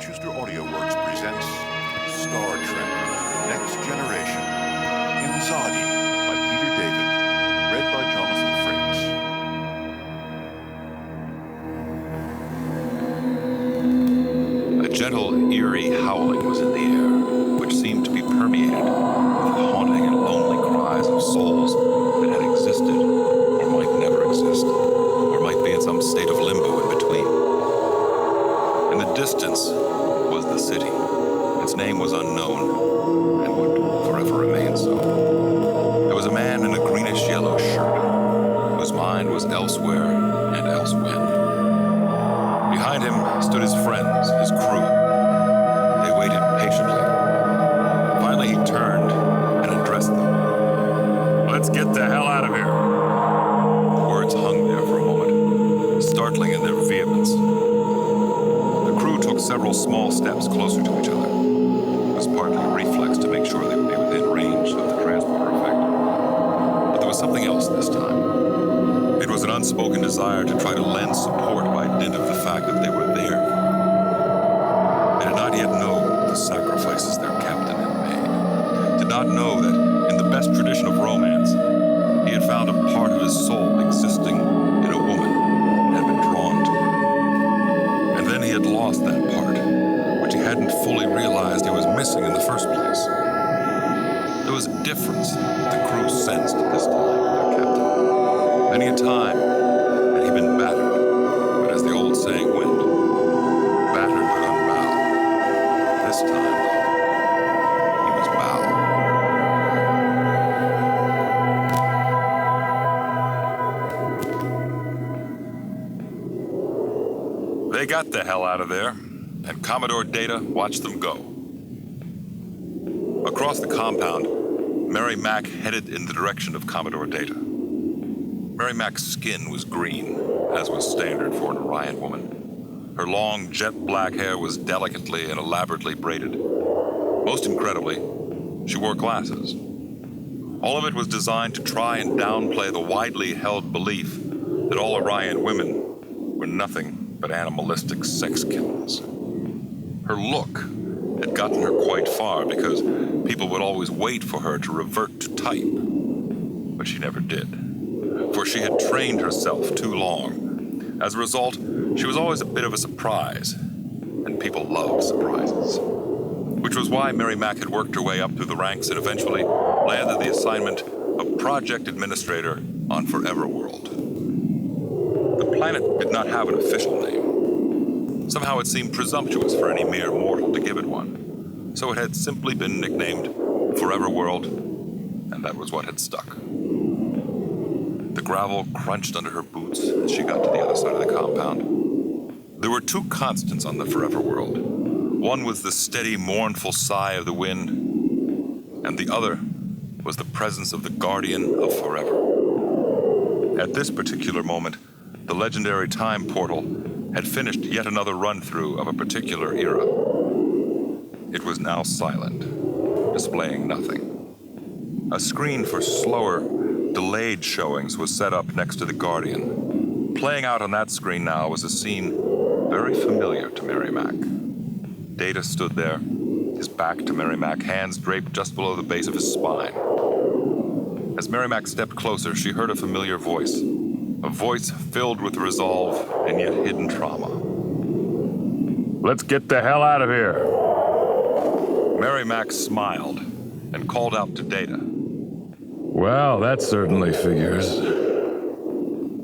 Audioworks presents Star Trek: Next Generation. Imzadi by Peter David. Read by Jonathan Frakes. A gentle, eerie howling was in the air, which seemed to be permeated with haunting and lonely cries of souls that had existed or might never exist, or might be in some state of limbo in between. In the distance was the city. Its name was unknown and would forever remain so. There was a man in a greenish-yellow shirt whose mind was elsewhere and elsewhen. Behind him stood his friends, his crew. They waited patiently. Finally, he turned and addressed them. "Let's get the hell out of here." The words hung there for a moment, startling in their vehemence. The crew took several small steps closer to each other. It was partly a reflex to make sure they would be within range of the transporter effect. But there was something else this time. It was an unspoken desire to try to lend support by dint of the fact that they were there. They did not yet know the sacrifices their captain had made. Did not know that, in the best tradition of romance, he had found a part of his soul existing in a woman and had been drawn to her. And then he had lost that part, which he hadn't fully realized he was missing in the first place. There was a difference that the crew sensed this time, their captain. Many a time had he been battered, but as the old saying went, battered but unbowed. This time, he was bowed. They got the hell out of there, and Commodore Data watched them go. Across the compound, Mary Mac headed in the direction of Commodore Data. Mary Mac's skin was green, as was standard for an Orion woman. Her long, jet-black hair was delicately and elaborately braided. Most incredibly, she wore glasses. All of it was designed to try and downplay the widely held belief that all Orion women were nothing but animalistic sex killers. Her look had gotten her quite far because people would always wait for her to revert to type. But she never did, for she had trained herself too long. As a result, she was always a bit of a surprise, and people loved surprises. Which was why Mary Mac had worked her way up through the ranks and eventually landed the assignment of Project Administrator on Forever World. The planet did not have an official name. Somehow it seemed presumptuous for any mere mortal to give it one, so it had simply been nicknamed Forever World, and that was what had stuck. The gravel crunched under her boots as she got to the other side of the compound. There were two constants on the Forever World. One was the steady, mournful sigh of the wind, and the other was the presence of the Guardian of Forever. At this particular moment, the legendary time portal had finished yet another run-through of a particular era. It was now silent, displaying nothing. A screen for slower, delayed showings was set up next to the Guardian. Playing out on that screen now was a scene very familiar to Mary Mac. Data stood there, his back to Mary Mac, hands draped just below the base of his spine. As Mary Mac stepped closer, she heard a familiar voice. A voice filled with resolve and yet hidden trauma. "Let's get the hell out of here." Mary Mac smiled and called out to Data. "Well, that certainly figures."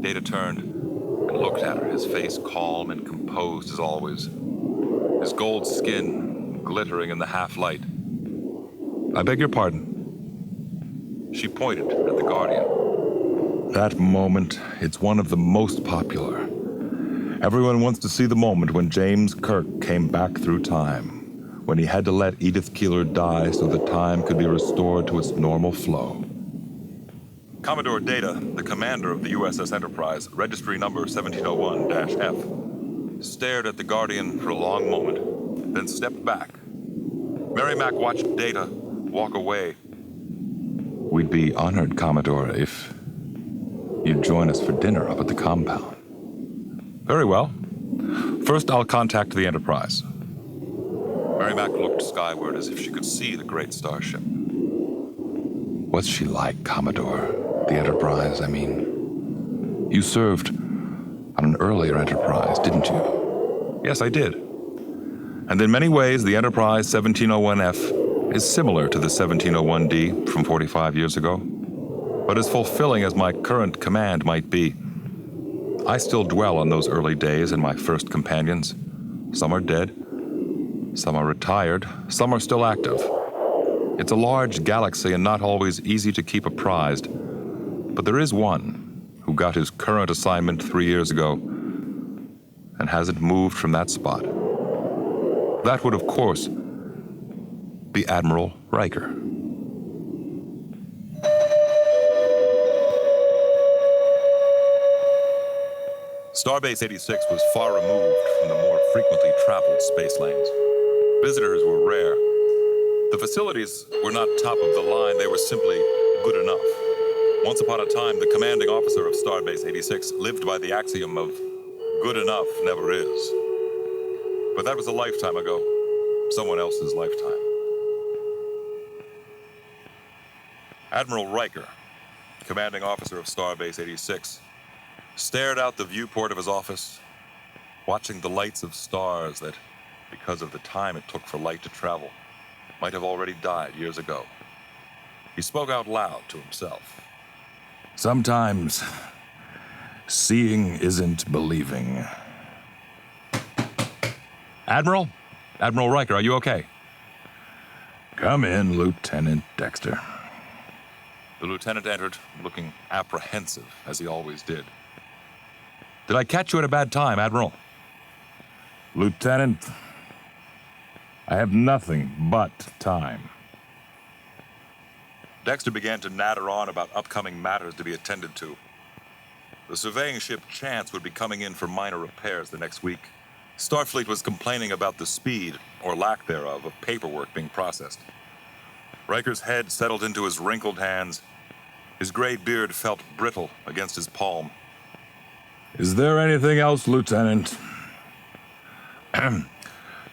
Data turned and looked at her, his face calm and composed as always, his gold skin glittering in the half-light. "I beg your pardon." She pointed at the Guardian. "That moment, it's one of the most popular. Everyone wants to see the moment when James Kirk came back through time, when he had to let Edith Keeler die so that time could be restored to its normal flow." Commodore Data, the commander of the USS Enterprise, registry number 1701-F, stared at the Guardian for a long moment, then stepped back. Mary Mac watched Data walk away. "We'd be honored, Commodore, if you'd join us for dinner up at the compound." "Very well. First, I'll contact the Enterprise." Mary Mac looked skyward as if she could see the great starship. What's she like, Commodore? The Enterprise, I mean. You served on an earlier Enterprise, didn't you? Yes, I did. And in many ways, the Enterprise 1701F is similar to the 1701D from 45 years ago. But as fulfilling as my current command might be, I still dwell on those early days and my first companions. Some are dead, some are retired, some are still active. It's a large galaxy and not always easy to keep apprised. But there is one who got his current assignment 3 years ago and hasn't moved from that spot. That would, of course, be Admiral Riker. Starbase 86 was far removed from the more frequently traveled space lanes. Visitors were rare. The facilities were not top of the line, they were simply good enough. Once upon a time, the commanding officer of Starbase 86 lived by the axiom of good enough never is. But that was a lifetime ago, someone else's lifetime. Admiral Riker, commanding officer of Starbase 86, stared out the viewport of his office, watching the lights of stars that, because of the time it took for light to travel, might have already died years ago. He spoke out loud to himself. Sometimes, seeing isn't believing. Admiral? Admiral Riker, are you okay? Come in, Lieutenant Dexter. The lieutenant entered, looking apprehensive, as he always did. Did I catch you at a bad time, Admiral? Lieutenant, I have nothing but time. Dexter began to natter on about upcoming matters to be attended to. The surveying ship Chance would be coming in for minor repairs the next week. Starfleet was complaining about the speed, or lack thereof, of paperwork being processed. Riker's head settled into his wrinkled hands. His gray beard felt brittle against his palm. Is there anything else, Lieutenant?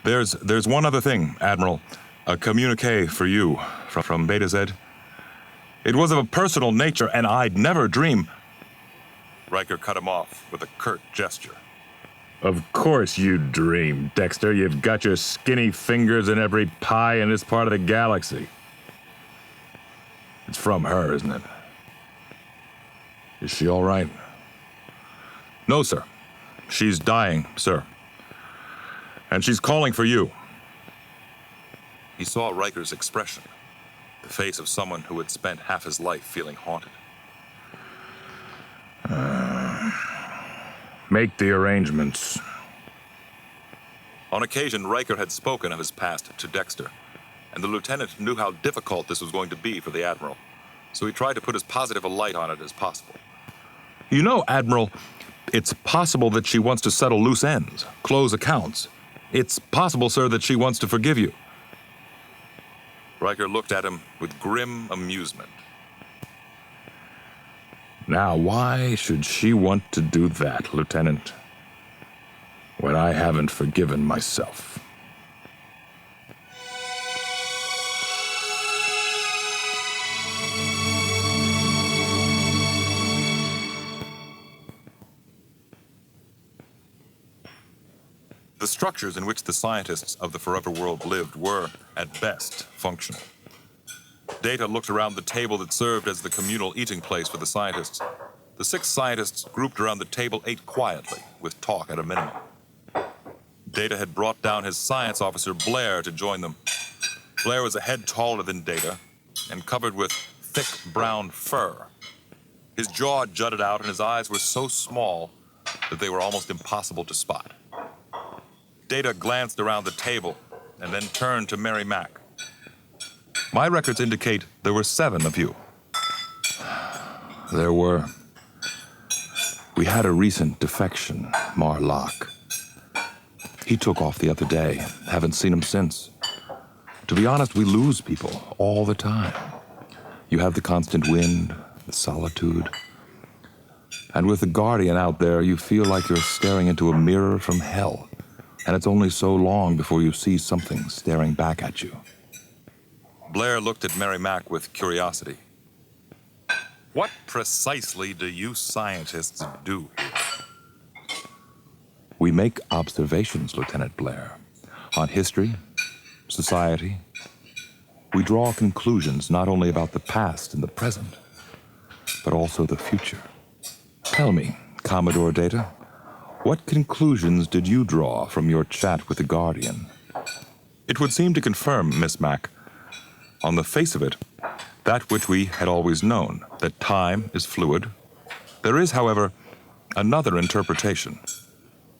There's one other thing, Admiral. A communique for you from Beta Zed. It was of a personal nature, and I'd never dream. Riker cut him off with a curt gesture. Of course you dream, Dexter. You've got your skinny fingers in every pie in this part of the galaxy. It's from her, isn't it? Is she all right? No, sir. She's dying, sir. And she's calling for you. He saw Riker's expression, the face of someone who had spent half his life feeling haunted. Make the arrangements. On occasion, Riker had spoken of his past to Dexter, and the lieutenant knew how difficult this was going to be for the Admiral, so he tried to put as positive a light on it as possible. You know, Admiral, it's possible that she wants to settle loose ends, close accounts. It's possible, sir, that she wants to forgive you. Riker looked at him with grim amusement. Now, why should she want to do that, Lieutenant, when I haven't forgiven myself? The structures in which the scientists of the Forever World lived were, at best, functional. Data looked around the table that served as the communal eating place for the scientists. The 6 scientists grouped around the table ate quietly, with talk at a minimum. Data had brought down his science officer, Blair, to join them. Blair was a head taller than Data and covered with thick brown fur. His jaw jutted out and his eyes were so small that they were almost impossible to spot. Data glanced around the table and then turned to Mary Mac. My records indicate there were 7 of you. There were. We had a recent defection, Marlock. He took off the other day. Haven't seen him since. To be honest, we lose people all the time. You have the constant wind, the solitude. And with the Guardian out there, you feel like you're staring into a mirror from hell. and it's only so long before you see something staring back at you. Blair looked at Mary Mack with curiosity. What precisely do you scientists do here? We make observations, Lieutenant Blair, on history, society. We draw conclusions not only about the past and the present, but also the future. Tell me, Commodore Data, what conclusions did you draw from your chat with the Guardian? It would seem to confirm, Miss Mack, on the face of it, that which we had always known, that time is fluid. There is, however, another interpretation.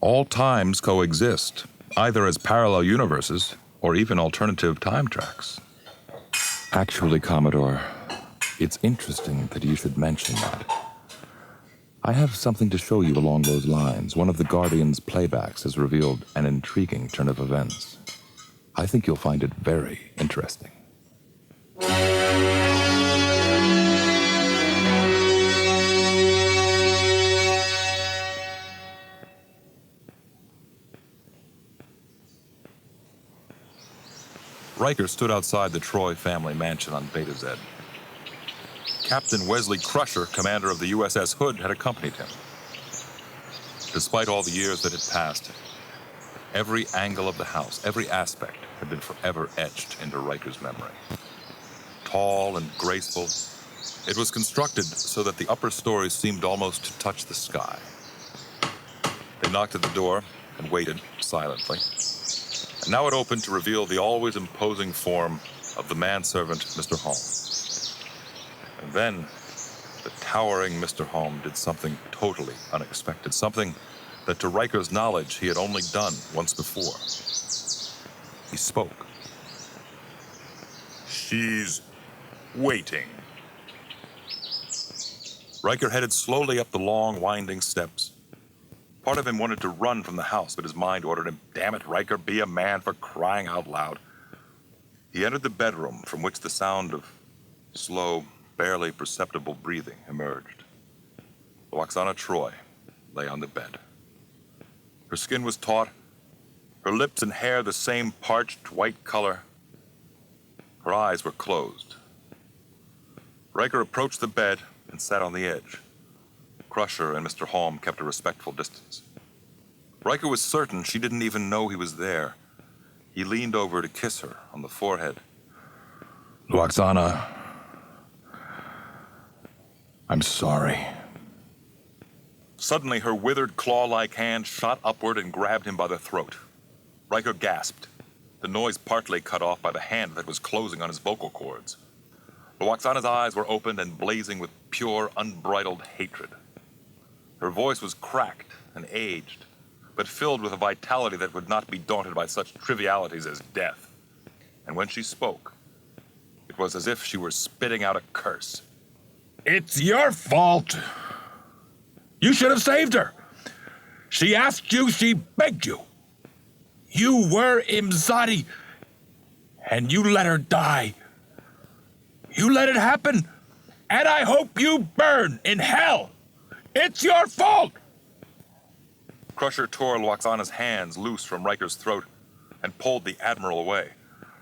All times coexist, either as parallel universes or even alternative time tracks. Actually, Commodore, it's interesting that you should mention that. I have something to show you along those lines. One of the Guardian's playbacks has revealed an intriguing turn of events. I think you'll find it very interesting. Riker stood outside the Troi family mansion on Beta Zed. Captain Wesley Crusher, commander of the USS Hood, had accompanied him. Despite all the years that had passed, every angle of the house, every aspect, had been forever etched into Riker's memory. Tall and graceful, it was constructed so that the upper stories seemed almost to touch the sky. They knocked at the door and waited silently. And now it opened to reveal the always imposing form of the manservant, Mr. Holm. And then, the towering Mr. Holm did something totally unexpected, something that to Riker's knowledge he had only done once before. He spoke. She's waiting. Riker headed slowly up the long, winding steps. Part of him wanted to run from the house, but his mind ordered him, "Damn it, Riker, be a man, for crying out loud." He entered the bedroom from which the sound of slow, barely perceptible breathing emerged. Lwaxana Troi lay on the bed. Her skin was taut, her lips and hair the same parched white color. Her eyes were closed. Riker approached the bed and sat on the edge. Crusher and Mr. Holm kept a respectful distance. Riker was certain she didn't even know he was there. He leaned over to kiss her on the forehead. Lwaxana, I'm sorry. Suddenly, her withered claw-like hand shot upward and grabbed him by the throat. Riker gasped, the noise partly cut off by the hand that was closing on his vocal cords. Lwaxana's eyes were opened and blazing with pure, unbridled hatred. Her voice was cracked and aged, but filled with a vitality that would not be daunted by such trivialities as death. And when she spoke, it was as if she were spitting out a curse. It's your fault. You should have saved her. She asked you, she begged you. You were Imzadi, and you let her die. You let it happen, and I hope you burn in hell. It's your fault! Crusher tore Lwaxana's hands loose from Riker's throat and pulled the Admiral away.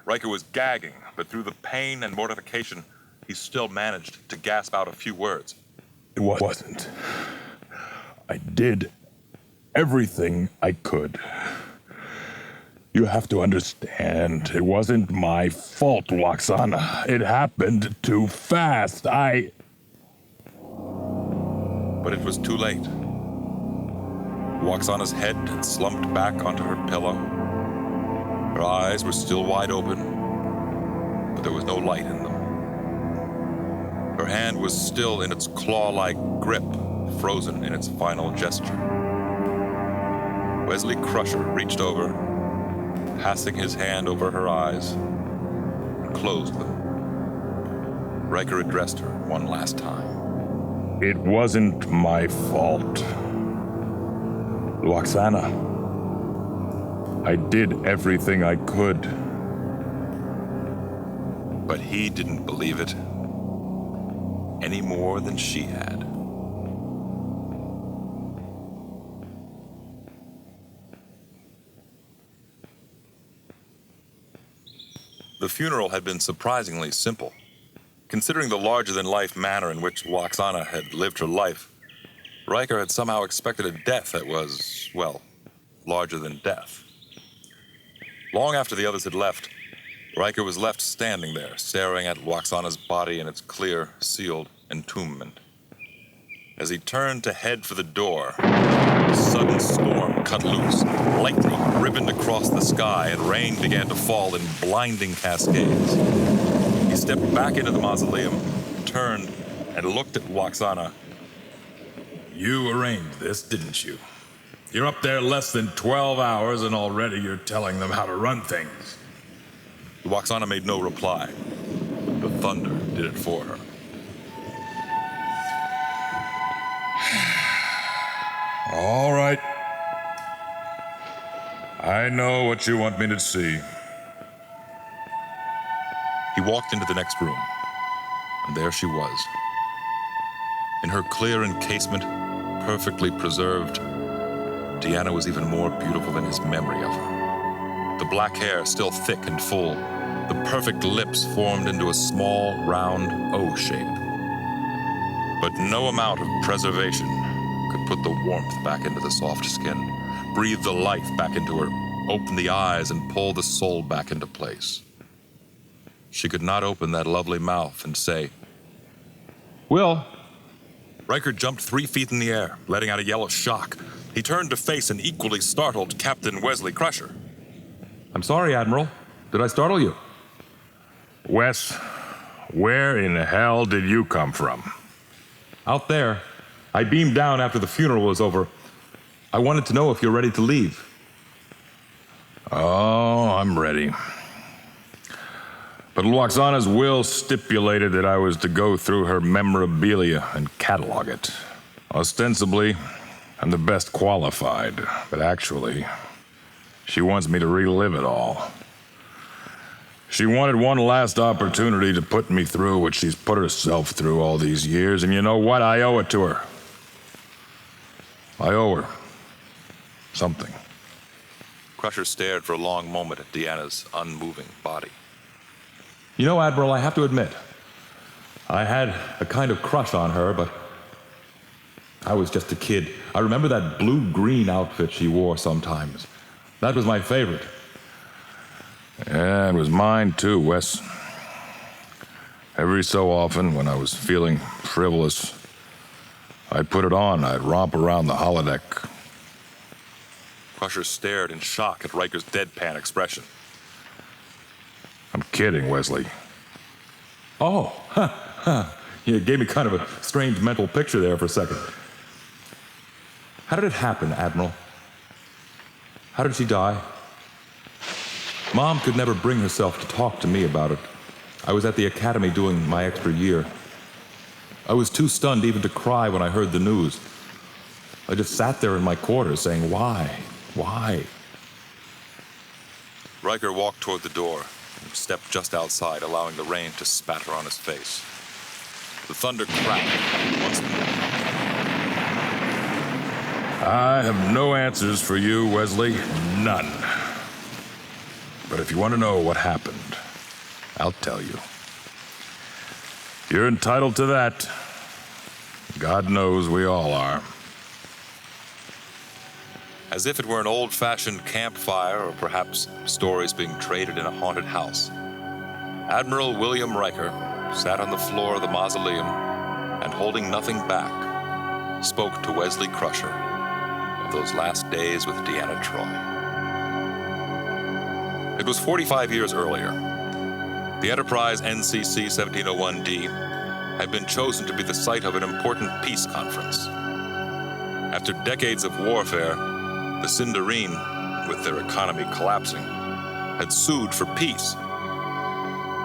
Riker was gagging, but through the pain and mortification, he still managed to gasp out a few words. It wasn't. I did everything I could. You have to understand, it wasn't my fault, Lwaxana. It happened too fast. But it was too late. Lwaxana's head had slumped back onto her pillow. Her eyes were still wide open, but there was no light in them. Her hand was still in its claw-like grip, frozen in its final gesture. Wesley Crusher reached over, passing his hand over her eyes, and closed them. Riker addressed her one last time. It wasn't my fault. Lwaxana, I did everything I could. But he didn't believe it any more than she had. The funeral had been surprisingly simple. Considering the larger-than-life manner in which Lwaxana had lived her life, Riker had somehow expected a death that was, well, larger than death. Long after the others had left, Riker was left standing there, staring at Lwaxana's body in its clear, sealed entombment. As he turned to head for the door, a sudden storm cut loose. Lightning ribboned across the sky, and rain began to fall in blinding cascades. He stepped back into the mausoleum, turned, and looked at Lwaxana. You arranged this, didn't you? You're up there less than 12 hours, and already you're telling them how to run things. Lwaxana made no reply. The thunder did it for her. All right. I know what you want me to see. He walked into the next room, and there she was. In her clear encasement, perfectly preserved, Deanna was even more beautiful than his memory of her. The black hair still thick and full, the perfect lips formed into a small, round O shape. But no amount of preservation could put the warmth back into the soft skin, breathe the life back into her, open the eyes and pull the soul back into place. She could not open that lovely mouth and say, Will? Riker jumped 3 feet in the air, letting out a yell of shock. He turned to face an equally startled Captain Wesley Crusher. I'm sorry, Admiral. Did I startle you? Wes, where in the hell did you come from? Out there. I beamed down after the funeral was over. I wanted to know if you're ready to leave. Oh, I'm ready. But Lwaxana's will stipulated that I was to go through her memorabilia and catalog it. Ostensibly, I'm the best qualified, but actually, she wants me to relive it all. She wanted one last opportunity to put me through what she's put herself through all these years, and you know what? I owe it to her. I owe her something. Crusher stared for a long moment at Deanna's unmoving body. You know, Admiral, I have to admit, I had a kind of crush on her, but I was just a kid. I remember that blue-green outfit she wore sometimes. That was my favorite. Yeah, it was mine too, Wes. Every so often, when I was feeling frivolous, I'd put it on. I'd romp around the holodeck. Crusher stared in shock at Riker's deadpan expression. I'm kidding, Wesley. Oh, You gave me kind of a strange mental picture there for a second. How did it happen, Admiral? How did she die? Mom could never bring herself to talk to me about it. I was at the academy doing my extra year. I was too stunned even to cry when I heard the news. I just sat there in my quarters saying, why? Why? Riker walked toward the door and stepped just outside, allowing the rain to spatter on his face. The thunder cracked once more. I have no answers for you, Wesley. None. But if you want to know what happened, I'll tell you. You're entitled to that. God knows we all are. As if it were an old-fashioned campfire or perhaps stories being traded in a haunted house, Admiral William Riker sat on the floor of the mausoleum and, holding nothing back, spoke to Wesley Crusher of those last days with Deanna Troi. It was 45 years earlier. The Enterprise NCC 1701D had been chosen to be the site of an important peace conference. After decades of warfare, the Sindarine, with their economy collapsing, had sued for peace.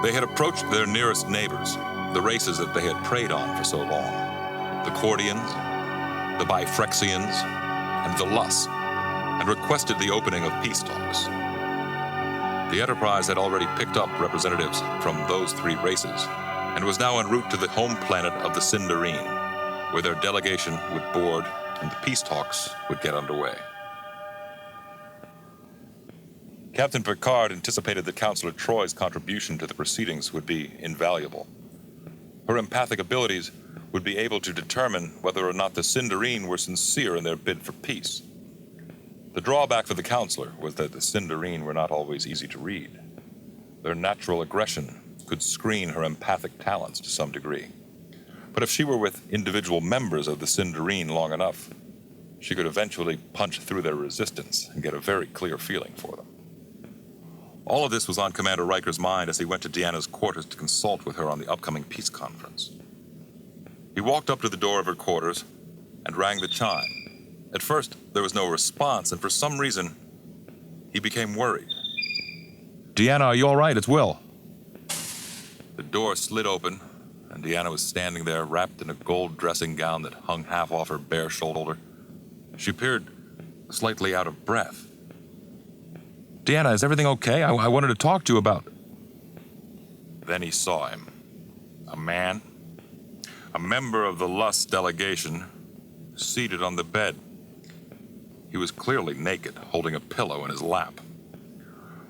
They had approached their nearest neighbors, the races that they had preyed on for so long, the Cordians, the Bifrexians, and the Lus, and requested the opening of peace talks. The Enterprise had already picked up representatives from those three races, and was now en route to the home planet of the Sindarine, where their delegation would board and the peace talks would get underway. Captain Picard anticipated that Counselor Troi's contribution to the proceedings would be invaluable. Her empathic abilities would be able to determine whether or not the Sindarine were sincere in their bid for peace. The drawback for the Counselor was that the Sindarine were not always easy to read. Their natural aggression could screen her empathic talents to some degree. But if she were with individual members of the Sindarine long enough, she could eventually punch through their resistance and get a very clear feeling for them. All of this was on Commander Riker's mind as he went to Deanna's quarters to consult with her on the upcoming peace conference. He walked up to the door of her quarters and rang the chime. At first, there was no response, and for some reason, he became worried. Deanna, are you all right? It's Will. The door slid open, and Deanna was standing there wrapped in a gold dressing gown that hung half off her bare shoulder. She appeared slightly out of breath. Deanna, is everything okay? I wanted to talk to you about... Then he saw him. A man, a member of the Lust delegation, seated on the bed. He was clearly naked, holding a pillow in his lap.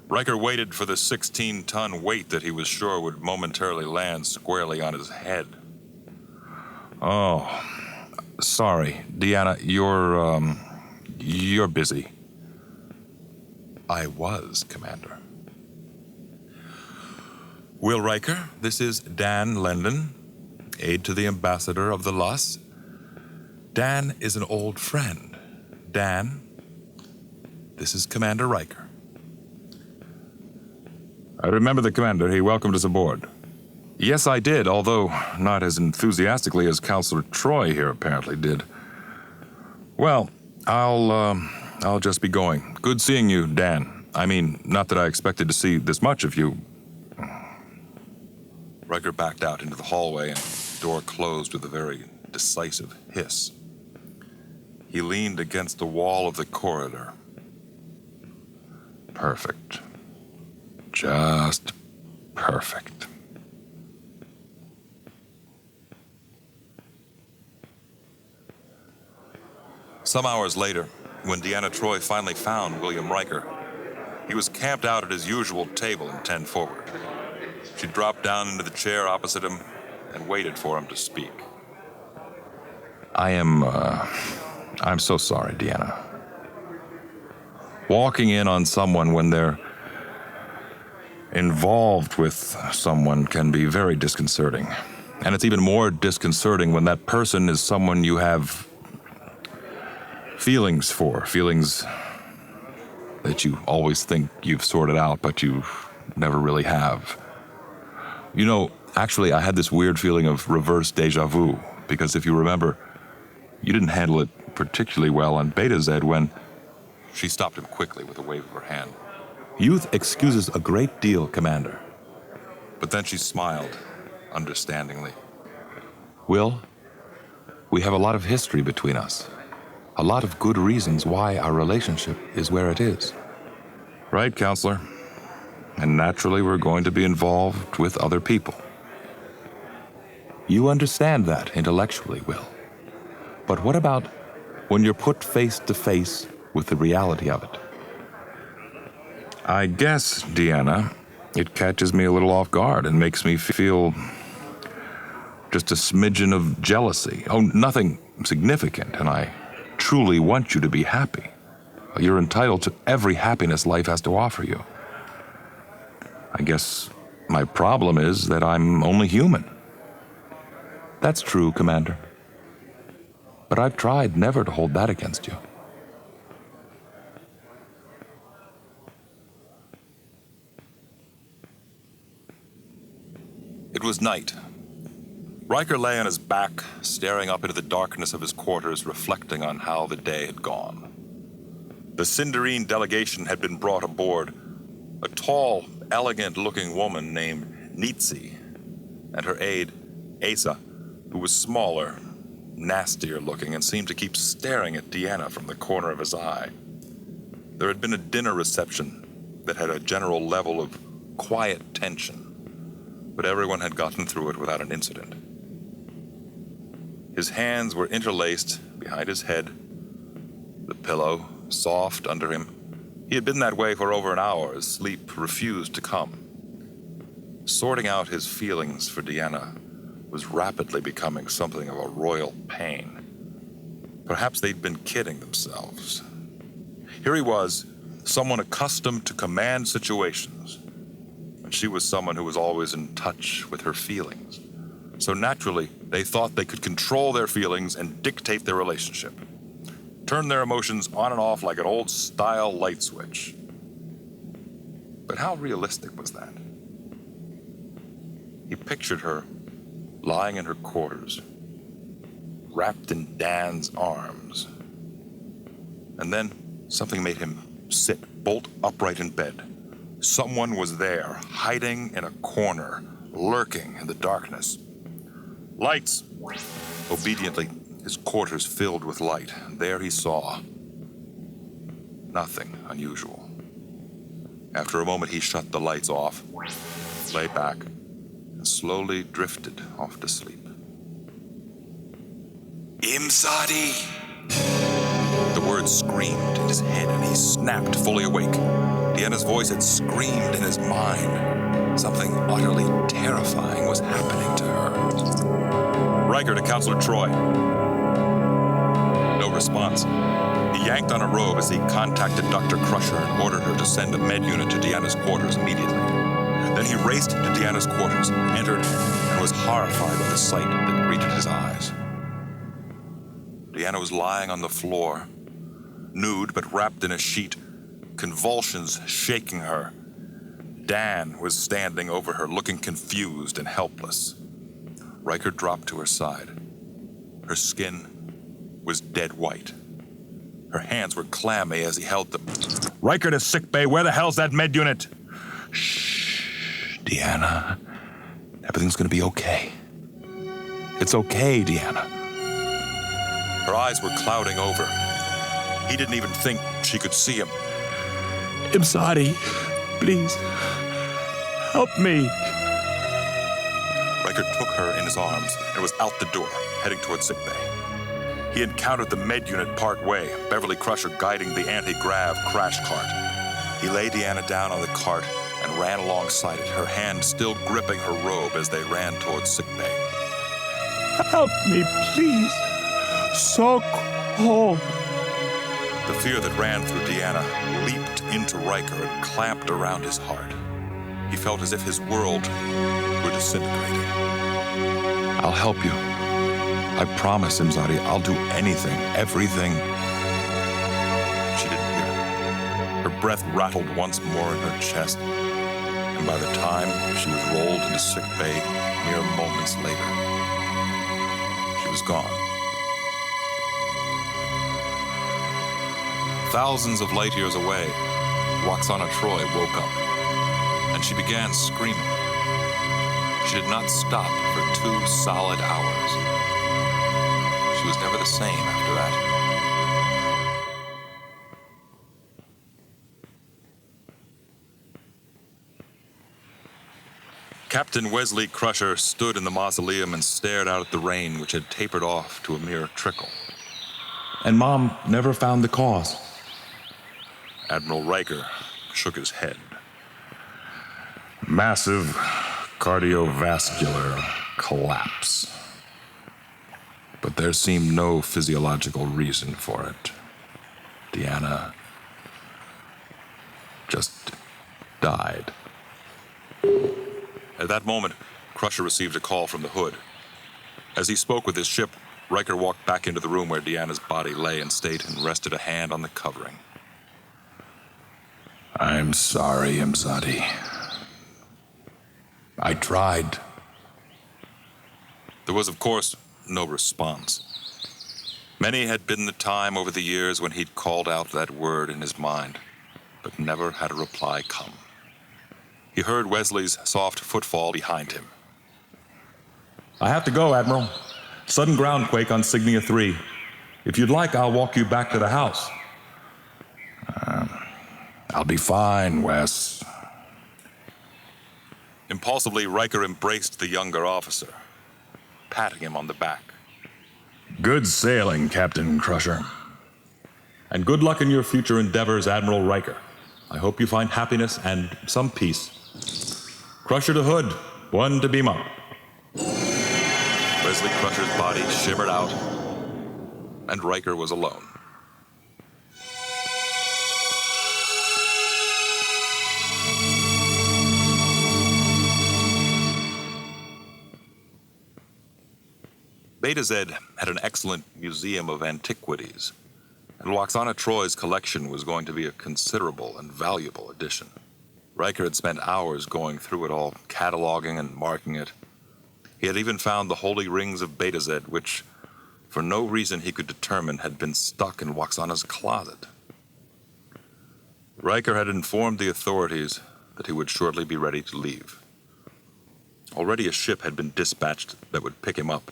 Riker waited for the 16-ton weight that he was sure would momentarily land squarely on his head. Oh, sorry. Deanna, you're busy. I was, Commander. Will Riker, this is Dan Lendon, aide to the ambassador of the Lust. Dan is an old friend. Dan, this is Commander Riker. I remember the commander. He welcomed us aboard. Yes, I did, although not as enthusiastically as Counselor Troi here apparently did. Well, I'll just be going. Good seeing you, Dan. I mean, not that I expected to see this much of you. Riker backed out into the hallway, and the door closed with a very decisive hiss. He leaned against the wall of the corridor. Perfect. Just perfect. Some hours later, when Deanna Troi finally found William Riker, he was camped out at his usual table in 10 forward. She dropped down into the chair opposite him and waited for him to speak. I'm so sorry, Deanna. Walking in on someone when they're involved with someone can be very disconcerting. And it's even more disconcerting when that person is someone you have feelings for, feelings that you always think you've sorted out, but you never really have. You know, actually, I had this weird feeling of reverse deja vu, because if you remember, you didn't handle it particularly well on Beta Zed when... She stopped him quickly with a wave of her hand. Youth excuses a great deal, Commander. But then she smiled, understandingly. Will, we have a lot of history between us. A lot of good reasons why our relationship is where it is. Right, Counselor? And naturally, we're going to be involved with other people. You understand that intellectually, Will. But what about when you're put face to face with the reality of it? I guess, Deanna, it catches me a little off guard and makes me feel just a smidgen of jealousy. Oh, nothing significant, and I truly want you to be happy. You're entitled to every happiness life has to offer you. I guess my problem is that I'm only human. That's true, Commander. But I've tried never to hold that against you. It was night. Riker lay on his back, staring up into the darkness of his quarters, reflecting on how the day had gone. The Sindarine delegation had been brought aboard. A tall, elegant-looking woman named Nitsi, and her aide, Asa, who was smaller, nastier-looking, and seemed to keep staring at Deanna from the corner of his eye. There had been a dinner reception that had a general level of quiet tension, but everyone had gotten through it without an incident. His hands were interlaced behind his head, the pillow soft under him. He had been that way for over an hour as sleep refused to come. Sorting out his feelings for Deanna was rapidly becoming something of a royal pain. Perhaps they'd been kidding themselves. Here he was, someone accustomed to command situations, and she was someone who was always in touch with her feelings. So naturally, they thought they could control their feelings and dictate their relationship. Turn their emotions on and off like an old-style light switch. But how realistic was that? He pictured her lying in her quarters, wrapped in Dan's arms. And then something made him sit bolt upright in bed. Someone was there, hiding in a corner, lurking in the darkness. Lights! Obediently, his quarters filled with light. There he saw nothing unusual. After a moment, he shut the lights off, lay back, and slowly drifted off to sleep. Imzadi! The words screamed in his head, and he snapped, fully awake. Deanna's voice had screamed in his mind. Something utterly terrifying was happening to her. Riker to Counselor Troi. No response. He yanked on a robe as he contacted Dr. Crusher and ordered her to send a med unit to Deanna's quarters immediately. Then he raced to Deanna's quarters, entered, and was horrified by the sight that greeted his eyes. Deanna was lying on the floor, nude but wrapped in a sheet, convulsions shaking her. Dan was standing over her, looking confused and helpless. Riker dropped to her side. Her skin was dead white. Her hands were clammy as he held them. Riker to sickbay. Where the hell's that med unit? Shh, Deanna. Everything's gonna be okay. It's okay, Deanna. Her eyes were clouding over. He didn't even think she could see him. Imzadi, please, help me. Riker took her in his arms and was out the door, heading toward sickbay. He encountered the med unit part way, Beverly Crusher guiding the anti-grav crash cart. He laid Deanna down on the cart and ran alongside it, her hand still gripping her robe as they ran towards sickbay. Help me, please. So cold. The fear that ran through Deanna leaped into Riker and clamped around his heart. He felt as if his world were disintegrating. I'll help you. I promise, Imzadi, I'll do anything, everything. She didn't hear him. Her breath rattled once more in her chest, and by the time she was rolled into sickbay mere moments later, she was gone. Thousands of light years away, Lwaxana Troi woke up, and she began screaming. She did not stop for 2 solid hours. She was never the same after that. Captain Wesley Crusher stood in the mausoleum and stared out at the rain, which had tapered off to a mere trickle. And Mom never found the cause. Admiral Riker shook his head. Massive cardiovascular collapse. But there seemed no physiological reason for it. Deanna just died. At that moment, Crusher received a call from the hood. As he spoke with his ship, Riker walked back into the room where Deanna's body lay in state and rested a hand on the covering. I'm sorry, Imzadi. I tried. There was, of course, no response. Many had been the time over the years when he'd called out that word in his mind, but never had a reply come. He heard Wesley's soft footfall behind him. I have to go, Admiral. Sudden ground quake on Signia 3. If you'd like, I'll walk you back to the house. I'll be fine, Wes. Impulsively, Riker embraced the younger officer, patting him on the back. Good sailing, Captain Crusher. And good luck in your future endeavors, Admiral Riker. I hope you find happiness and some peace. Crusher to Hood, one to beam up. Wesley Crusher's body shimmered out, and Riker was alone. Beta Zed had an excellent museum of antiquities, and Lwaxana Troi's collection was going to be a considerable and valuable addition. Riker had spent hours going through it all, cataloging and marking it. He had even found the holy rings of Beta Zed, which, for no reason he could determine, had been stuck in Lwaxana's closet. Riker had informed the authorities that he would shortly be ready to leave. Already a ship had been dispatched that would pick him up.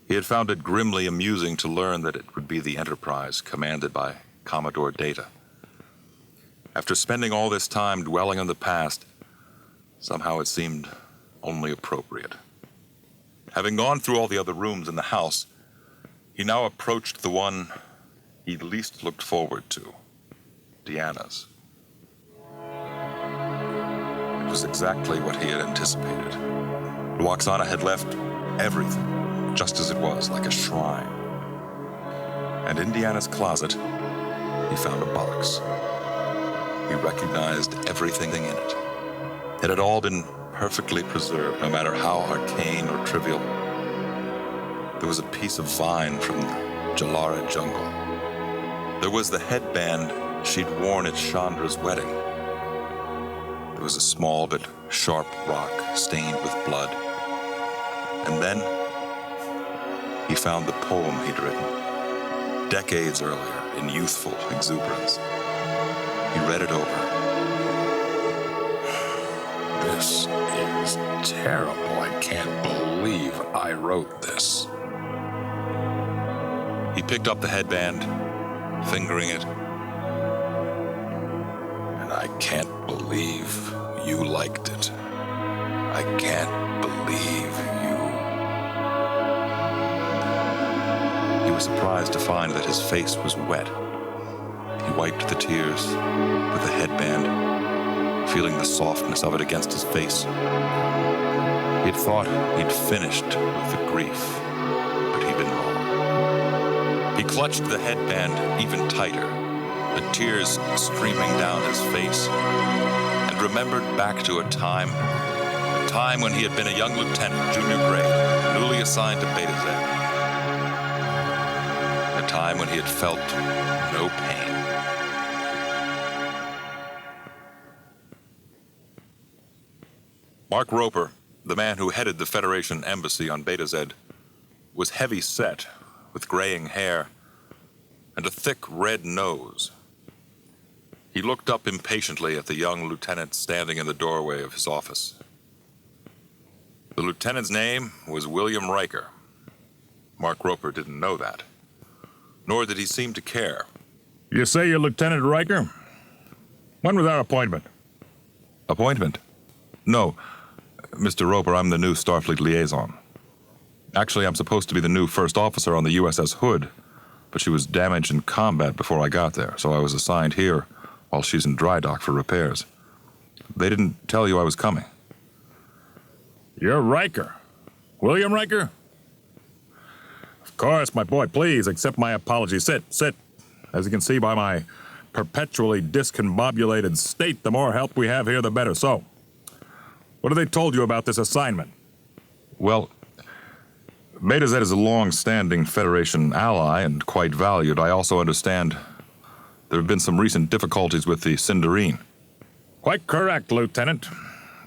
He had found it grimly amusing to learn that it would be the Enterprise commanded by Commodore Data. After spending all this time dwelling on the past, somehow it seemed only appropriate. Having gone through all the other rooms in the house, he now approached the one he least looked forward to, Deanna's. It was exactly what he had anticipated. Lwaxana had left everything just as it was, like a shrine. And in Deanna's closet, he found a box. He recognized everything in it. It had all been perfectly preserved, no matter how arcane or trivial. There was a piece of vine from the Jalara jungle. There was the headband she'd worn at Chandra's wedding. There was a small but sharp rock stained with blood. And then he found the poem he'd written decades earlier in youthful exuberance. He read it over. This is terrible. I can't believe I wrote this. He picked up the headband, fingering it. And I can't believe you liked it. I can't believe you. He was surprised to find that his face was wet. He wiped the tears with the headband, feeling the softness of it against his face. He'd thought he'd finished with the grief, but he'd been wrong. He clutched the headband even tighter, the tears streaming down his face, and remembered back to a time when he had been a young lieutenant, junior grade, newly assigned to Beta Zed. A time when he had felt no pain. Mark Roper, the man who headed the Federation embassy on Beta Zed, was heavy-set, with graying hair, and a thick red nose. He looked up impatiently at the young lieutenant standing in the doorway of his office. The lieutenant's name was William Riker. Mark Roper didn't know that, nor did he seem to care. You say you're Lieutenant Riker? When was our appointment? Appointment? No, Mr. Roper, I'm the new Starfleet liaison. Actually, I'm supposed to be the new first officer on the USS Hood, but she was damaged in combat before I got there, so I was assigned here while she's in dry dock for repairs. They didn't tell you I was coming. You're Riker. William Riker? Of course, my boy. Please accept my apologies. Sit. As you can see by my perpetually discombobulated state, the more help we have here, the better. So, what have they told you about this assignment? Well, Beta Zed is a long-standing Federation ally and quite valued. I also understand there have been some recent difficulties with the Sindarine. Quite correct, Lieutenant.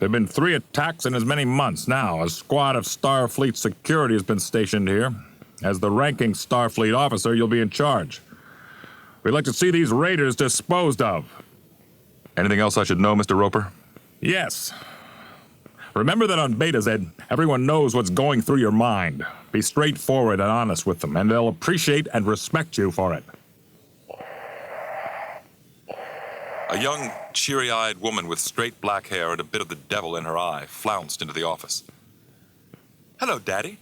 There have been 3 attacks in as many months. Now, a squad of Starfleet security has been stationed here. As the ranking Starfleet officer, you'll be in charge. We'd like to see these raiders disposed of. Anything else I should know, Mr. Roper? Yes. Remember that on Beta Zed, everyone knows what's going through your mind. Be straightforward and honest with them, and they'll appreciate and respect you for it. A young, cheery-eyed woman with straight black hair and a bit of the devil in her eye flounced into the office. Hello, Daddy.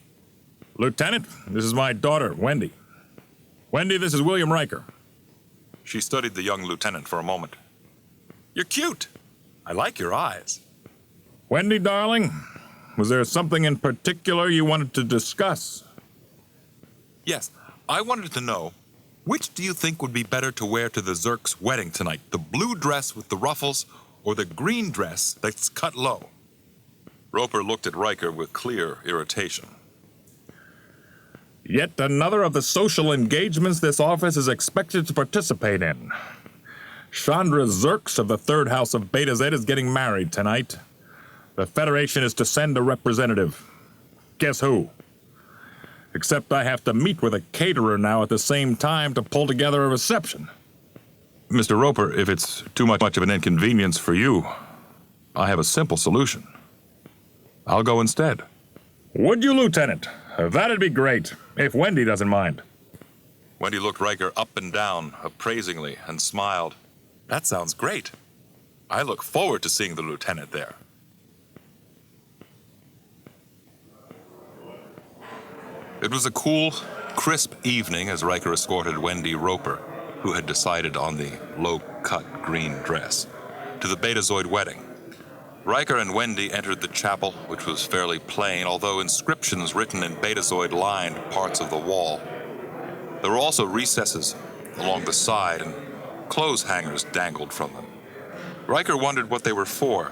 Lieutenant, this is my daughter, Wendy. Wendy, this is William Riker. She studied the young lieutenant for a moment. You're cute. I like your eyes. Wendy, darling, was there something in particular you wanted to discuss? Yes, I wanted to know, which do you think would be better to wear to the Zerk's wedding tonight? The blue dress with the ruffles or the green dress that's cut low? Roper looked at Riker with clear irritation. Yet another of the social engagements this office is expected to participate in. Chandra Zerks of the third house of Beta Zed is getting married tonight. The Federation is to send a representative. Guess who? Except I have to meet with a caterer now at the same time to pull together a reception. Mr. Roper, if it's too much of an inconvenience for you, I have a simple solution. I'll go instead. Would you, Lieutenant? That'd be great, if Wendy doesn't mind. Wendy looked Riker up and down appraisingly and smiled. That sounds great. I look forward to seeing the lieutenant there. It was a cool, crisp evening as Riker escorted Wendy Roper, who had decided on the low-cut green dress, to the Betazed wedding. Riker and Wendy entered the chapel, which was fairly plain, although inscriptions written in Betazed lined parts of the wall. There were also recesses along the side, and clothes hangers dangled from them. Riker wondered what they were for.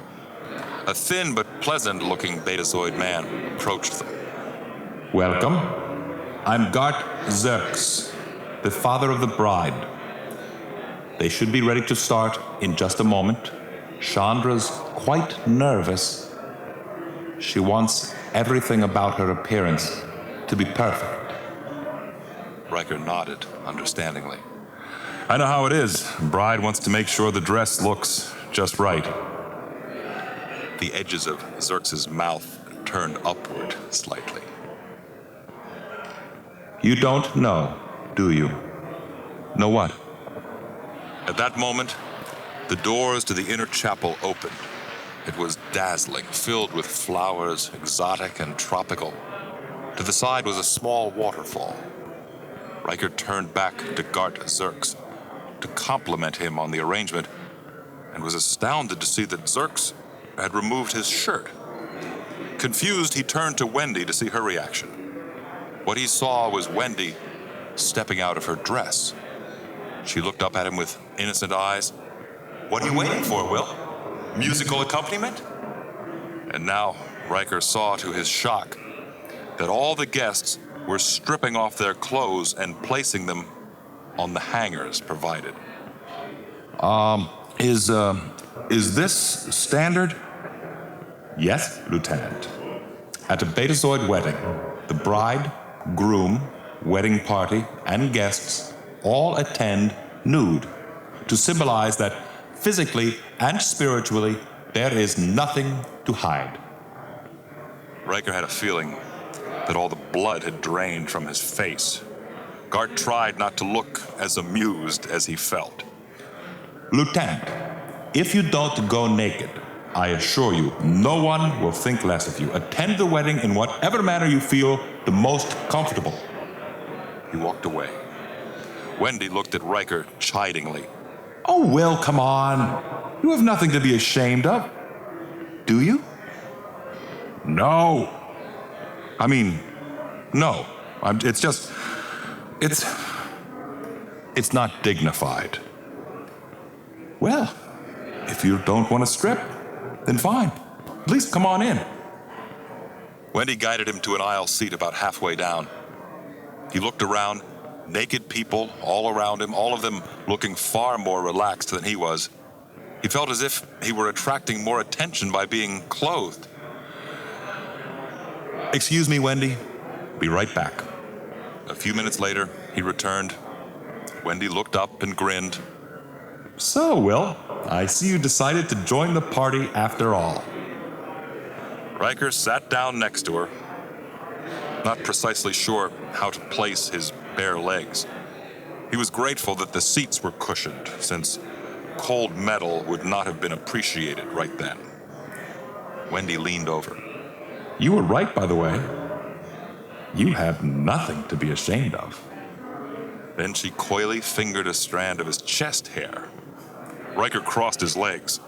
A thin but pleasant-looking Betazed man approached them. Welcome. I'm Gart Zerks, the father of the bride. They should be ready to start in just a moment. Chandra's quite nervous. She wants everything about her appearance to be perfect. Riker nodded understandingly. I know how it is. Bride wants to make sure the dress looks just right. The edges of Zerx's mouth turned upward slightly. You don't know, do you? Know what? At that moment, the doors to the inner chapel opened. It was dazzling, filled with flowers, exotic and tropical. To the side was a small waterfall. Riker turned back to Gart Zerks to compliment him on the arrangement and was astounded to see that Zerks had removed his shirt. Confused, he turned to Wendy to see her reaction. What he saw was Wendy stepping out of her dress. She looked up at him with innocent eyes. "What are you waiting for, Will? Musical accompaniment?" And now Riker saw to his shock that all the guests were stripping off their clothes and placing them on the hangers provided. Is this standard? Yes, Lieutenant. At a Betazed wedding, the bride, groom, wedding party, and guests all attend nude to symbolize that physically and spiritually there is nothing to hide. Riker had a feeling that all the blood had drained from his face. Gart tried not to look as amused as he felt. Lieutenant, if you don't go naked, I assure you, no one will think less of you. Attend the wedding in whatever manner you feel the most comfortable. He walked away. Wendy looked at Riker chidingly. Oh, Will, come on. You have nothing to be ashamed of. Do you? No. I mean, no. It's not dignified. Well, if you don't want to strip, then fine. At least come on in. Wendy guided him to an aisle seat about halfway down. He looked around, naked people all around him, all of them looking far more relaxed than he was. He felt as if he were attracting more attention by being clothed. Excuse me, Wendy. Be right back. A few minutes later, he returned. Wendy looked up and grinned. So, Will, I see you decided to join the party after all. Riker sat down next to her, not precisely sure how to place his bare legs. He was grateful that the seats were cushioned, since cold metal would not have been appreciated right then. Wendy leaned over. You were right, by the way. You have nothing to be ashamed of. Then she coyly fingered a strand of his chest hair. Riker crossed his legs.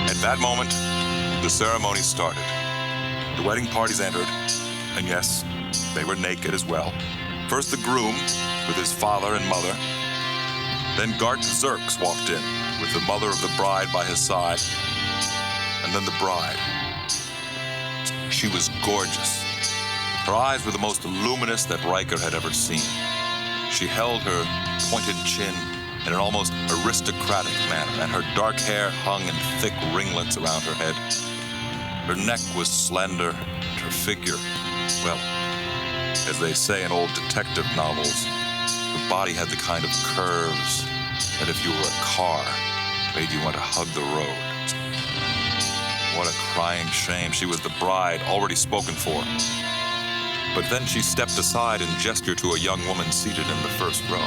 At that moment, the ceremony started. The wedding parties entered, and yes, they were naked as well. First the groom, with his father and mother. Then Gart Zerks walked in, with the mother of the bride by his side. And then the bride. She was gorgeous. Her eyes were the most luminous that Riker had ever seen. She held her pointed chin in an almost aristocratic manner, and her dark hair hung in thick ringlets around her head. Her neck was slender, and her figure, well, as they say in old detective novels, her body had the kind of curves that if you were a car, made you want to hug the road. What a crying shame. She was the bride, already spoken for. But then she stepped aside and gestured to a young woman seated in the first row.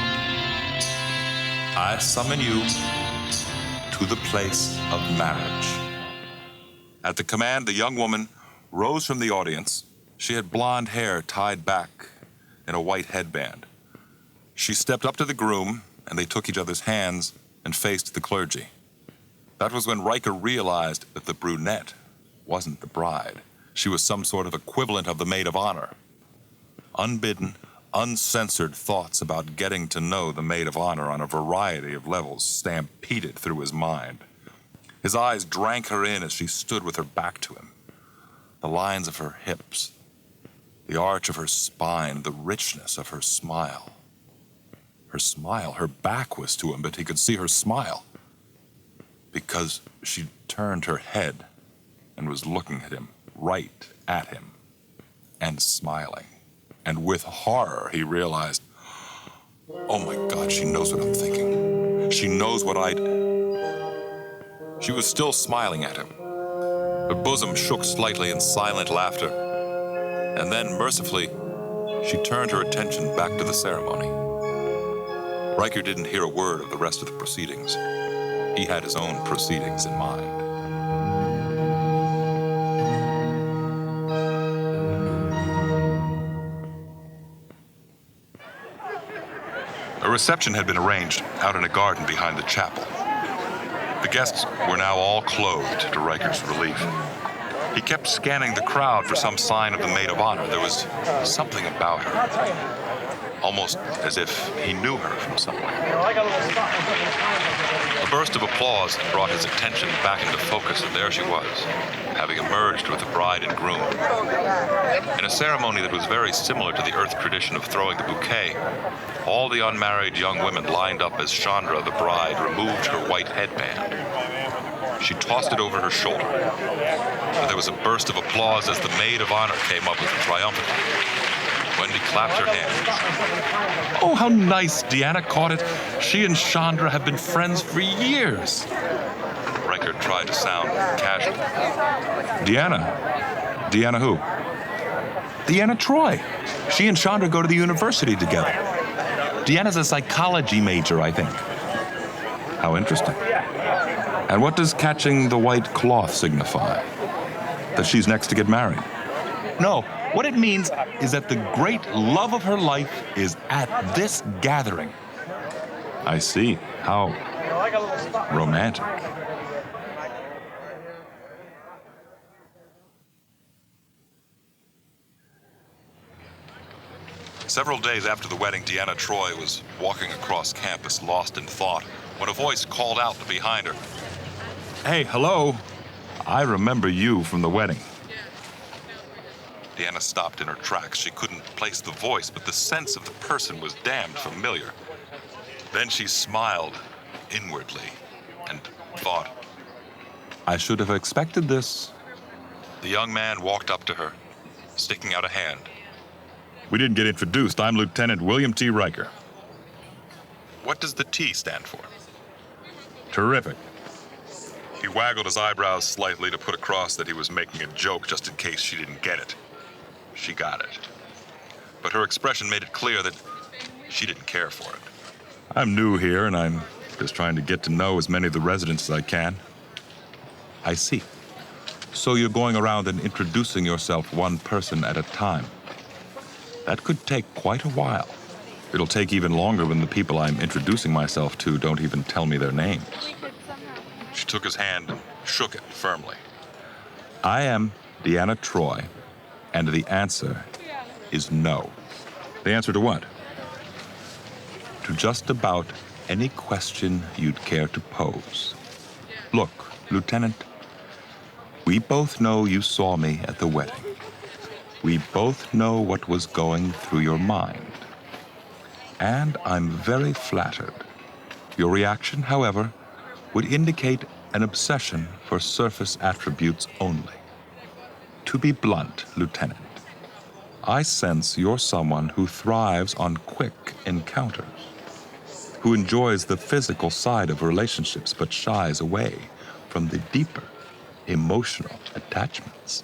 I summon you to the place of marriage. At the command, the young woman rose from the audience. She had blonde hair tied back in a white headband. She stepped up to the groom, and they took each other's hands and faced the clergy. That was when Riker realized that the brunette wasn't the bride. She was some sort of equivalent of the maid of honor. Unbidden, uncensored thoughts about getting to know the maid of honor on a variety of levels stampeded through his mind. His eyes drank her in as she stood with her back to him. The lines of her hips, the arch of her spine, the richness of her smile. Her smile, her back was to him, but he could see her smile. Because she turned her head and was looking at him, right at him, and smiling. And with horror, he realized, oh my God, she knows what I'm thinking. She knows what I'd... She was still smiling at him. Her bosom shook slightly in silent laughter. And then, mercifully, she turned her attention back to the ceremony. Riker didn't hear a word of the rest of the proceedings. He had his own proceedings in mind. A reception had been arranged out in a garden behind the chapel. The guests were now all clothed, to Riker's relief. He kept scanning the crowd for some sign of the maid of honor. There was something about her, almost as if he knew her from somewhere. A burst of applause brought his attention back into focus, and there she was, having emerged with the bride and groom. In a ceremony that was very similar to the Earth tradition of throwing the bouquet, all the unmarried young women lined up as Chandra, the bride, removed her white headband. She tossed it over her shoulder. But there was a burst of applause as the maid of honor came up with a triumphant. Wendy clapped her hands. Oh, how nice. Deanna caught it. She and Chandra have been friends for years. Riker tried to sound casual. Deanna? Deanna who? Deanna Troi. She and Chandra go to the university together. Deanna's a psychology major, I think. How interesting. And what does catching the white cloth signify? That she's next to get married? No, what it means is that the great love of her life is at this gathering. I see. How romantic. Several days after the wedding, Deanna Troi was walking across campus, lost in thought, when a voice called out from behind her. Hey, hello. I remember you from the wedding. Deanna stopped in her tracks. She couldn't place the voice, but the sense of the person was damned familiar. Then she smiled inwardly and thought, I should have expected this. The young man walked up to her, sticking out a hand. We didn't get introduced. I'm Lieutenant William T. Riker. What does the T stand for? Terrific. He waggled his eyebrows slightly to put across that he was making a joke just in case she didn't get it. She got it. But her expression made it clear that she didn't care for it. I'm new here, and I'm just trying to get to know as many of the residents as I can. I see. So you're going around and introducing yourself one person at a time. That could take quite a while. It'll take even longer when the people I'm introducing myself to don't even tell me their names. She took his hand and shook it firmly. I am Deanna Troi, and the answer is no. The answer to what? To just about any question you'd care to pose. Look, Lieutenant, we both know you saw me at the wedding. We both know what was going through your mind. And I'm very flattered. Your reaction, however, would indicate an obsession for surface attributes only. To be blunt, Lieutenant, I sense you're someone who thrives on quick encounters, who enjoys the physical side of relationships but shies away from the deeper emotional attachments.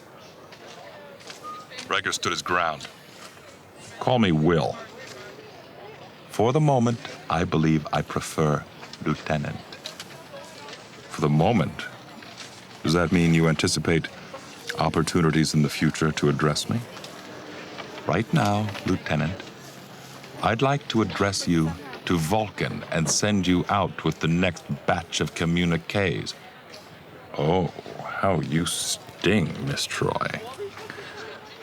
Riker stood his ground. Call me Will. For the moment, I believe I prefer Lieutenant. For the moment? Does that mean you anticipate opportunities in the future to address me? Right now, Lieutenant, I'd like to address you to Vulcan and send you out with the next batch of communiques. Oh, how you sting, Miss Troi.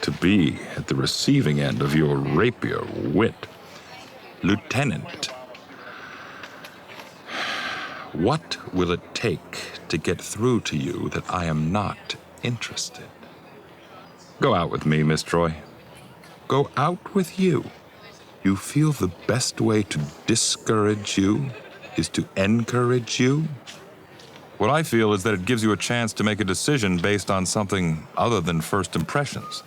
To be at the receiving end of your rapier wit. Lieutenant, what will it take to get through to you that I am not interested? Go out with me, Miss Troi. Go out with you. You feel the best way to discourage you is to encourage you? What I feel is that it gives you a chance to make a decision based on something other than first impressions.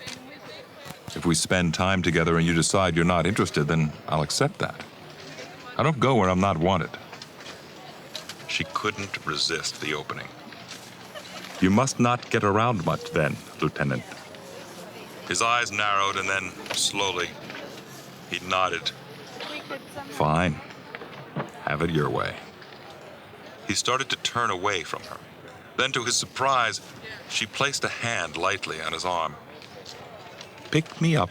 If we spend time together and you decide you're not interested, then I'll accept that. I don't go where I'm not wanted. She couldn't resist the opening. You must not get around much then, Lieutenant. His eyes narrowed and then, slowly, he nodded. Fine. Have it your way. He started to turn away from her. Then, to his surprise, she placed a hand lightly on his arm. Pick me up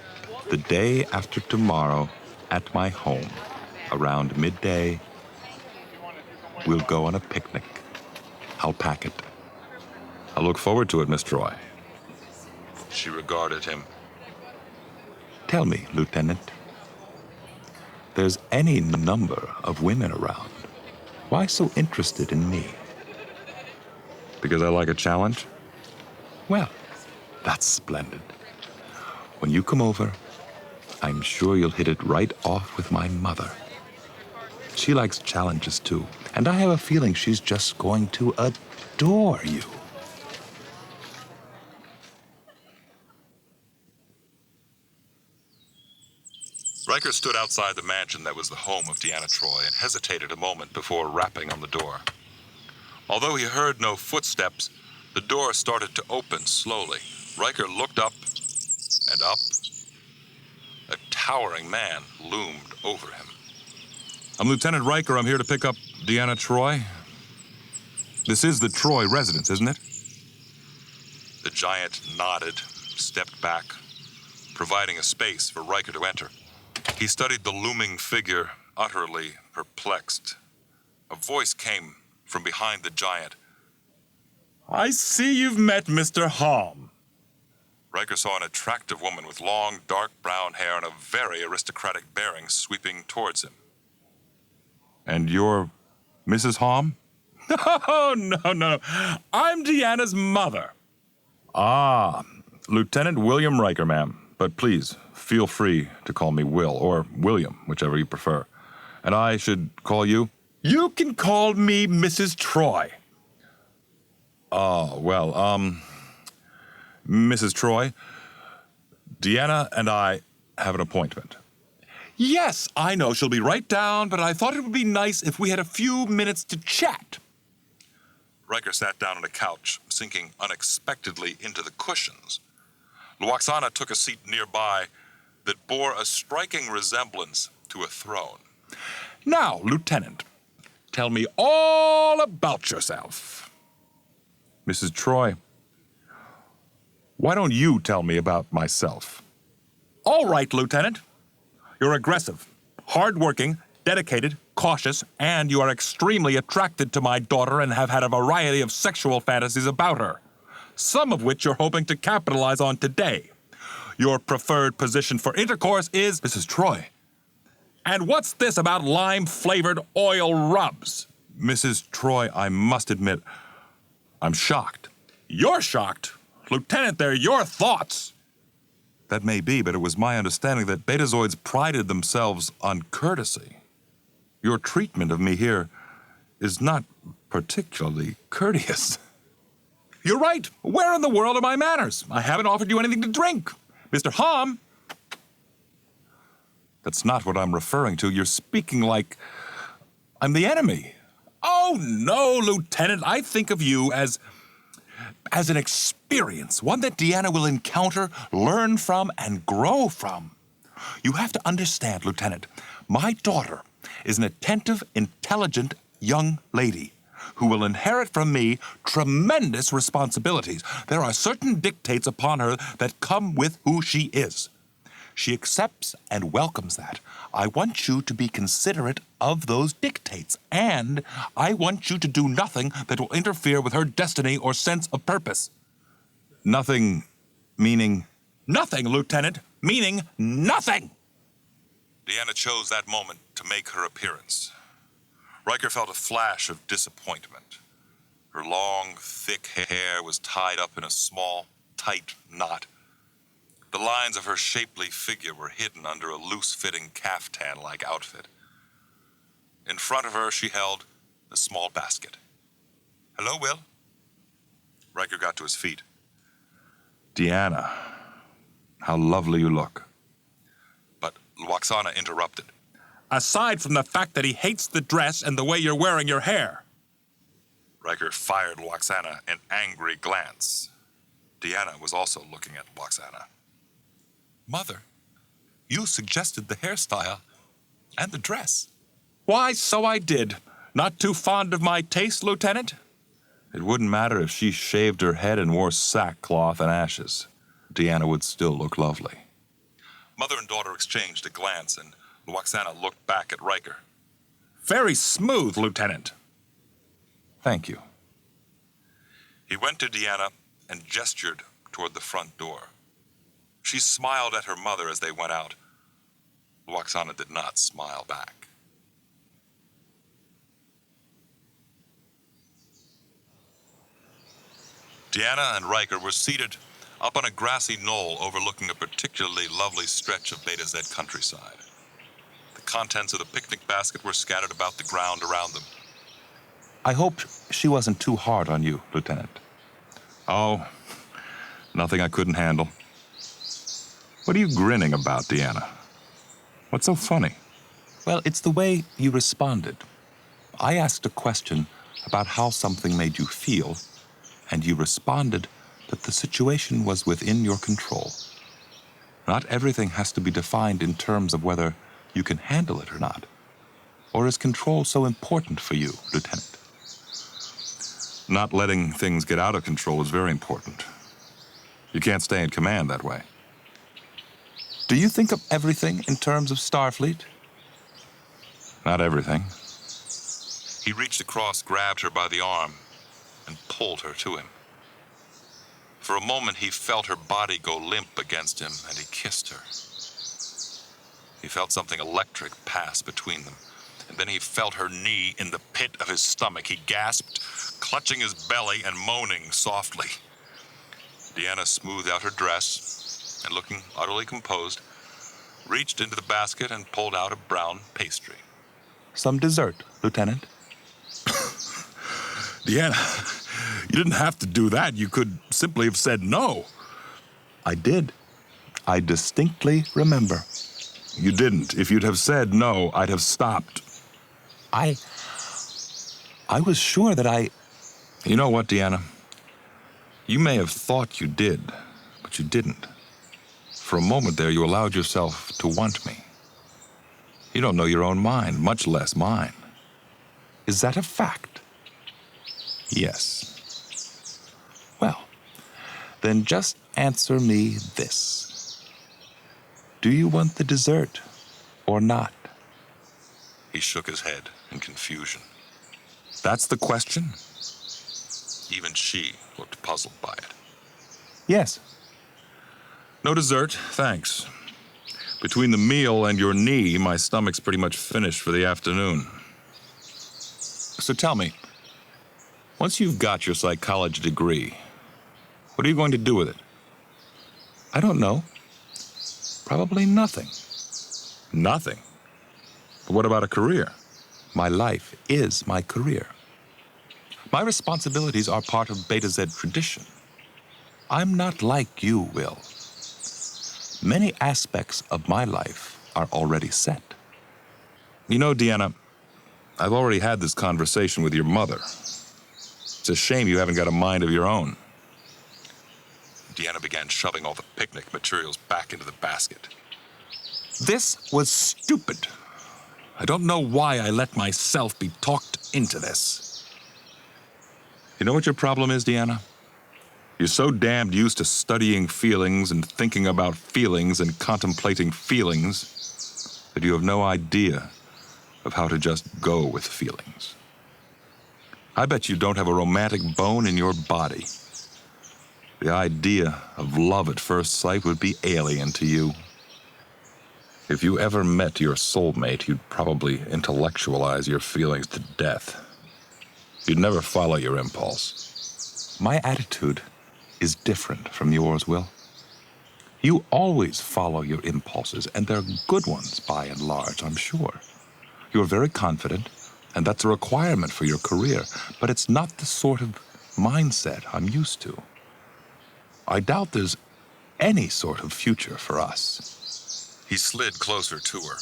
the day after tomorrow at my home. Around midday, we'll go on a picnic. I'll pack it. I look forward to it, Miss Troi. She regarded him. Tell me, Lieutenant, there's any number of women around. Why so interested in me? Because I like a challenge? Well, that's splendid. When you come over, I'm sure you'll hit it right off with my mother. She likes challenges too, and I have a feeling she's just going to adore you. Riker stood outside the mansion that was the home of Deanna Troi and hesitated a moment before rapping on the door. Although he heard no footsteps, the door started to open slowly. Riker looked up and up. A towering man loomed over him. I'm Lieutenant Riker. I'm here to pick up Deanna Troi. This is the Troi residence, isn't it? The giant nodded, stepped back, providing a space for Riker to enter. He studied the looming figure, utterly perplexed. A voice came from behind the giant. I see you've met Mr. Halm. Riker saw an attractive woman with long, dark brown hair and a very aristocratic bearing sweeping towards him. And you're Mrs. Halm? Oh, no. I'm Deanna's mother. Ah, Lieutenant William Riker, ma'am. But please, feel free to call me Will, or William, whichever you prefer. And I should call you? You can call me Mrs. Troi. Oh, well, Mrs. Troi, Deanna and I have an appointment. Yes, I know she'll be right down, but I thought it would be nice if we had a few minutes to chat. Riker sat down on a couch, sinking unexpectedly into the cushions. Lwaxana took a seat nearby that bore a striking resemblance to a throne. Now, Lieutenant, tell me all about yourself. Mrs. Troi, why don't you tell me about myself? All right, Lieutenant. You're aggressive, hardworking, dedicated, cautious, and you are extremely attracted to my daughter and have had a variety of sexual fantasies about her, some of which you're hoping to capitalize on today. Your preferred position for intercourse is Mrs. Troi. And what's this about lime-flavored oil rubs? Mrs. Troi, I must admit, I'm shocked. You're shocked? Lieutenant, they're your thoughts. That may be, but it was my understanding that Betazoids prided themselves on courtesy. Your treatment of me here is not particularly courteous. You're right. Where in the world are my manners? I haven't offered you anything to drink. Mr. Hom. That's not what I'm referring to. You're speaking like I'm the enemy. Oh, no, Lieutenant. I think of you as an experience, one that Deanna will encounter, learn from, and grow from. You have to understand, Lieutenant, my daughter is an attentive, intelligent young lady who will inherit from me tremendous responsibilities. There are certain dictates upon her that come with who she is. She accepts and welcomes that. I want you to be considerate of those dictates, and I want you to do nothing that will interfere with her destiny or sense of purpose. Nothing, meaning? Nothing, Lieutenant, meaning nothing! Deanna chose that moment to make her appearance. Riker felt a flash of disappointment. Her long, thick hair was tied up in a small, tight knot. The lines of her shapely figure were hidden under a loose-fitting caftan-like outfit. In front of her, she held a small basket. "Hello, Will." Riker got to his feet. "Deanna, how lovely you look." But Lwaxana interrupted. "Aside from the fact that he hates the dress and the way you're wearing your hair." Riker fired Lwaxana an angry glance. Deanna was also looking at Lwaxana. "Mother, you suggested the hairstyle and the dress." "Why, so I did. Not too fond of my taste, Lieutenant?" It wouldn't matter if she shaved her head and wore sackcloth and ashes. Deanna would still look lovely. Mother and daughter exchanged a glance, and Lwaxana looked back at Riker. "Very smooth, Lieutenant." "Thank you." He went to Deanna and gestured toward the front door. She smiled at her mother as they went out. Lwaxana did not smile back. Deanna and Riker were seated up on a grassy knoll overlooking a particularly lovely stretch of Beta Zed countryside. The contents of the picnic basket were scattered about the ground around them. "I hope she wasn't too hard on you, Lieutenant." "Oh, nothing I couldn't handle." "What are you grinning about, Deanna? What's so funny?" "Well, it's the way you responded. I asked a question about how something made you feel, and you responded that the situation was within your control. Not everything has to be defined in terms of whether you can handle it or not. Or is control so important for you, Lieutenant?" "Not letting things get out of control is very important. You can't stay in command that way." "Do you think of everything in terms of Starfleet?" "Not everything." He reached across, grabbed her by the arm, and pulled her to him. For a moment, he felt her body go limp against him, and he kissed her. He felt something electric pass between them, and then he felt her knee in the pit of his stomach. He gasped, clutching his belly and moaning softly. Deanna smoothed out her dress, and looking utterly composed, reached into the basket and pulled out a brown pastry. "Some dessert, Lieutenant." "Deanna, you didn't have to do that. You could simply have said no." "I did. I distinctly remember." "You didn't. If you'd have said no, I'd have stopped." I was sure that I... You know what, Deanna? You may have thought you did, but you didn't. For a moment there, you allowed yourself to want me. You don't know your own mind, much less mine. Is that a fact? Yes. Well, then just answer me this. Do you want the dessert or not? He shook his head in confusion. That's the question? Even she looked puzzled by it. Yes. No dessert, thanks. Between the meal and your knee, my stomach's pretty much finished for the afternoon. So tell me, once you've got your psychology degree, what are you going to do with it? I don't know. Probably nothing. Nothing? But what about a career? My life is my career. My responsibilities are part of Beta Zed tradition. I'm not like you, Will. Many aspects of my life are already set. You know, Deanna, I've already had this conversation with your mother. It's a shame you haven't got a mind of your own. Deanna began shoving all the picnic materials back into the basket. This was stupid. I don't know why I let myself be talked into this. You know what your problem is, Deanna? You're so damned used to studying feelings and thinking about feelings and contemplating feelings that you have no idea of how to just go with feelings. I bet you don't have a romantic bone in your body. The idea of love at first sight would be alien to you. If you ever met your soulmate, you'd probably intellectualize your feelings to death. You'd never follow your impulse. My attitude is different from yours, Will. You always follow your impulses, and they're good ones by and large, I'm sure. You're very confident, and that's a requirement for your career, but it's not the sort of mindset I'm used to. I doubt there's any sort of future for us. He slid closer to her.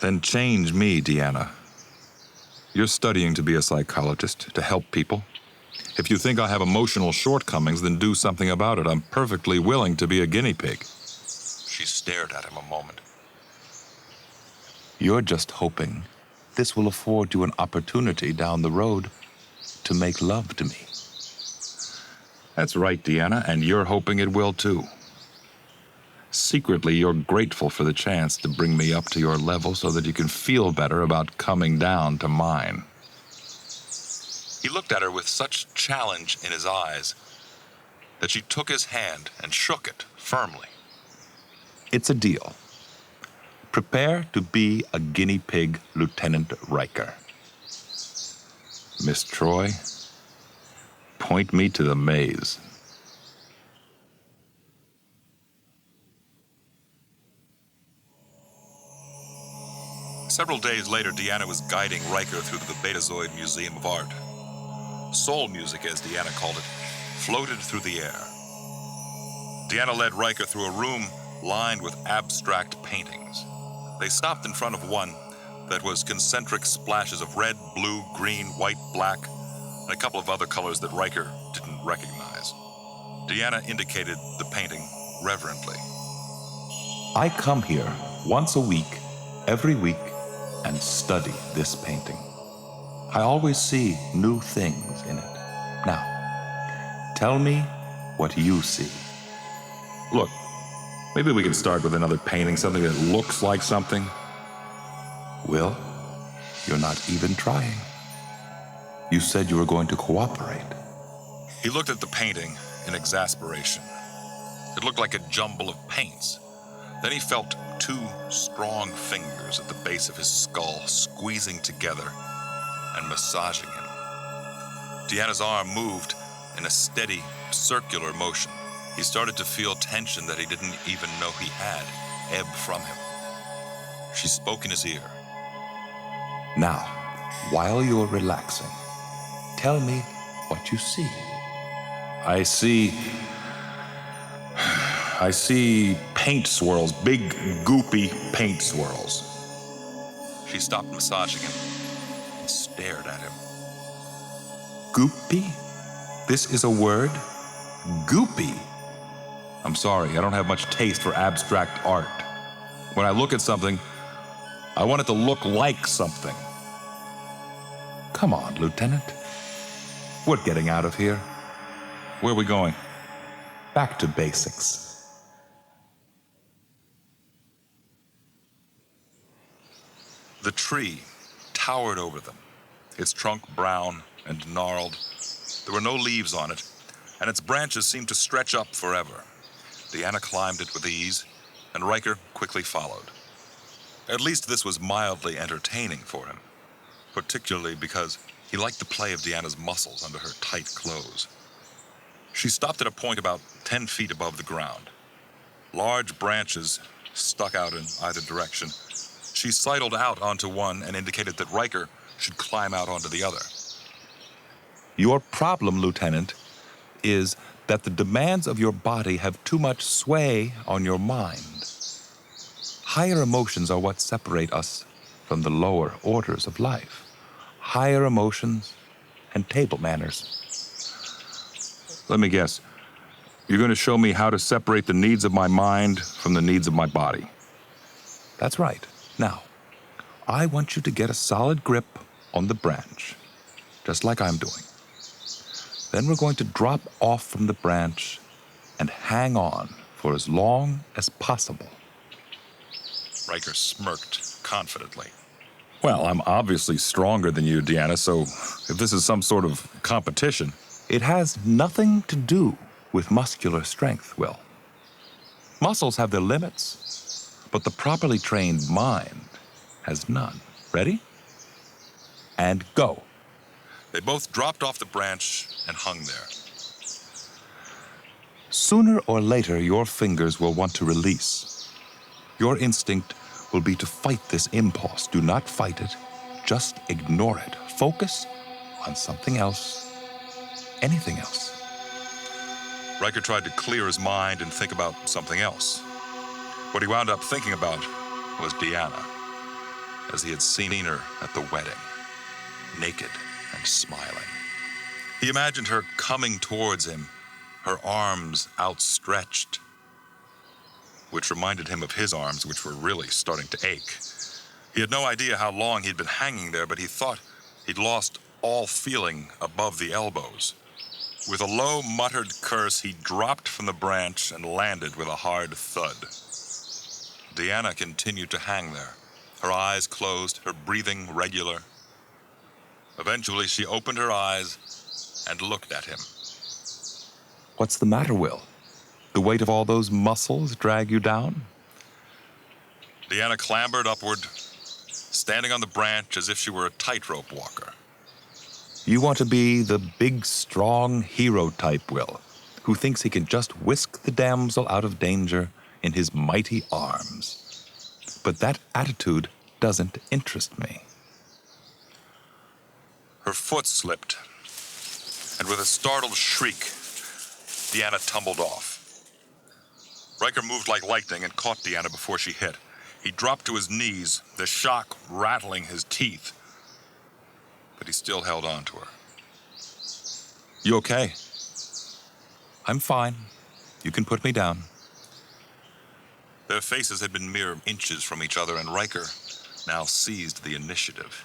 Then change me, Deanna. You're studying to be a psychologist, to help people. If you think I have emotional shortcomings, then do something about it. I'm perfectly willing to be a guinea pig. She stared at him a moment. You're just hoping this will afford you an opportunity down the road to make love to me. That's right, Deanna, and you're hoping it will too. Secretly, you're grateful for the chance to bring me up to your level so that you can feel better about coming down to mine. He looked at her with such challenge in his eyes that she took his hand and shook it firmly. It's a deal. Prepare to be a guinea pig, Lieutenant Riker. Miss Troi, point me to the maze. Several days later, Deanna was guiding Riker through the Betazed Museum of Art. Soul music, as Deanna called it, floated through the air. Deanna led Riker through a room lined with abstract paintings. They stopped in front of one that was concentric splashes of red, blue, green, white, black, and a couple of other colors that Riker didn't recognize. Deanna indicated the painting reverently. I come here once a week, every week, and study this painting. I always see new things in it. Now, tell me what you see. Look, maybe we can start with another painting, something that looks like something. Will, you're not even trying. You said you were going to cooperate. He looked at the painting in exasperation. It looked like a jumble of paints. Then he felt two strong fingers at the base of his skull squeezing together and massaging him. Deanna's arm moved in a steady, circular motion. He started to feel tension that he didn't even know he had ebb from him. She spoke in his ear. Now, while you're relaxing, tell me what you see. I see paint swirls, big, goopy paint swirls. She stopped massaging him and stared at him. Goopy? This is a word? Goopy. I'm sorry, I don't have much taste for abstract art. When I look at something, I want it to look like something. Come on, Lieutenant. We're getting out of here. Where are we going? Back to basics. The tree towered over them, its trunk brown and gnarled. There were no leaves on it, and its branches seemed to stretch up forever. Deanna climbed it with ease, and Riker quickly followed. At least this was mildly entertaining for him, particularly because he liked the play of Deanna's muscles under her tight clothes. She stopped at a point about 10 feet above the ground. Large branches stuck out in either direction. She sidled out onto one and indicated that Riker should climb out onto the other. Your problem, Lieutenant, is that the demands of your body have too much sway on your mind. Higher emotions are what separate us from the lower orders of life. Higher emotions and table manners. Let me guess. You're going to show me how to separate the needs of my mind from the needs of my body. That's right. Now, I want you to get a solid grip on the branch, just like I'm doing. Then we're going to drop off from the branch and hang on for as long as possible. Riker smirked confidently. Well, I'm obviously stronger than you, Deanna, so if this is some sort of competition, it has nothing to do with muscular strength, Will. Muscles have their limits, but the properly trained mind has none. Ready? And go. They both dropped off the branch and hung there. Sooner or later, your fingers will want to release. Your instinct will be to fight this impulse. Do not fight it. Just ignore it. Focus on something else. Anything else. Riker tried to clear his mind and think about something else. What he wound up thinking about was Deanna, as he had seen her at the wedding, naked and smiling. He imagined her coming towards him, her arms outstretched, which reminded him of his arms, which were really starting to ache. He had no idea how long he'd been hanging there, but he thought he'd lost all feeling above the elbows. With a low, muttered curse, he dropped from the branch and landed with a hard thud. Deanna continued to hang there, her eyes closed, her breathing regular. Eventually, she opened her eyes and looked at him. What's the matter, Will? The weight of all those muscles drag you down? Deanna clambered upward, standing on the branch as if she were a tightrope walker. You want to be the big, strong hero type, Will, who thinks he can just whisk the damsel out of danger in his mighty arms. But that attitude doesn't interest me. Her foot slipped, and with a startled shriek, Deanna tumbled off. Riker moved like lightning and caught Deanna before she hit. He dropped to his knees, the shock rattling his teeth. But he still held on to her. You okay? I'm fine. You can put me down. Their faces had been mere inches from each other, and Riker now seized the initiative.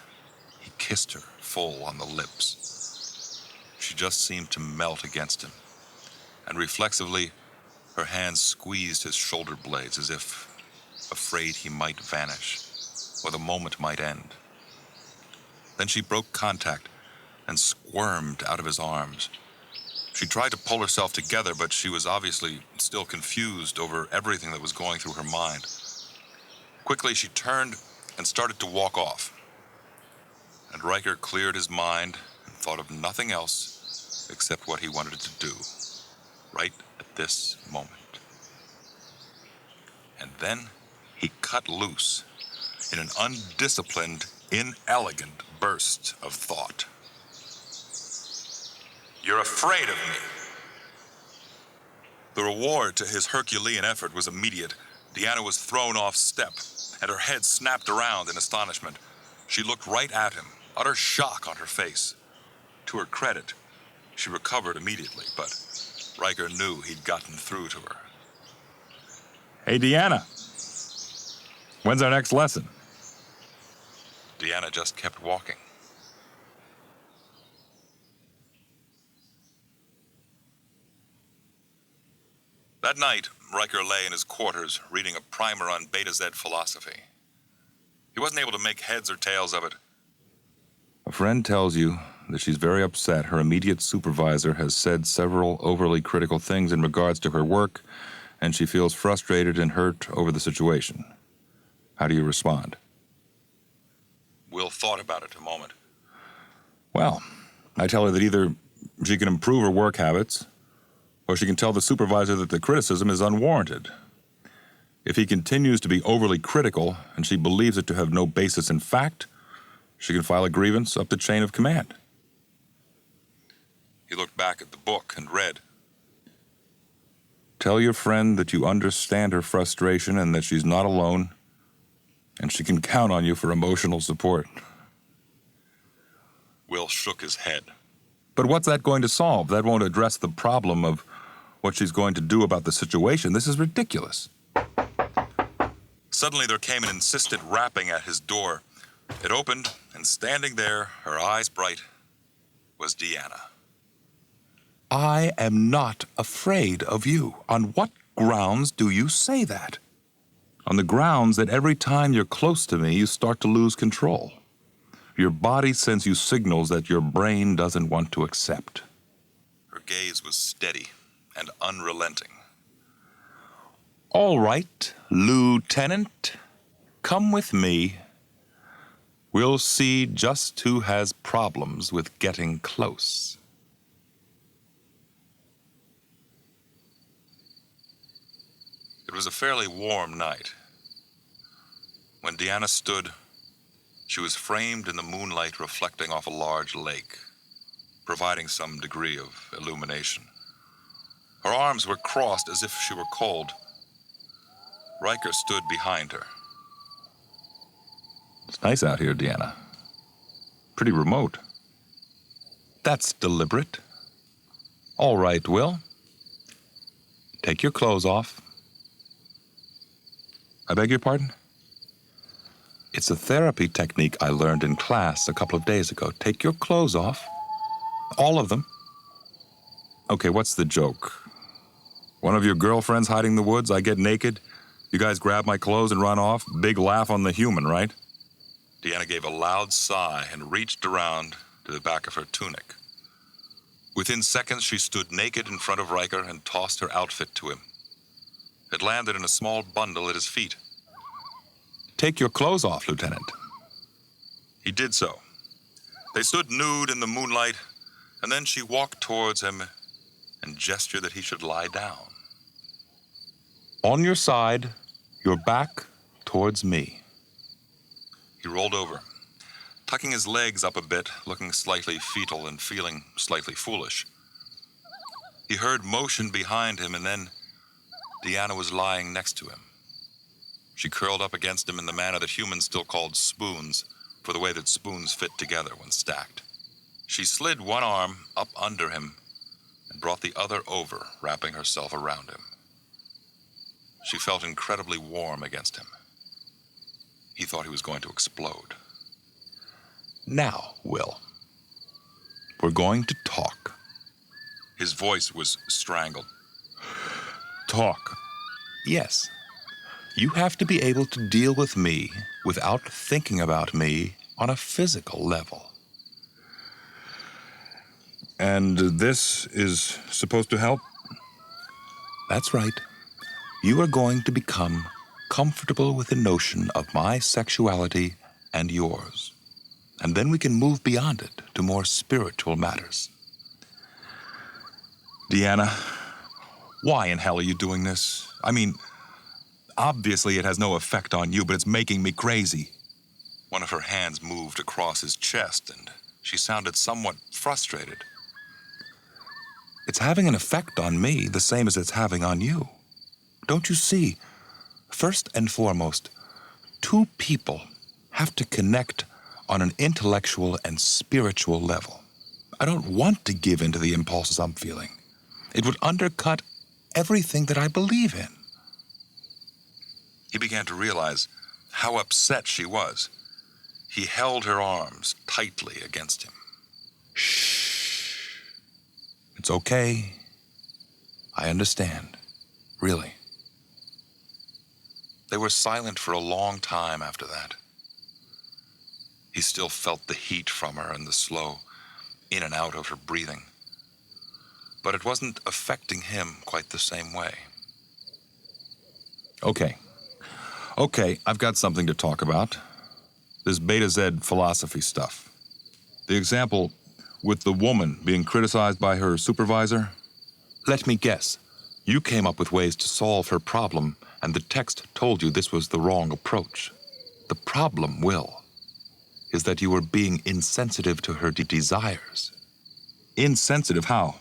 He kissed her full on the lips. She just seemed to melt against him, and reflexively, her hands squeezed his shoulder blades as if afraid he might vanish, or the moment might end. Then she broke contact and squirmed out of his arms. She tried to pull herself together, but she was obviously still confused over everything that was going through her mind. Quickly, she turned and started to walk off. And Riker cleared his mind and thought of nothing else except what he wanted to do, right at this moment. And then he cut loose in an undisciplined, inelegant burst of thought. You're afraid of me. The reward to his Herculean effort was immediate. Deanna was thrown off step, and her head snapped around in astonishment. She looked right at him, utter shock on her face. To her credit, she recovered immediately, but Riker knew he'd gotten through to her. Hey, Deanna. When's our next lesson? Deanna just kept walking. That night, Riker lay in his quarters reading a primer on Beta Zed philosophy. He wasn't able to make heads or tails of it, friend tells you that she's very upset. Her immediate supervisor has said several overly critical things in regards to her work, and she feels frustrated and hurt over the situation. How do you respond? Will thought about it a moment. Well, I tell her that either she can improve her work habits, or she can tell the supervisor that the criticism is unwarranted. If he continues to be overly critical and she believes it to have no basis in fact, she can file a grievance up the chain of command. He looked back at the book and read. Tell your friend that you understand her frustration and that she's not alone, and she can count on you for emotional support. Will shook his head. But what's that going to solve? That won't address the problem of what she's going to do about the situation. This is ridiculous. Suddenly there came an insistent rapping at his door. It opened, and standing there, her eyes bright, was Deanna. I am not afraid of you. On what grounds do you say that? On the grounds that every time you're close to me, you start to lose control. Your body sends you signals that your brain doesn't want to accept. Her gaze was steady and unrelenting. All right, Lieutenant, come with me. We'll see just who has problems with getting close. It was a fairly warm night. When Deanna stood, she was framed in the moonlight reflecting off a large lake, providing some degree of illumination. Her arms were crossed as if she were cold. Riker stood behind her. It's nice out here, Deanna. Pretty remote. That's deliberate. All right, Will. Take your clothes off. I beg your pardon? It's a therapy technique I learned in class a couple of days ago. Take your clothes off. All of them. Okay, what's the joke? One of your girlfriends hiding in the woods, I get naked, you guys grab my clothes and run off. Big laugh on the human, right? Deanna gave a loud sigh and reached around to the back of her tunic. Within seconds, she stood naked in front of Riker and tossed her outfit to him. It landed in a small bundle at his feet. Take your clothes off, Lieutenant. He did so. They stood nude in the moonlight, and then she walked towards him and gestured that he should lie down. On your side, your back towards me. He rolled over, tucking his legs up a bit, looking slightly fetal and feeling slightly foolish. He heard motion behind him, and then Deanna was lying next to him. She curled up against him in the manner that humans still called spoons, for the way that spoons fit together when stacked. She slid one arm up under him and brought the other over, wrapping herself around him. She felt incredibly warm against him. He thought he was going to explode. Now, Will, we're going to talk. His voice was strangled. Talk. Yes. You have to be able to deal with me without thinking about me on a physical level. And this is supposed to help? That's right. You are going to become comfortable with the notion of my sexuality and yours. And then we can move beyond it to more spiritual matters. Deanna, why in hell are you doing this? I mean, obviously it has no effect on you, but it's making me crazy. One of her hands moved across his chest, and she sounded somewhat frustrated. It's having an effect on me, the same as it's having on you. Don't you see? First and foremost, two people have to connect on an intellectual and spiritual level. I don't want to give in to the impulses I'm feeling. It would undercut everything that I believe in. He began to realize how upset she was. He held her arms tightly against him. Shh. It's okay. I understand. Really. They were silent for a long time after that. He still felt the heat from her and the slow in and out of her breathing. But it wasn't affecting him quite the same way. Okay, I've got something to talk about. This Beta Zed philosophy stuff. The example with the woman being criticized by her supervisor. Let me guess. You came up with ways to solve her problem, and the text told you this was the wrong approach. The problem, Will, is that you were being insensitive to her desires. Insensitive how?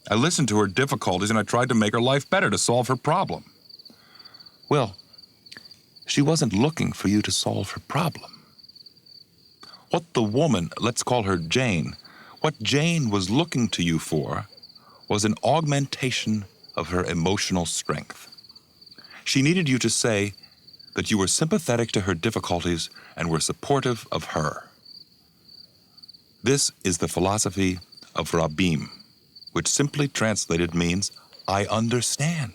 I listened to her difficulties and I tried to make her life better to solve her problem. Will, she wasn't looking for you to solve her problem. What the woman, let's call her Jane, what Jane was looking to you for was an augmentation of her emotional strength. She needed you to say that you were sympathetic to her difficulties and were supportive of her. This is the philosophy of Rabim, which simply translated means, I understand.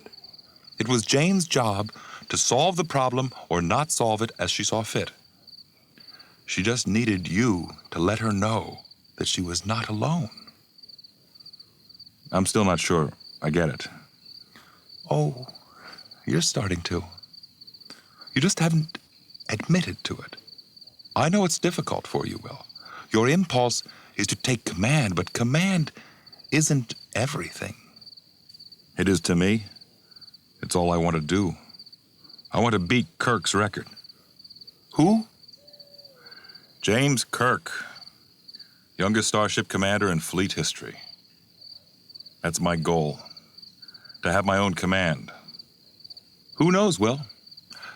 It was Jane's job to solve the problem or not solve it as she saw fit. She just needed you to let her know that she was not alone. I'm still not sure I get it. Oh, you're starting to. You just haven't admitted to it. I know it's difficult for you, Will. Your impulse is to take command, but command isn't everything. It is to me. It's all I want to do. I want to beat Kirk's record. Who? James Kirk, youngest starship commander in fleet history. That's my goal, to have my own command. Who knows, Will?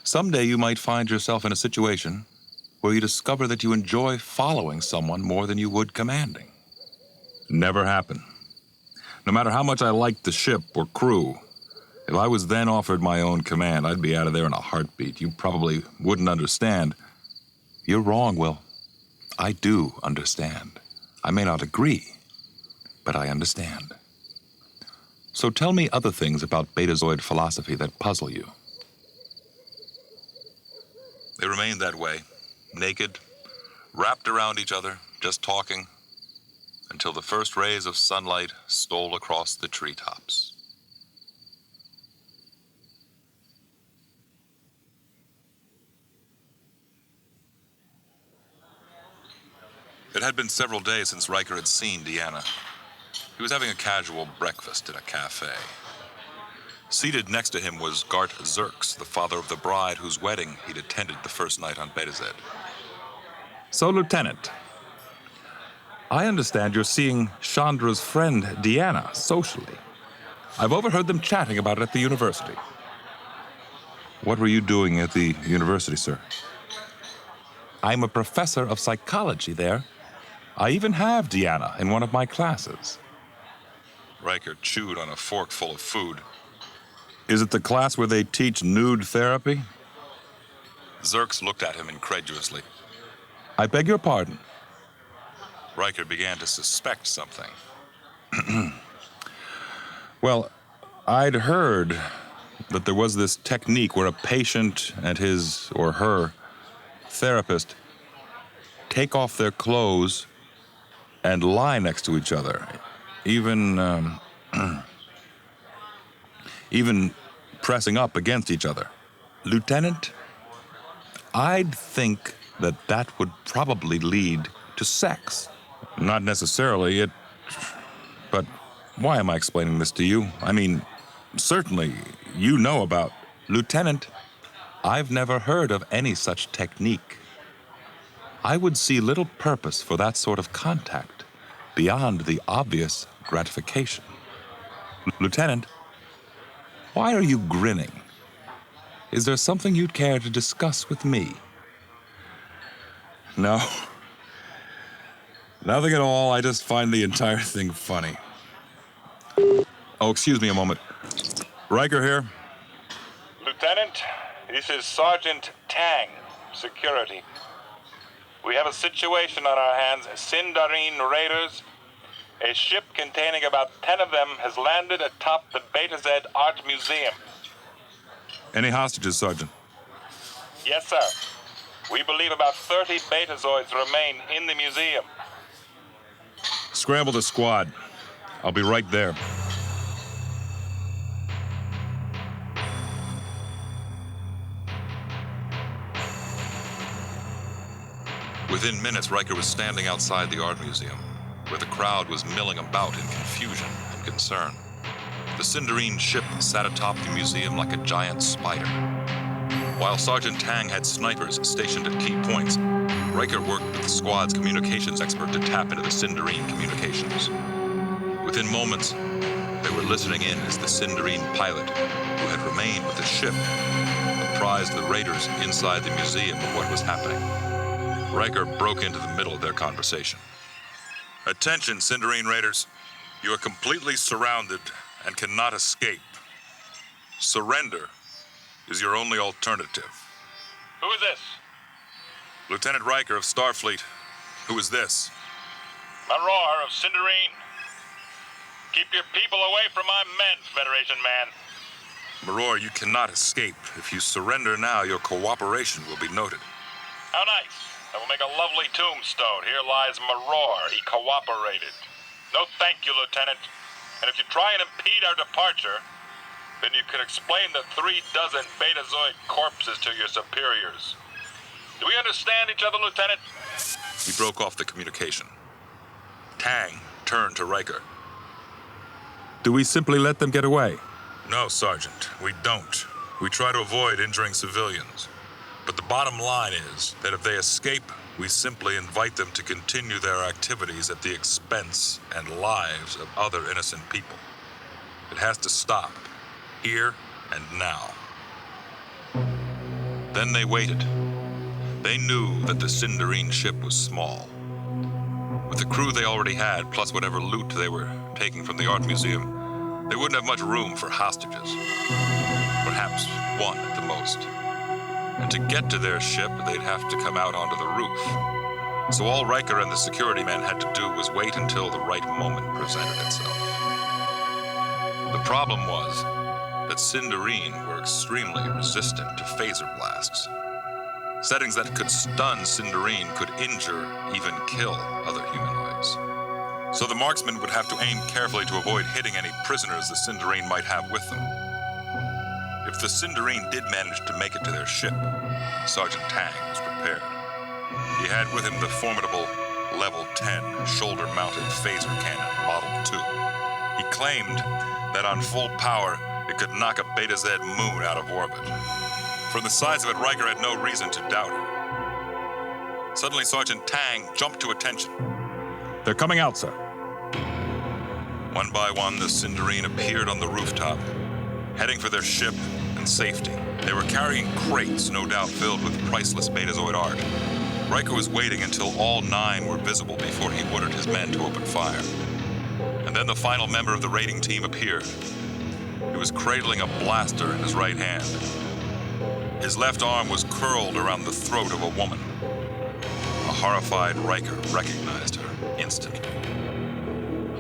Someday you might find yourself in a situation where you discover that you enjoy following someone more than you would commanding. Never happen. No matter how much I liked the ship or crew, if I was then offered my own command, I'd be out of there in a heartbeat. You probably wouldn't understand. You're wrong, Will. I do understand. I may not agree, but I understand. So tell me other things about Betazoid philosophy that puzzle you. They remained that way, naked, wrapped around each other, just talking, until the first rays of sunlight stole across the treetops. It had been several days since Riker had seen Deanna. He was having a casual breakfast in a cafe. Seated next to him was Gart Zerks, the father of the bride whose wedding he'd attended the first night on Beta Zed. So, Lieutenant, I understand you're seeing Chandra's friend Deanna socially. I've overheard them chatting about it at the university. What were you doing at the university, sir? I'm a professor of psychology there. I even have Deanna in one of my classes. Riker chewed on a fork full of food. Is it the class where they teach nude therapy? Zerks looked at him incredulously. I beg your pardon. Riker began to suspect something. Well, I'd heard that there was this technique where a patient and his or her therapist take off their clothes and lie next to each other, even pressing up against each other. Lieutenant, I'd think that would probably lead to sex. Not necessarily, but why am I explaining this to you? I mean, certainly you know about... Lieutenant, I've never heard of any such technique. I would see little purpose for that sort of contact beyond the obvious gratification. Lieutenant, why are you grinning? Is there something you'd care to discuss with me? No. Nothing at all. I just find the entire thing funny. Oh, excuse me a moment. Riker here. Lieutenant, this is Sergeant Tang, security. We have a situation on our hands. Sindarine raiders. A ship containing about 10 of them has landed atop the Beta Zed Art Museum. Any hostages, Sergeant? Yes, sir. We believe about 30 Betazoids remain in the museum. Scramble the squad. I'll be right there. Within minutes, Riker was standing outside the art museum, where the crowd was milling about in confusion and concern. The Sindarine ship sat atop the museum like a giant spider. While Sergeant Tang had snipers stationed at key points, Riker worked with the squad's communications expert to tap into the Sindarine communications. Within moments, they were listening in as the Sindarine pilot, who had remained with the ship, apprised the raiders inside the museum of what was happening. Riker broke into the middle of their conversation. Attention, Sindarine raiders. You are completely surrounded and cannot escape. Surrender is your only alternative. Who is this? Lieutenant Riker of Starfleet. Who is this? Maror of Sindarine. Keep your people away from my men, Federation man. Maror, you cannot escape. If you surrender now, your cooperation will be noted. How nice. That will make a lovely tombstone. Here lies Maror. He cooperated. No thank you, Lieutenant. And if you try and impede our departure, then you can explain the 36 Betazoid corpses to your superiors. Do we understand each other, Lieutenant? He broke off the communication. Tang turned to Riker. Do we simply let them get away? No, Sergeant, we don't. We try to avoid injuring civilians. But the bottom line is that if they escape, we simply invite them to continue their activities at the expense and lives of other innocent people. It has to stop, here and now. Then they waited. They knew that the Sindarine ship was small. With the crew they already had, plus whatever loot they were taking from the art museum, they wouldn't have much room for hostages. Perhaps one at the most. And to get to their ship, they'd have to come out onto the roof. So all Riker and the security men had to do was wait until the right moment presented itself. The problem was that Sindarine were extremely resistant to phaser blasts. Settings that could stun Sindarine could injure, even kill other humanoids. So the marksman would have to aim carefully to avoid hitting any prisoners the Sindarine might have with them. If the Sindarine did manage to make it to their ship, Sergeant Tang was prepared. He had with him the formidable Level 10 shoulder-mounted phaser cannon, Model 2. He claimed that on full power, it could knock a Beta Zed moon out of orbit. From the size of it, Riker had no reason to doubt it. Suddenly, Sergeant Tang jumped to attention. They're coming out, sir. One by one, the Sindarine appeared on the rooftop, heading for their ship and safety. They were carrying crates, no doubt filled with priceless Betazoid art. Riker was waiting until all 9 were visible before he ordered his men to open fire. And then the final member of the raiding team appeared. He was cradling a blaster in his right hand. His left arm was curled around the throat of a woman. A horrified Riker recognized her instantly.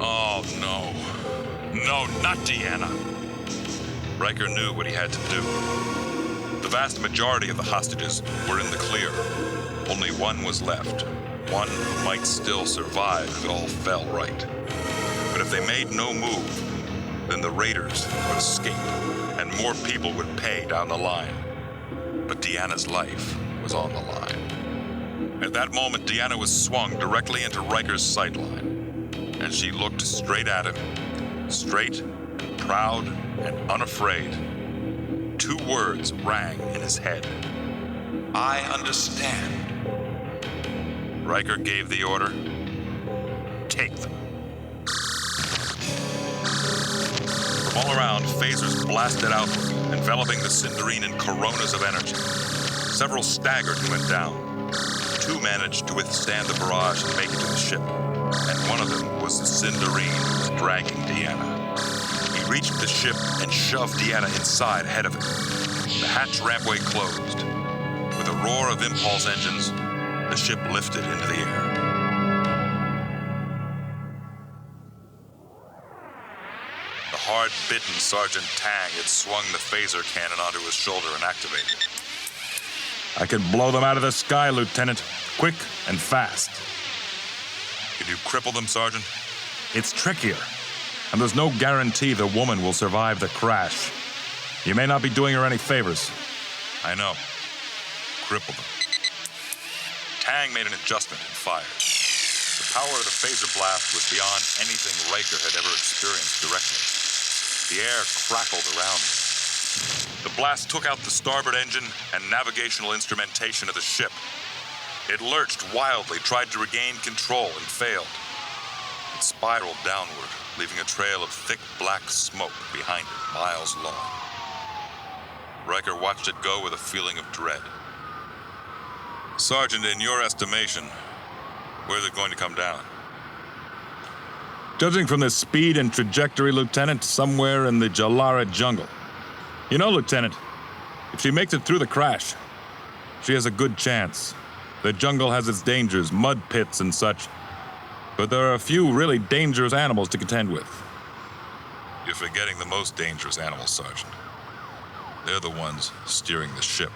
Oh, no. No, not Deanna. Riker knew what he had to do. The vast majority of the hostages were in the clear. Only one was left. One who might still survive if it all fell right. But if they made no move, then the raiders would escape, and more people would pay down the line. But Deanna's life was on the line. At that moment, Deanna was swung directly into Riker's sightline, and she looked straight at him, straight, proud, and unafraid. 2 words rang in his head. I understand. Riker gave the order. Take them. From all around, phasers blasted outward, enveloping the Sindarine in coronas of energy. Several staggered and went down. 2 managed to withstand the barrage and make it to the ship, and one of them was the Sindarine who was dragging Deanna. He reached the ship and shoved Deanna inside ahead of him. The hatch rampway closed. With a roar of impulse engines, the ship lifted into the air. The hard-bitten Sergeant Tang had swung the phaser cannon onto his shoulder and activated it. I can blow them out of the sky, Lieutenant. Quick and fast. Can you cripple them, Sergeant? It's trickier, and there's no guarantee the woman will survive the crash. You may not be doing her any favors. I know. Cripple them. Tang made an adjustment and fired. The power of the phaser blast was beyond anything Riker had ever experienced directly. The air crackled around him. The blast took out the starboard engine and navigational instrumentation of the ship. It lurched wildly, tried to regain control, and failed. It spiraled downward, leaving a trail of thick black smoke behind it, miles long. Riker watched it go with a feeling of dread. Sergeant, in your estimation, where's it going to come down? Judging from the speed and trajectory, Lieutenant, somewhere in the Jalara jungle. You know, Lieutenant, if she makes it through the crash, she has a good chance. The jungle has its dangers, mud pits and such, but there are a few really dangerous animals to contend with. You're forgetting the most dangerous animals, Sergeant. They're the ones steering the ship.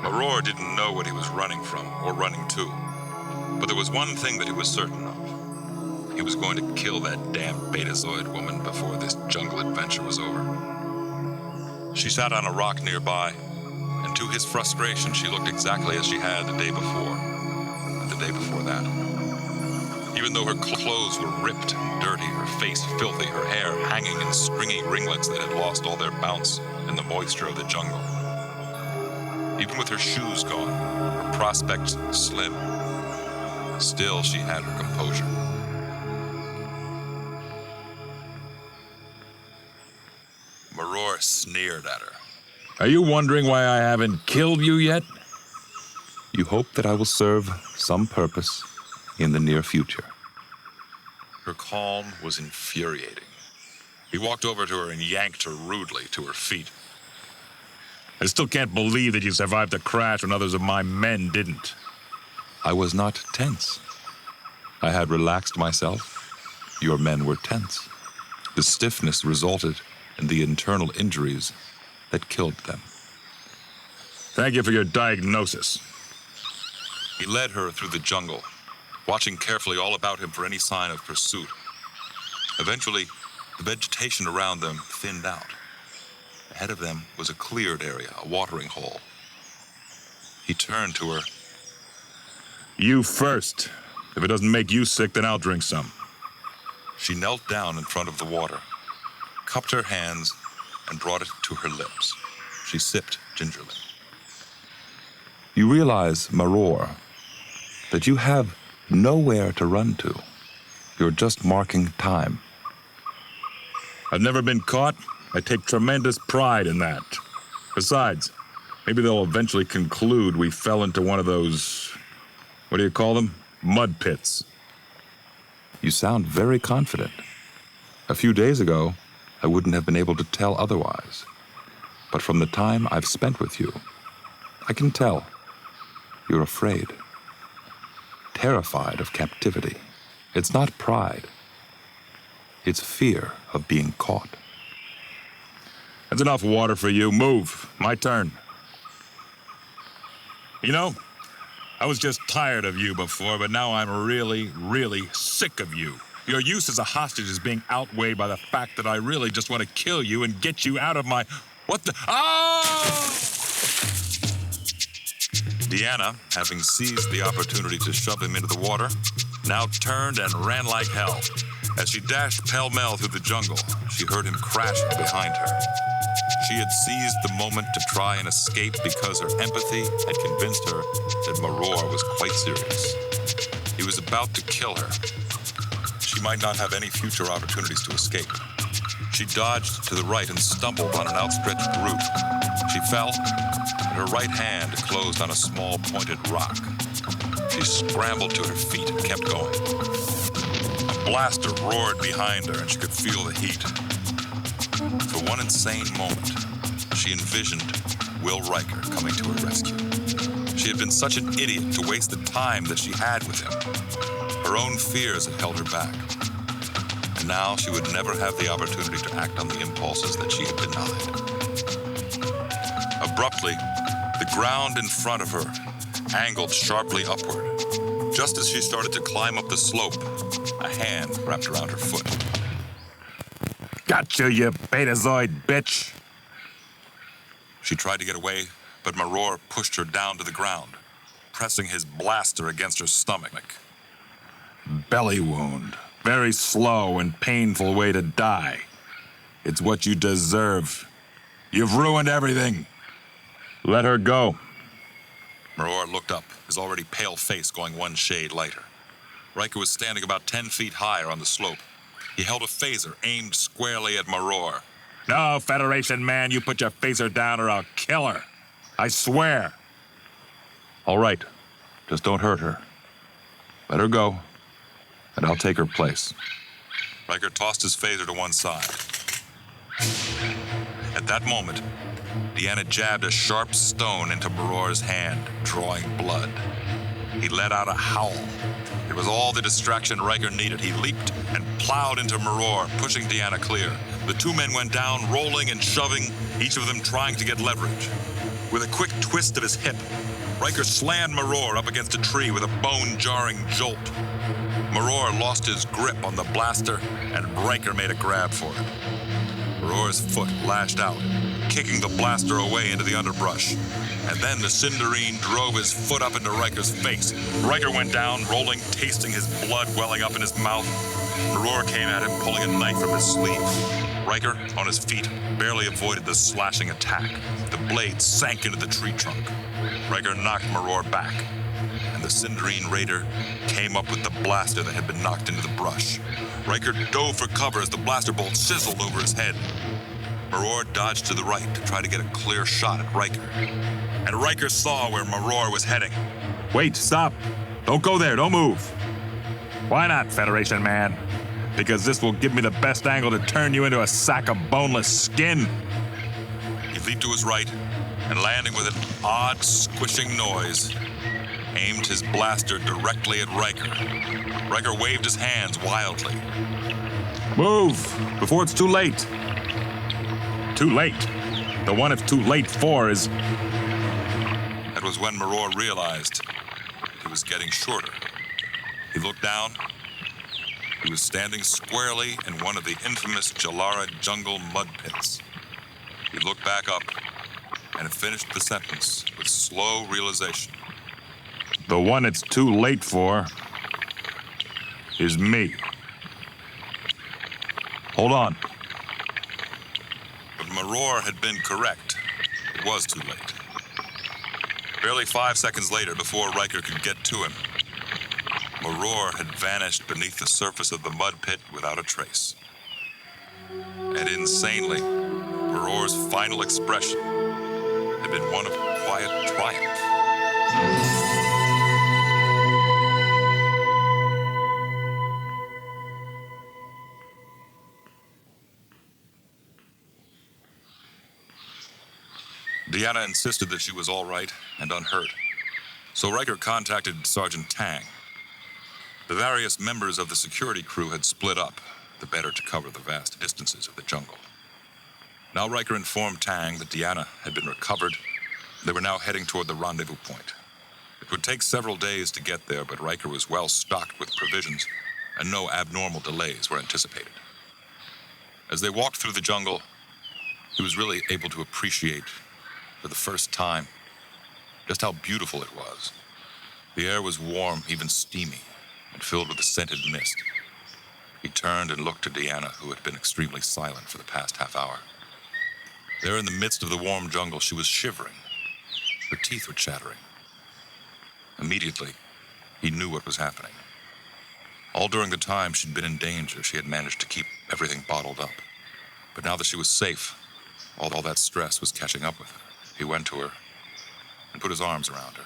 Maror didn't know what he was running from or running to, but there was one thing that he was certain of. He was going to kill that damn Beta Zed woman before this jungle adventure was over. She sat on a rock nearby, and to his frustration, she looked exactly as she had the day before, and the day before that. Even though her clothes were ripped and dirty, her face filthy, her hair hanging in stringy ringlets that had lost all their bounce in the moisture of the jungle. Even with her shoes gone, her prospects slim, still she had her composure. Maror sneered at her. Are you wondering why I haven't killed you yet? You hope that I will serve some purpose in the near future. Her calm was infuriating. He walked over to her and yanked her rudely to her feet. I still can't believe that you survived the crash when others of my men didn't. I was not tense. I had relaxed myself. Your men were tense. The stiffness resulted in the internal injuries that killed them. Thank you for your diagnosis. He led her through the jungle, watching carefully all about him for any sign of pursuit. Eventually, the vegetation around them thinned out. Ahead of them was a cleared area, a watering hole. He turned to her. You first. If it doesn't make you sick, then I'll drink some. She knelt down in front of the water, cupped her hands, and brought it to her lips. She sipped gingerly. You realize, Maror, that you have nowhere to run to. You're just marking time. I've never been caught. I take tremendous pride in that. Besides, maybe they'll eventually conclude we fell into one of those, what do you call them? Mud pits. You sound very confident. A few days ago, I wouldn't have been able to tell otherwise. But from the time I've spent with you, I can tell you're afraid. Terrified of captivity. It's not pride. It's fear of being caught. That's enough water for you. Move. My turn. You know, I was just tired of you before, but now I'm really, really sick of you. Your use as a hostage is being outweighed by the fact that I really just want to kill you and get you out of my... What the... Oh! Deanna, having seized the opportunity to shove him into the water, now turned and ran like hell. As she dashed pell-mell through the jungle, she heard him crashing behind her. She had seized the moment to try and escape because her empathy had convinced her that Maror was quite serious. He was about to kill her. She might not have any future opportunities to escape. She dodged to the right and stumbled on an outstretched root. She fell, and her right hand closed on a small pointed rock. She scrambled to her feet and kept going. A blaster roared behind her, and she could feel the heat. For one insane moment, she envisioned Will Riker coming to her rescue. She had been such an idiot to waste the time that she had with him. Her own fears had held her back. And now she would never have the opportunity to act on the impulses that she had denied. Abruptly, the ground in front of her angled sharply upward. Just as she started to climb up the slope, a hand wrapped around her foot. Gotcha, you Beta Zed bitch! She tried to get away, but Maror pushed her down to the ground, pressing his blaster against her stomach. Belly wound. Very slow and painful way to die. It's what you deserve. You've ruined everything. Let her go. Maror looked up, his already pale face going one shade lighter. Riker was standing about 10 feet higher on the slope. He held a phaser aimed squarely at Maror. No, Federation man, you put your phaser down or I'll kill her. I swear. All right, just don't hurt her. Let her go, and I'll take her place. Riker tossed his phaser to one side. At that moment, Deanna jabbed a sharp stone into Maror's hand, drawing blood. He let out a howl. It was all the distraction Riker needed. He leaped and plowed into Maror, pushing Deanna clear. The two men went down, rolling and shoving, each of them trying to get leverage. With a quick twist of his hip, Riker slammed Maror up against a tree with a bone-jarring jolt. Maror lost his grip on the blaster, and Riker made a grab for it. Maror's foot lashed out, kicking the blaster away into the underbrush. And then the Sindarine drove his foot up into Riker's face. Riker went down, rolling, tasting his blood welling up in his mouth. Maror came at him, pulling a knife from his sleeve. Riker, on his feet, barely avoided the slashing attack. The blade sank into the tree trunk. Riker knocked Maror back, and the Sindarine raider came up with the blaster that had been knocked into the brush. Riker dove for cover as the blaster bolt sizzled over his head. Maror dodged to the right to try to get a clear shot at Riker. And Riker saw where Maror was heading. Wait, stop. Don't go there, don't move. Why not, Federation man? Because this will give me the best angle to turn you into a sack of boneless skin. He leaped to his right, and landing with an odd, squishing noise, aimed his blaster directly at Riker. Riker waved his hands wildly. Move, before it's too late. Too late? The one it's too late for is... That was when Maror realized he was getting shorter. He looked down. He was standing squarely in one of the infamous Jalara jungle mud pits. He looked back up and finished the sentence with slow realization. The one it's too late for is me. Hold on. But Maror had been correct. It was too late. Barely 5 seconds later, before Riker could get to him, Maror had vanished beneath the surface of the mud pit without a trace. And insanely, Maror's final expression had been one of quiet triumph. Deanna insisted that she was all right and unhurt, so Riker contacted Sergeant Tang. The various members of the security crew had split up, the better to cover the vast distances of the jungle. Now Riker informed Tang that Deanna had been recovered. They were now heading toward the rendezvous point. It would take several days to get there, but Riker was well stocked with provisions, and no abnormal delays were anticipated. As they walked through the jungle, he was really able to appreciate, for the first time, just how beautiful it was. The air was warm, even steamy, and filled with a scented mist. He turned and looked to Deanna, who had been extremely silent for the past half hour. There in the midst of the warm jungle, she was shivering. Her teeth were chattering. Immediately, he knew what was happening. All during the time she'd been in danger, she had managed to keep everything bottled up. But now that she was safe, all that stress was catching up with her. He went to her and put his arms around her.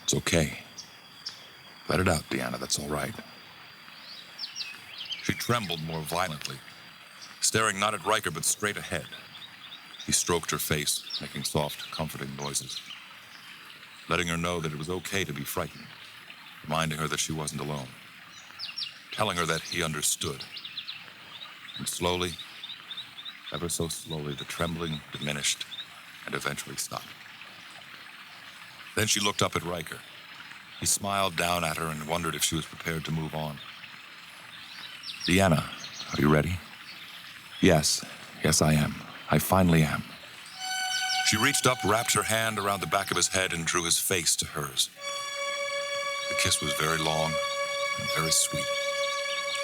It's okay. Let it out, Deanna. That's all right. She trembled more violently, staring not at Riker but straight ahead. He stroked her face, making soft, comforting noises, letting her know that it was okay to be frightened, reminding her that she wasn't alone, telling her that he understood. And slowly, ever so slowly, the trembling diminished and eventually stopped. Then she looked up at Riker. He smiled down at her and wondered if she was prepared to move on. Deanna, are you ready? Yes, I am. I finally am. She reached up, wrapped her hand around the back of his head, and drew his face to hers. The kiss was very long and very sweet,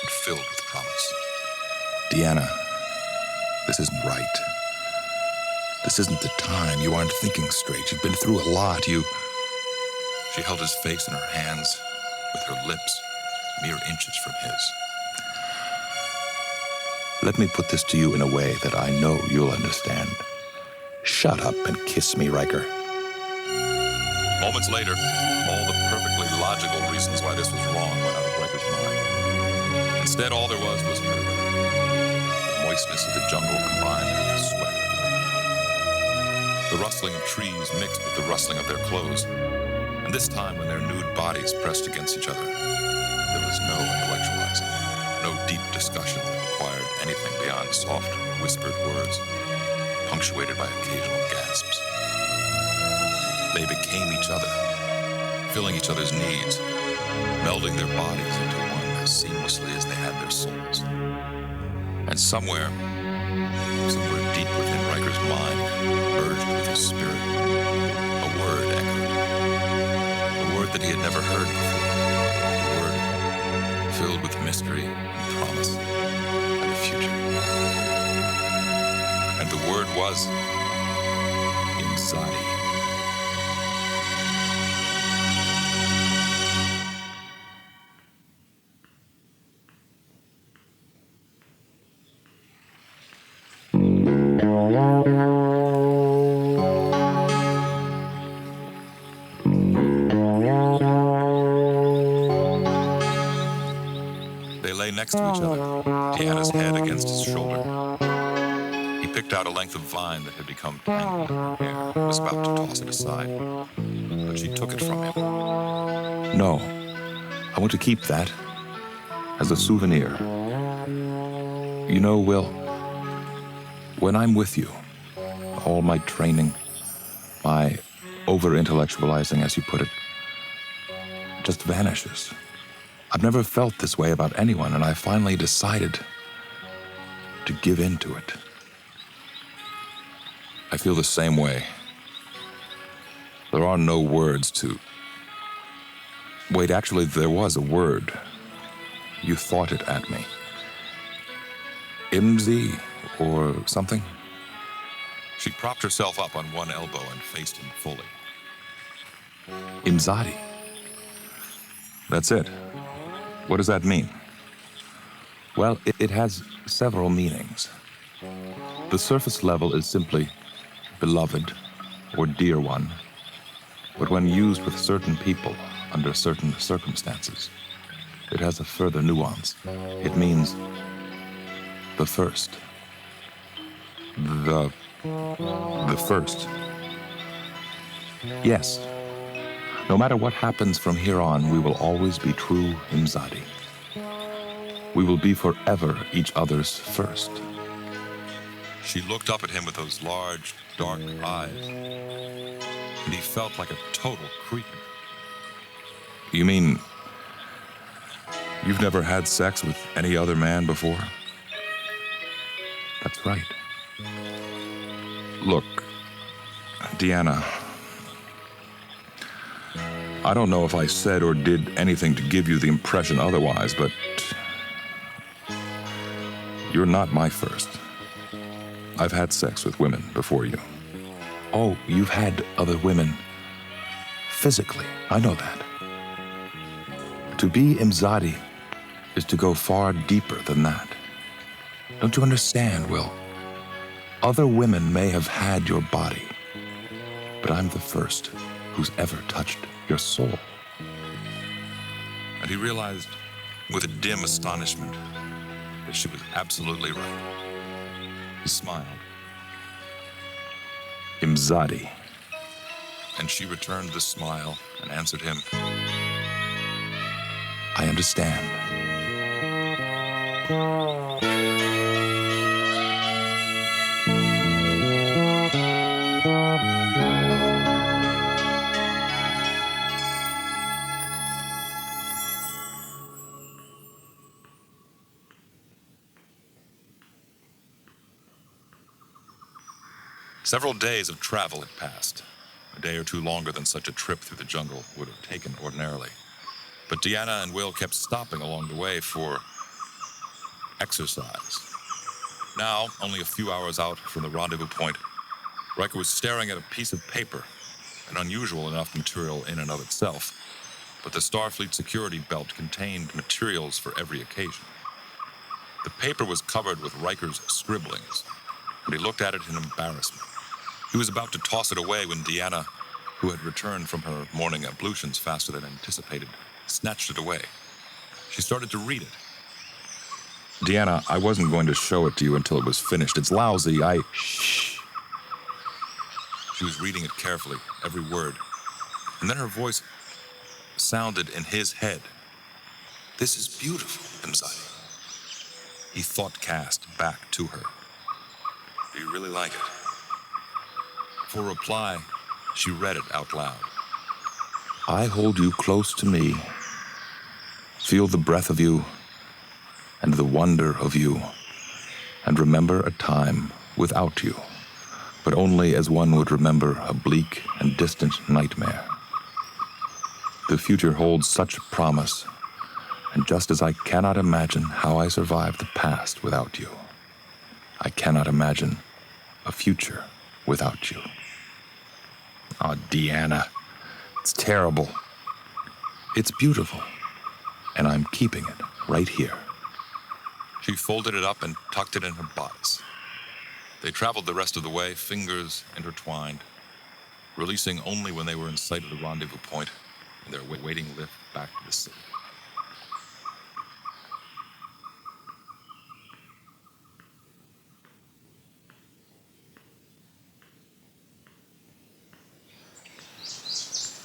and filled with promise. Deanna, this isn't right. This isn't the time. You aren't thinking straight. You've been through a lot. She held his face in her hands, with her lips mere inches from his. Let me put this to you in a way that I know you'll understand. Shut up and kiss me, Riker. Moments later, all the perfectly logical reasons why this was wrong went out of Riker's mind. Instead, all there was her. The moistness of the jungle combined with the sweat. The rustling of trees mixed with the rustling of their clothes. And this time, when their nude bodies pressed against each other, there was no intellectualizing, no deep discussion that required anything beyond soft, whispered words, punctuated by occasional gasps. They became each other, filling each other's needs, melding their bodies into one as seamlessly as they had their souls. And somewhere deep within Riker's mind, merged with his spirit, a word echoed. A word that he had never heard before. A word filled with mystery and promise and a future. And the word was Imzadi. Next to each other, Deanna's head against his shoulder. He picked out a length of vine that had become tangled in her hair and was about to toss it aside, but she took it from him. No, I want to keep that as a souvenir. You know, Will, when I'm with you, all my training, my over-intellectualizing, as you put it, just vanishes. I've never felt this way about anyone, and I finally decided to give in to it. I feel the same way. There are no words to... Wait, actually, there was a word. You thought it at me. Imzi, or something? She propped herself up on one elbow and faced him fully. Imzadi. That's it. What does that mean? Well, it has several meanings. The surface level is simply beloved or dear one, but when used with certain people under certain circumstances, it has a further nuance. It means the first. The first. Yes. No matter what happens from here on, we will always be true Imzadi. We will be forever each other's first. She looked up at him with those large, dark eyes, and he felt like a total creep. You mean you've never had sex with any other man before? That's right. Look, Deanna, I don't know if I said or did anything to give you the impression otherwise, but you're not my first. I've had sex with women before you. Oh, you've had other women physically. I know that. To be Imzadi is to go far deeper than that. Don't you understand, Will? Other women may have had your body, but I'm the first who's ever touched your soul. And he realized, with a dim astonishment, that she was absolutely right. He smiled, Imzadi. and she returned the smile and answered him, I understand. Several days of travel had passed, a day or two longer than such a trip through the jungle would have taken ordinarily. But Deanna and Will kept stopping along the way for exercise. Now, only a few hours out from the rendezvous point, Riker was staring at a piece of paper, an unusual enough material in and of itself, but the Starfleet security belt contained materials for every occasion. The paper was covered with Riker's scribblings, and he looked at it in embarrassment. He was about to toss it away when Deanna, who had returned from her morning ablutions faster than anticipated, snatched it away. She started to read it. Deanna, I wasn't going to show it to you until it was finished. It's lousy. Shh. She was reading it carefully, every word, and then her voice sounded in his head. This is beautiful, Imzadi. He thought cast back to her. Do you really like it? For reply, she read it out loud. I hold you close to me, feel the breath of you and the wonder of you, and remember a time without you, but only as one would remember a bleak and distant nightmare. The future holds such promise, and just as I cannot imagine how I survived the past without you, I cannot imagine a future without you. Oh, Deanna, it's terrible. It's beautiful, and I'm keeping it right here. She folded it up and tucked it in her bodice. They traveled the rest of the way, fingers intertwined, releasing only when they were in sight of the rendezvous point in their waiting lift back to the city.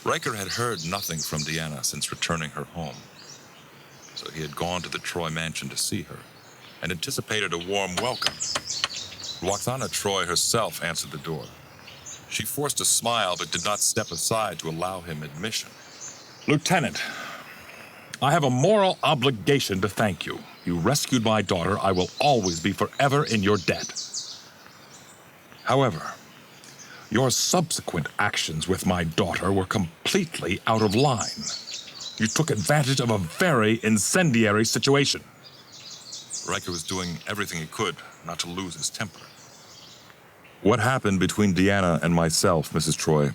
Riker had heard nothing from Deanna since returning her home, so he had gone to the Troi mansion to see her and anticipated a warm welcome. Lwaxana Troi herself answered the door. She forced a smile but did not step aside to allow him admission. Lieutenant, I have a moral obligation to thank you. You rescued my daughter. I will always be forever in your debt. However, your subsequent actions with my daughter were completely out of line. You took advantage of a very incendiary situation. Riker was doing everything he could not to lose his temper. What happened between Deanna and myself, Mrs. Troi,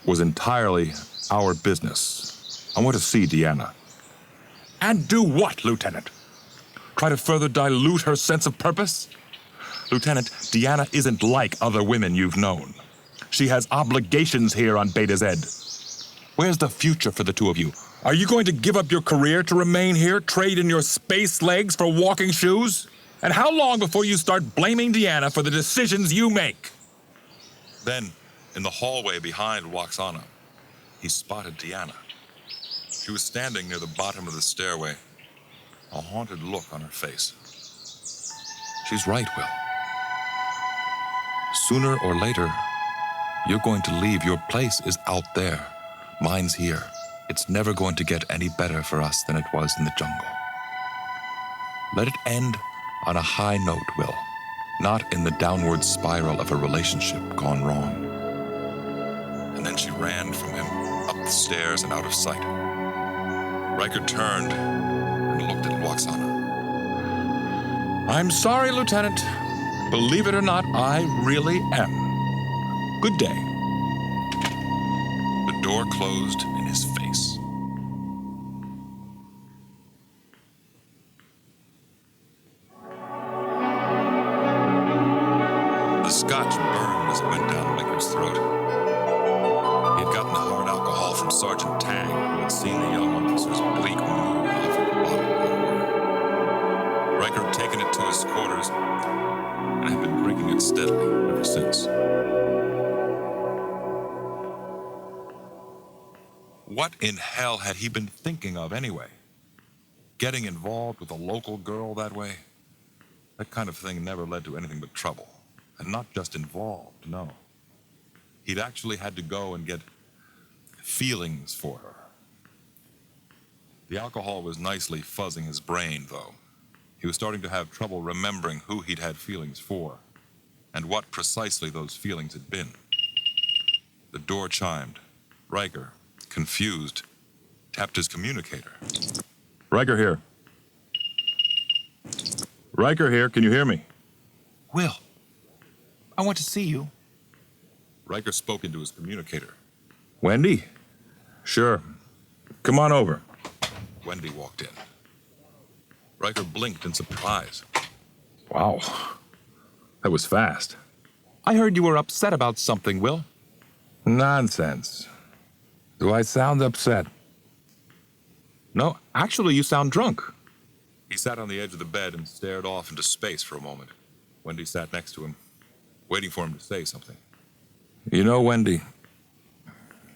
was entirely our business. I want to see Deanna. And do what, Lieutenant? Try to further dilute her sense of purpose? Lieutenant, Deanna isn't like other women you've known. She has obligations here on Beta Zed. Where's the future for the two of you? Are you going to give up your career to remain here, trade in your space legs for walking shoes? And how long before you start blaming Deanna for the decisions you make? Then, in the hallway behind Lwaxana, he spotted Deanna. She was standing near the bottom of the stairway, a haunted look on her face. She's right, Will. Sooner or later, you're going to leave. Your place is out there. Mine's here. It's never going to get any better for us than it was in the jungle. Let it end on a high note, Will, not in the downward spiral of a relationship gone wrong. And then she ran from him, up the stairs and out of sight. Riker turned and looked at Lwaxana. I'm sorry, Lieutenant. Believe it or not, I really am. Good day. The door closed in his face. The scotch burned as it went down Riker's throat. He had gotten the hard alcohol from Sergeant Tang, who had seen the young officer's bleak mood off of the bottle. Riker had taken it to his quarters and had been drinking it What in hell had he been thinking of anyway? Getting involved with a local girl that way? That kind of thing never led to anything but trouble. And not just involved, no. He'd actually had to go and get feelings for her. The alcohol was nicely fuzzing his brain, though. He was starting to have trouble remembering who he'd had feelings for, and what precisely those feelings had been. The door chimed. Riker, confused, tapped his communicator. Riker here. Riker here, can you hear me? Will, I want to see you. Riker spoke into his communicator. Wendy? Sure. Come on over. Wendy walked in. Riker blinked in surprise. Wow. That was fast. I heard you were upset about something, Will. Nonsense. Do I sound upset? No, actually, you sound drunk. He sat on the edge of the bed and stared off into space for a moment. Wendy sat next to him, waiting for him to say something. You know, Wendy,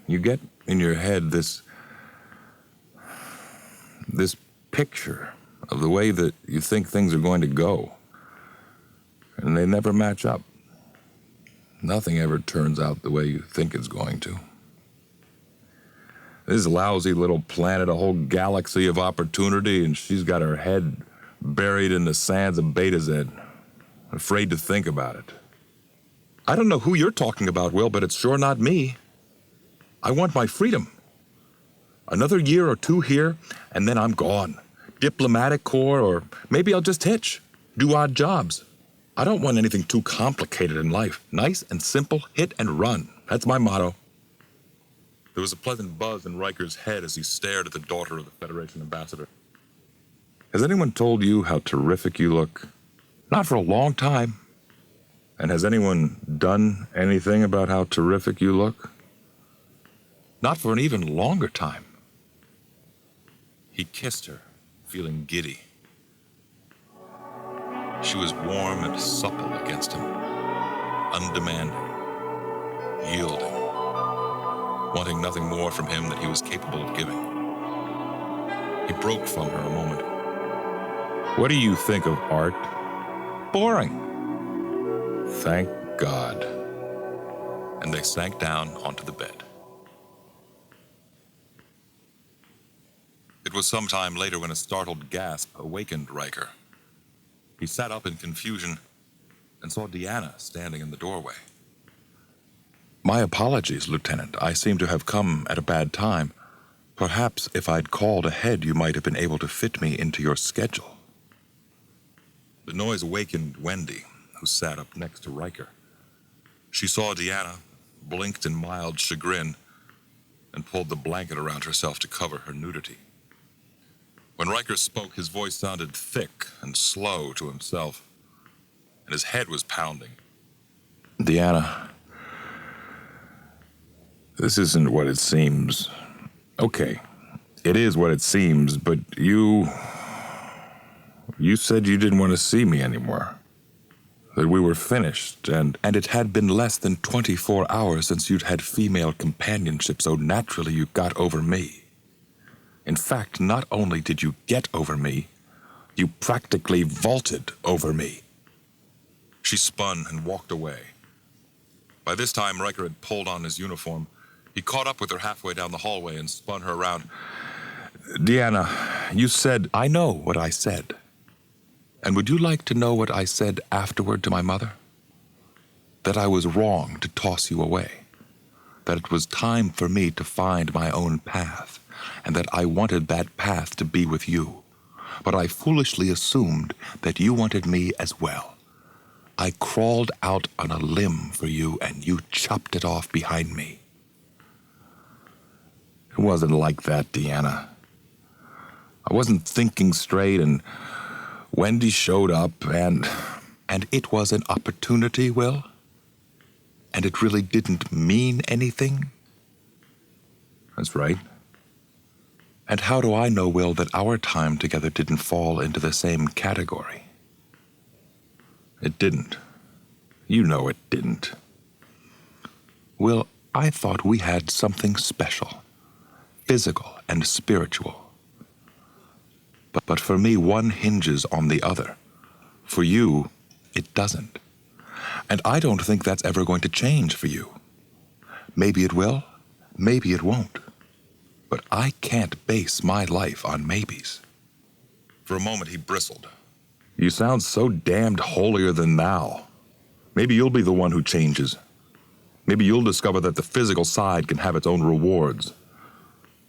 you get in your head this picture of the way that you think things are going to go, and they never match up. Nothing ever turns out the way you think it's going to. This lousy little planet, a whole galaxy of opportunity, and she's got her head buried in the sands of Beta Zed, afraid to think about it. I don't know who you're talking about, Will, but it's sure not me. I want my freedom. Another year or two here, and then I'm gone. Diplomatic corps, or maybe I'll just hitch, do odd jobs. I don't want anything too complicated in life. Nice and simple, hit and run. That's my motto. There was a pleasant buzz in Riker's head as he stared at the daughter of the Federation ambassador. Has anyone told you how terrific you look? Not for a long time. And has anyone done anything about how terrific you look? Not for an even longer time. He kissed her, feeling giddy. She was warm and supple against him, undemanding, yielding, wanting nothing more from him than he was capable of giving. He broke from her a moment. What do you think of art? Boring. Thank God. And they sank down onto the bed. It was some time later when a startled gasp awakened Riker. He sat up in confusion and saw Deanna standing in the doorway. My apologies, Lieutenant. I seem to have come at a bad time. Perhaps if I'd called ahead, you might have been able to fit me into your schedule. The noise awakened Wendy, who sat up next to Riker. She saw Deanna, blinked in mild chagrin, and pulled the blanket around herself to cover her nudity. When Riker spoke, his voice sounded thick and slow to himself, and his head was pounding. Deanna, this isn't what it seems. Okay, it is what it seems, but you said you didn't want to see me anymore. That we were finished, and it had been less than 24 hours since you'd had female companionship, so naturally you got over me. In fact, not only did you get over me, you practically vaulted over me. She spun and walked away. By this time, Riker had pulled on his uniform. He caught up with her halfway down the hallway and spun her around. Deanna, you said... I know what I said. And would you like to know what I said afterward to my mother? That I was wrong to toss you away. That it was time for me to find my own path, and that I wanted that path to be with you. But I foolishly assumed that you wanted me as well. I crawled out on a limb for you, and you chopped it off behind me. It wasn't like that, Deanna. I wasn't thinking straight, and Wendy showed up, and it was an opportunity, Will? And it really didn't mean anything? That's right. And how do I know, Will, that our time together didn't fall into the same category? It didn't. You know it didn't. Will, I thought we had something special. physical and spiritual. But for me, one hinges on the other. For you, it doesn't. And I don't think that's ever going to change for you. Maybe it will, maybe it won't. But I can't base my life on maybes. For a moment, he bristled. You sound so damned holier than thou. Maybe you'll be the one who changes. Maybe you'll discover that the physical side can have its own rewards,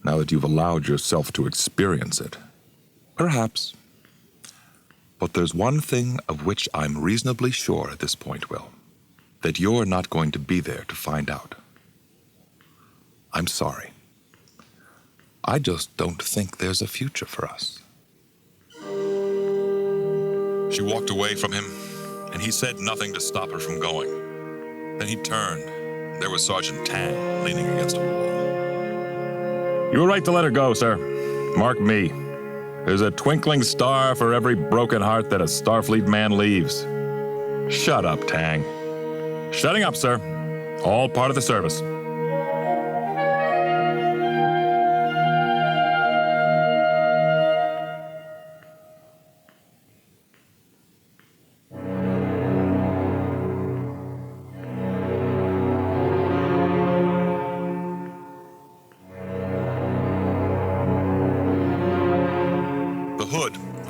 now that you've allowed yourself to experience it. Perhaps. But there's one thing of which I'm reasonably sure at this point, Will, that you're not going to be there to find out. I'm sorry. I just don't think there's a future for us. She walked away from him, and he said nothing to stop her from going. Then he turned. There was Sergeant Tang leaning against a wall. You were right to let her go, sir. Mark me. There's a twinkling star for every broken heart that a Starfleet man leaves. Shut up, Tang. Shutting up, sir. All part of the service.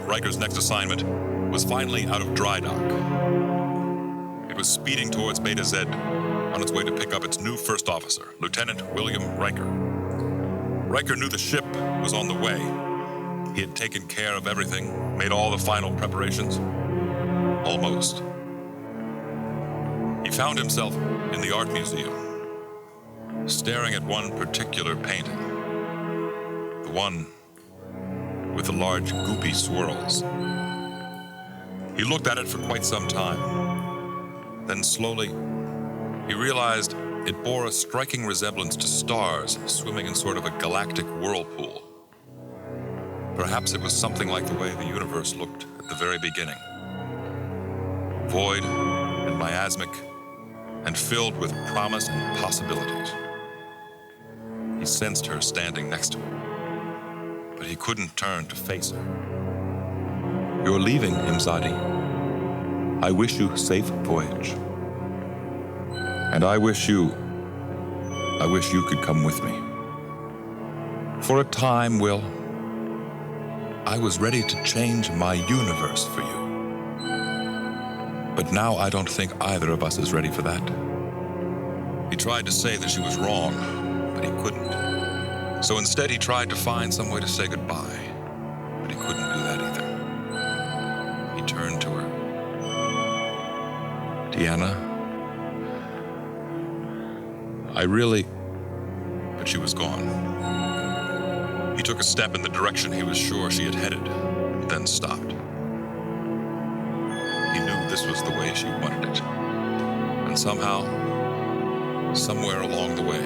Riker's next assignment was finally out of dry dock. It was speeding towards Beta Zed on its way to pick up its new first officer, Lieutenant William Riker. Riker knew the ship was on the way. He had taken care of everything, made all the final preparations. Almost. He found himself in the art museum, staring at one particular painting. The one with the large goopy swirls. He looked at it for quite some time. Then slowly, he realized it bore a striking resemblance to stars swimming in sort of a galactic whirlpool. Perhaps it was something like the way the universe looked at the very beginning. Void and miasmic and filled with promise and possibilities. He sensed her standing next to him, but he couldn't turn to face her. You're leaving, Imzadi. I wish you safe voyage. And I wish you could come with me. For a time, Will, I was ready to change my universe for you. But now I don't think either of us is ready for that. He tried to say that she was wrong, but he couldn't. So instead he tried to find some way to say goodbye, but he couldn't do that either. He turned to her. Deanna, But she was gone. He took a step in the direction he was sure she had headed, then stopped. He knew this was the way she wanted it. And somehow, somewhere along the way,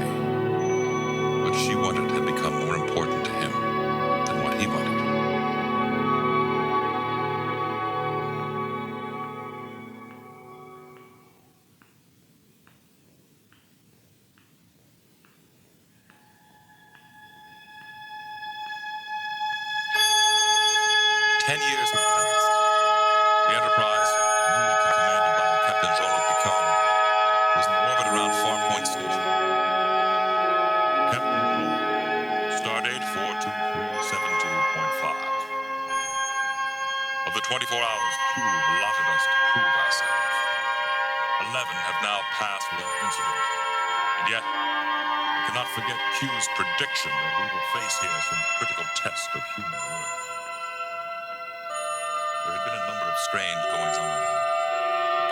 what she wanted had become more important to him than what he wanted. Years had passed. The Enterprise, newly commanded by Captain Jean-Luc Picard, was in orbit around Farpoint Station. Captain Troi, stardate 42372.5. Of the 24 hours Q allotted us to prove ourselves, 11 have now passed without incident. And yet, I cannot forget Q's prediction that we will face here some critical test of human worth. There had been a number of strange goings-on.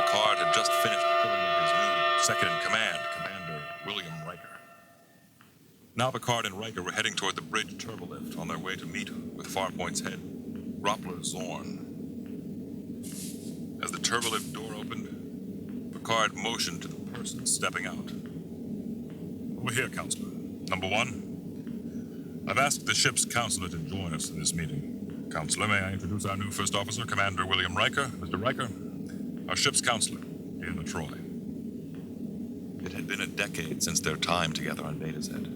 Picard had just finished filling in his new second-in-command, Commander William Riker. Now Picard and Riker were heading toward the bridge turbolift on their way to meet with Farpoint's head, Rappler Zorn. As the turbolift door opened, Picard motioned to the person stepping out. Over here, Counselor. Number 1. I've asked the ship's counselor to join us in this meeting. Counselor, may I introduce our new first officer, Commander William Riker? Mr. Riker, our ship's counselor, Deanna Troi. It had been a decade since their time together on Beta Zed.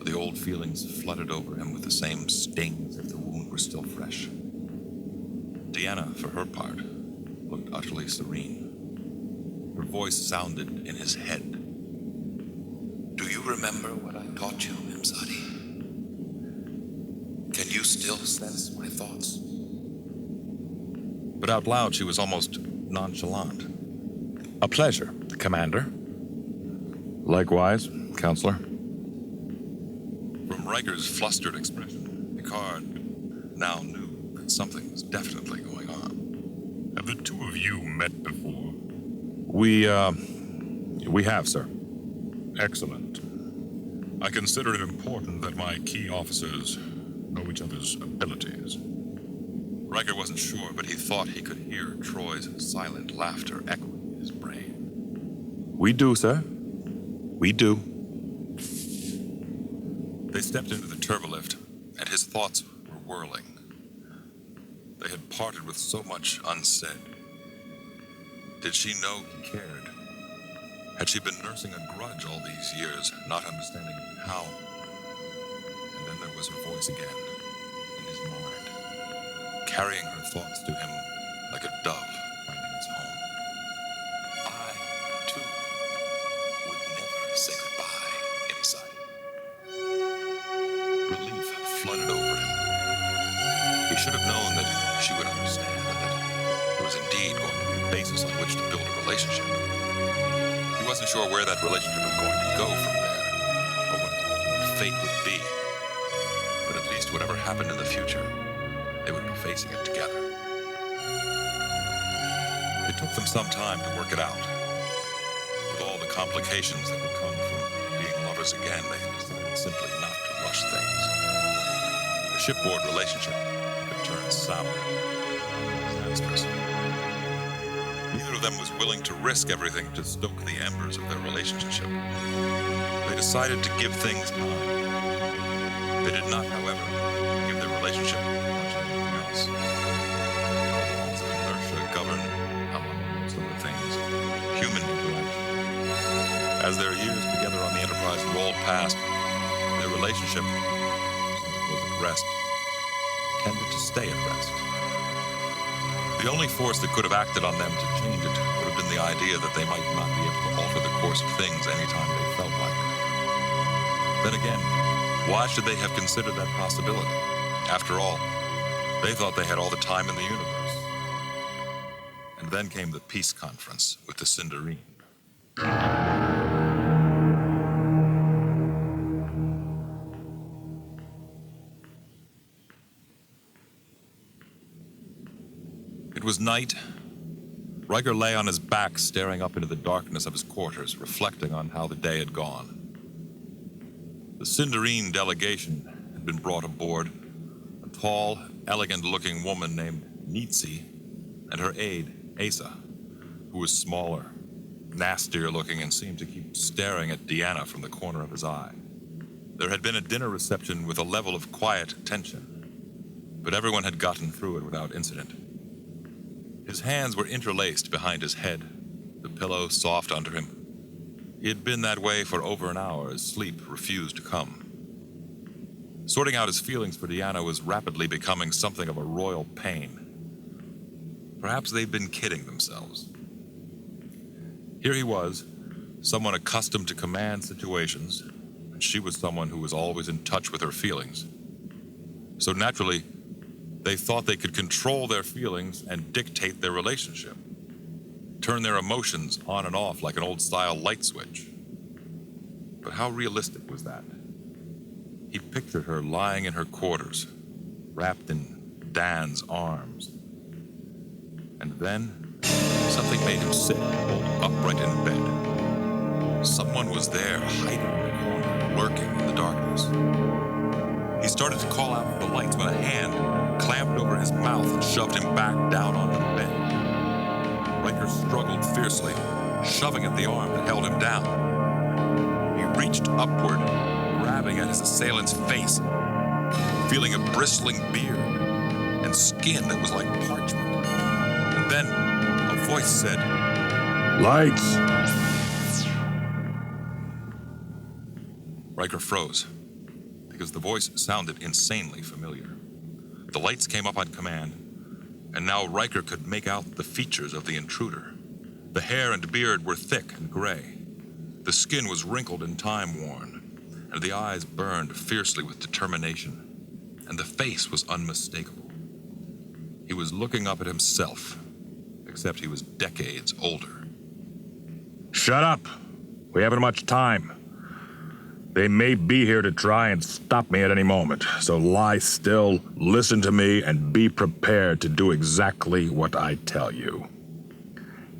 The old feelings flooded over him with the same sting as if the wound were still fresh. Deanna, for her part, looked utterly serene. Her voice sounded in his head. "Do you remember what I taught you, Imzadi? Can you still sense my thoughts?" But out loud, she was almost nonchalant. A pleasure, Commander. Likewise, Counselor. From Riker's flustered expression, Picard now knew that something was definitely going on. Have the two of you met before? We have, sir. Excellent. I consider it important that my key officers know each other's abilities. Riker wasn't sure, but he thought he could hear Troy's silent laughter echoing in his brain. We do, sir. We do. They stepped into the turbolift, and his thoughts were whirling. They had parted with so much unsaid. Did she know he cared? Had she been nursing a grudge all these years, not understanding how? And then there was her voice again, in his mind, carrying her thoughts to him like a dove finding its home. I, too, would never say goodbye, Imzadi. Relief flooded over him. He should have known that she would understand, and that there was indeed going to be a basis on which to build a relationship. He wasn't sure where that relationship was going to go from there, or what its ultimate fate would be. But at least whatever happened in the future, they would be facing it together. It took them some time to work it out. With all the complications that would come from being lovers again, they decided simply not to rush things. A shipboard relationship could turn sour. Disastrous. Neither of them was willing to risk everything to stoke the embers of their relationship. They decided to give things time. They did not, however, give their relationship much of anything else. Laws of inertia govern, among most other things, human interaction. As their years together on the Enterprise rolled past, their relationship, since it was at rest, tended to stay at rest. The only force that could have acted on them to change it would have been the idea that they might not be able to alter the course of things anytime they felt like it. Then again, why should they have considered that possibility? After all, they thought they had all the time in the universe. And then came the peace conference with the Sindarine. It was night. Riker lay on his back, staring up into the darkness of his quarters, reflecting on how the day had gone. The Sindarine delegation had been brought aboard. A tall, elegant-looking woman named Nitsi, and her aide, Asa, who was smaller, nastier-looking, and seemed to keep staring at Deanna from the corner of his eye. There had been a dinner reception with a level of quiet tension, but everyone had gotten through it without incident. His hands were interlaced behind his head, the pillow soft under him. He had been that way for over an hour as sleep refused to come. Sorting out his feelings for Deanna was rapidly becoming something of a royal pain. Perhaps they'd been kidding themselves. Here he was, someone accustomed to command situations, and she was someone who was always in touch with her feelings. So naturally, they thought they could control their feelings and dictate their relationship, turn their emotions on and off like an old-style light switch. But how realistic was that? He pictured her lying in her quarters, wrapped in Dan's arms. And then, something made him sit bolt upright in bed. Someone was there, hiding in the corner, lurking in the darkness. He started to call out for the lights when a hand clamped over his mouth and shoved him back down onto the bed. Riker struggled fiercely, shoving at the arm that held him down. He reached upward, grabbing at his assailant's face, feeling a bristling beard and skin that was like parchment. And then a voice said, "Lights!" Riker froze. because the voice sounded insanely familiar. The lights came up on command, and now Riker could make out the features of the intruder. The hair and beard were thick and gray. The skin was wrinkled and time-worn, and the eyes burned fiercely with determination, and the face was unmistakable. He was looking up at himself, except he was decades older. Shut up! We haven't much time. They may be here to try and stop me at any moment, so lie still, listen to me, and be prepared to do exactly what I tell you.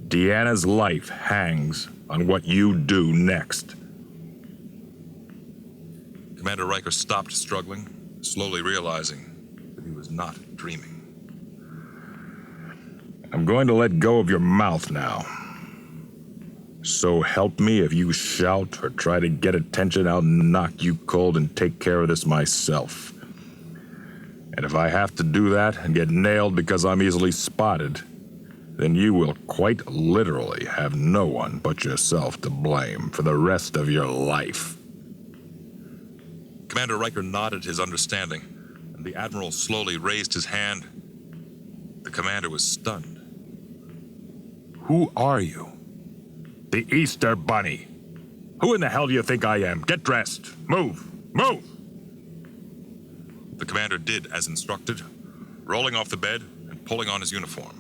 Deanna's life hangs on what you do next. Commander Riker stopped struggling, slowly realizing that he was not dreaming. I'm going to let go of your mouth now. So help me, if you shout or try to get attention, I'll knock you cold and take care of this myself. And if I have to do that and get nailed because I'm easily spotted, then you will quite literally have no one but yourself to blame for the rest of your life. Commander Riker nodded his understanding, and the Admiral slowly raised his hand. The commander was stunned. Who are you? The Easter Bunny. Who in the hell do you think I am? Get dressed. Move. Move! The commander did as instructed, rolling off the bed and pulling on his uniform.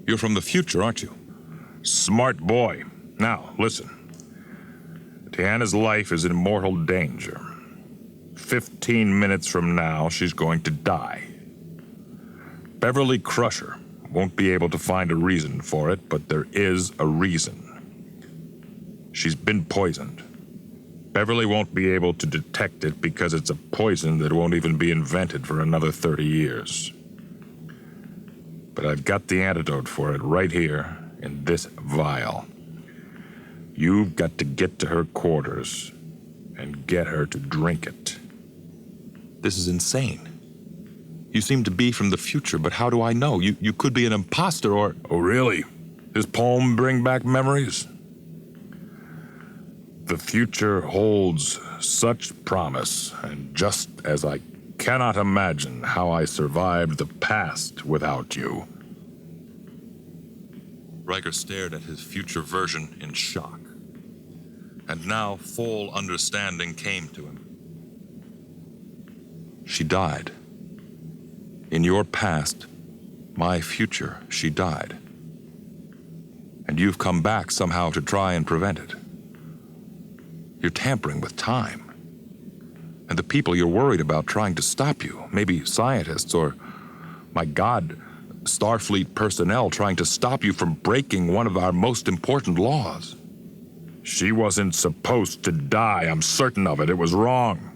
You're from the future, aren't you? Smart boy. Now, listen. Deanna's life is in mortal danger. 15 minutes from now, she's going to die. Beverly Crusher won't be able to find a reason for it, but there is a reason. She's been poisoned. Beverly won't be able to detect it because it's a poison that won't even be invented for another 30 years. But I've got the antidote for it right here in this vial. You've got to get to her quarters and get her to drink it. This is insane. You seem to be from the future, but how do I know? You could be an imposter or... Oh, really? Does poem bring back memories? The future holds such promise, and just as I cannot imagine how I survived the past without you. Riker stared at his future version in shock. And now full understanding came to him. She died. In your past, my future, she died. And you've come back somehow to try and prevent it. You're tampering with time. And the people you're worried about trying to stop you, maybe scientists or, my God, Starfleet personnel trying to stop you from breaking one of our most important laws. She wasn't supposed to die, I'm certain of it. It was wrong.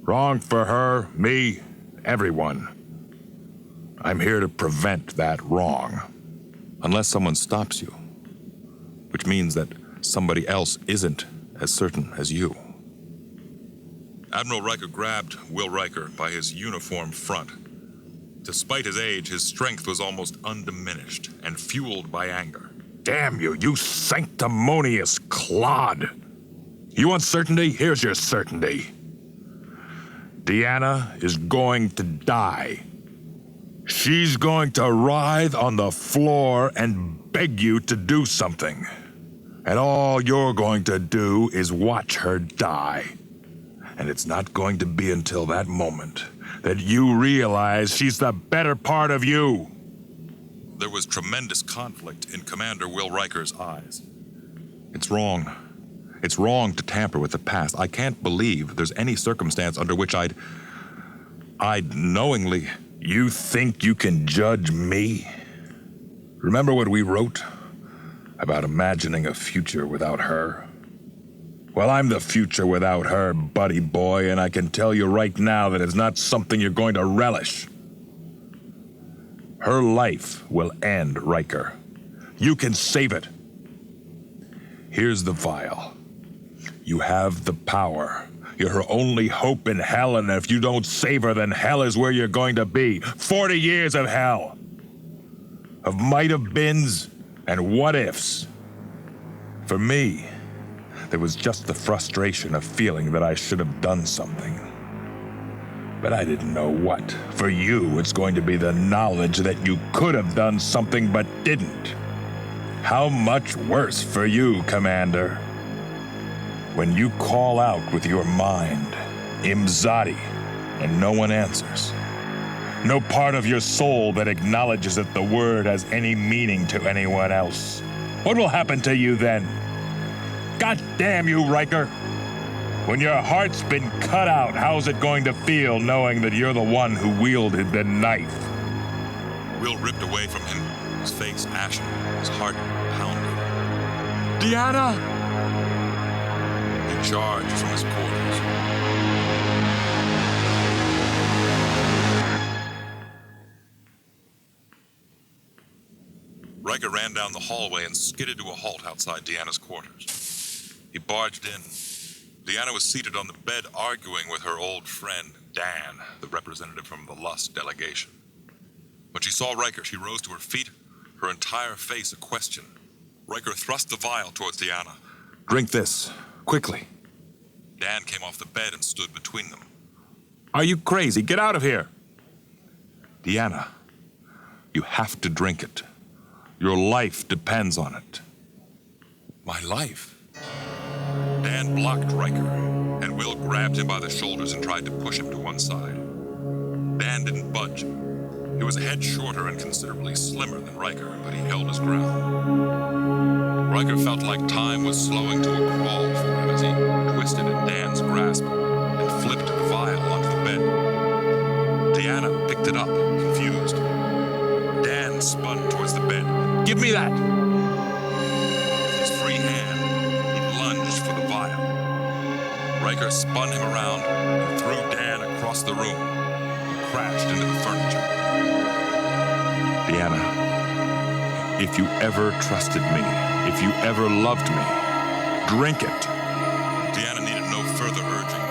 Wrong for her, me, everyone. I'm here to prevent that wrong. Unless someone stops you. Which means that somebody else isn't as certain as you. Admiral Riker grabbed Will Riker by his uniform front. Despite his age, his strength was almost undiminished and fueled by anger. Damn you, you sanctimonious clod! You want certainty? Here's your certainty. Deanna is going to die. She's going to writhe on the floor and beg you to do something. And all you're going to do is watch her die. And it's not going to be until that moment that you realize she's the better part of you. There was tremendous conflict in Commander Will Riker's eyes. It's wrong. It's wrong to tamper with the past. I can't believe there's any circumstance under which I'd knowingly... You think you can judge me? Remember what we wrote about imagining a future without her? Well, I'm the future without her, buddy boy, and I can tell you right now that it's not something you're going to relish. Her life will end, Riker. You can save it. Here's the vial. You have the power. You're her only hope in hell, and if you don't save her, then hell is where you're going to be. 40 years of hell. Of might-have-beens and what-ifs. For me, There was just the frustration of feeling that I should have done something. But I didn't know what. For you, it's going to be the knowledge that you could have done something but didn't. How much worse for you, Commander. When you call out with your mind, Imzadi, and no one answers. No part of your soul that acknowledges that the word has any meaning to anyone else. What will happen to you then? God damn you, Riker! When your heart's been cut out, how's it going to feel knowing that you're the one who wielded the knife? Will ripped away from him, his face ashen, his heart pounding. Deanna! He charged from his quarters. Riker ran down the hallway and skidded to a halt outside Deanna's quarters. He barged in. Deanna was seated on the bed arguing with her old friend, Dan, the representative from the Lust delegation. When she saw Riker, she rose to her feet, her entire face a question. Riker thrust the vial towards Deanna. Drink this, quickly. Dan came off the bed and stood between them. Are you crazy? Get out of here! Deanna, you have to drink it. Your life depends on it. My life? Dan blocked Riker, and Will grabbed him by the shoulders and tried to push him to one side. Dan didn't budge. He was a head shorter and considerably slimmer than Riker, but he held his ground. Riker felt like time was slowing to a crawl for him as he twisted in Dan's grasp and flipped the vial onto the bed. Deanna picked it up, confused. Dan spun towards the bed. Give me that! With his free hand, he lunged for the vial. Riker spun him around and threw Dan across the room. He crashed into the furniture. Deanna, if you ever trusted me, if you ever loved me, drink it. Deanna needed no further urging.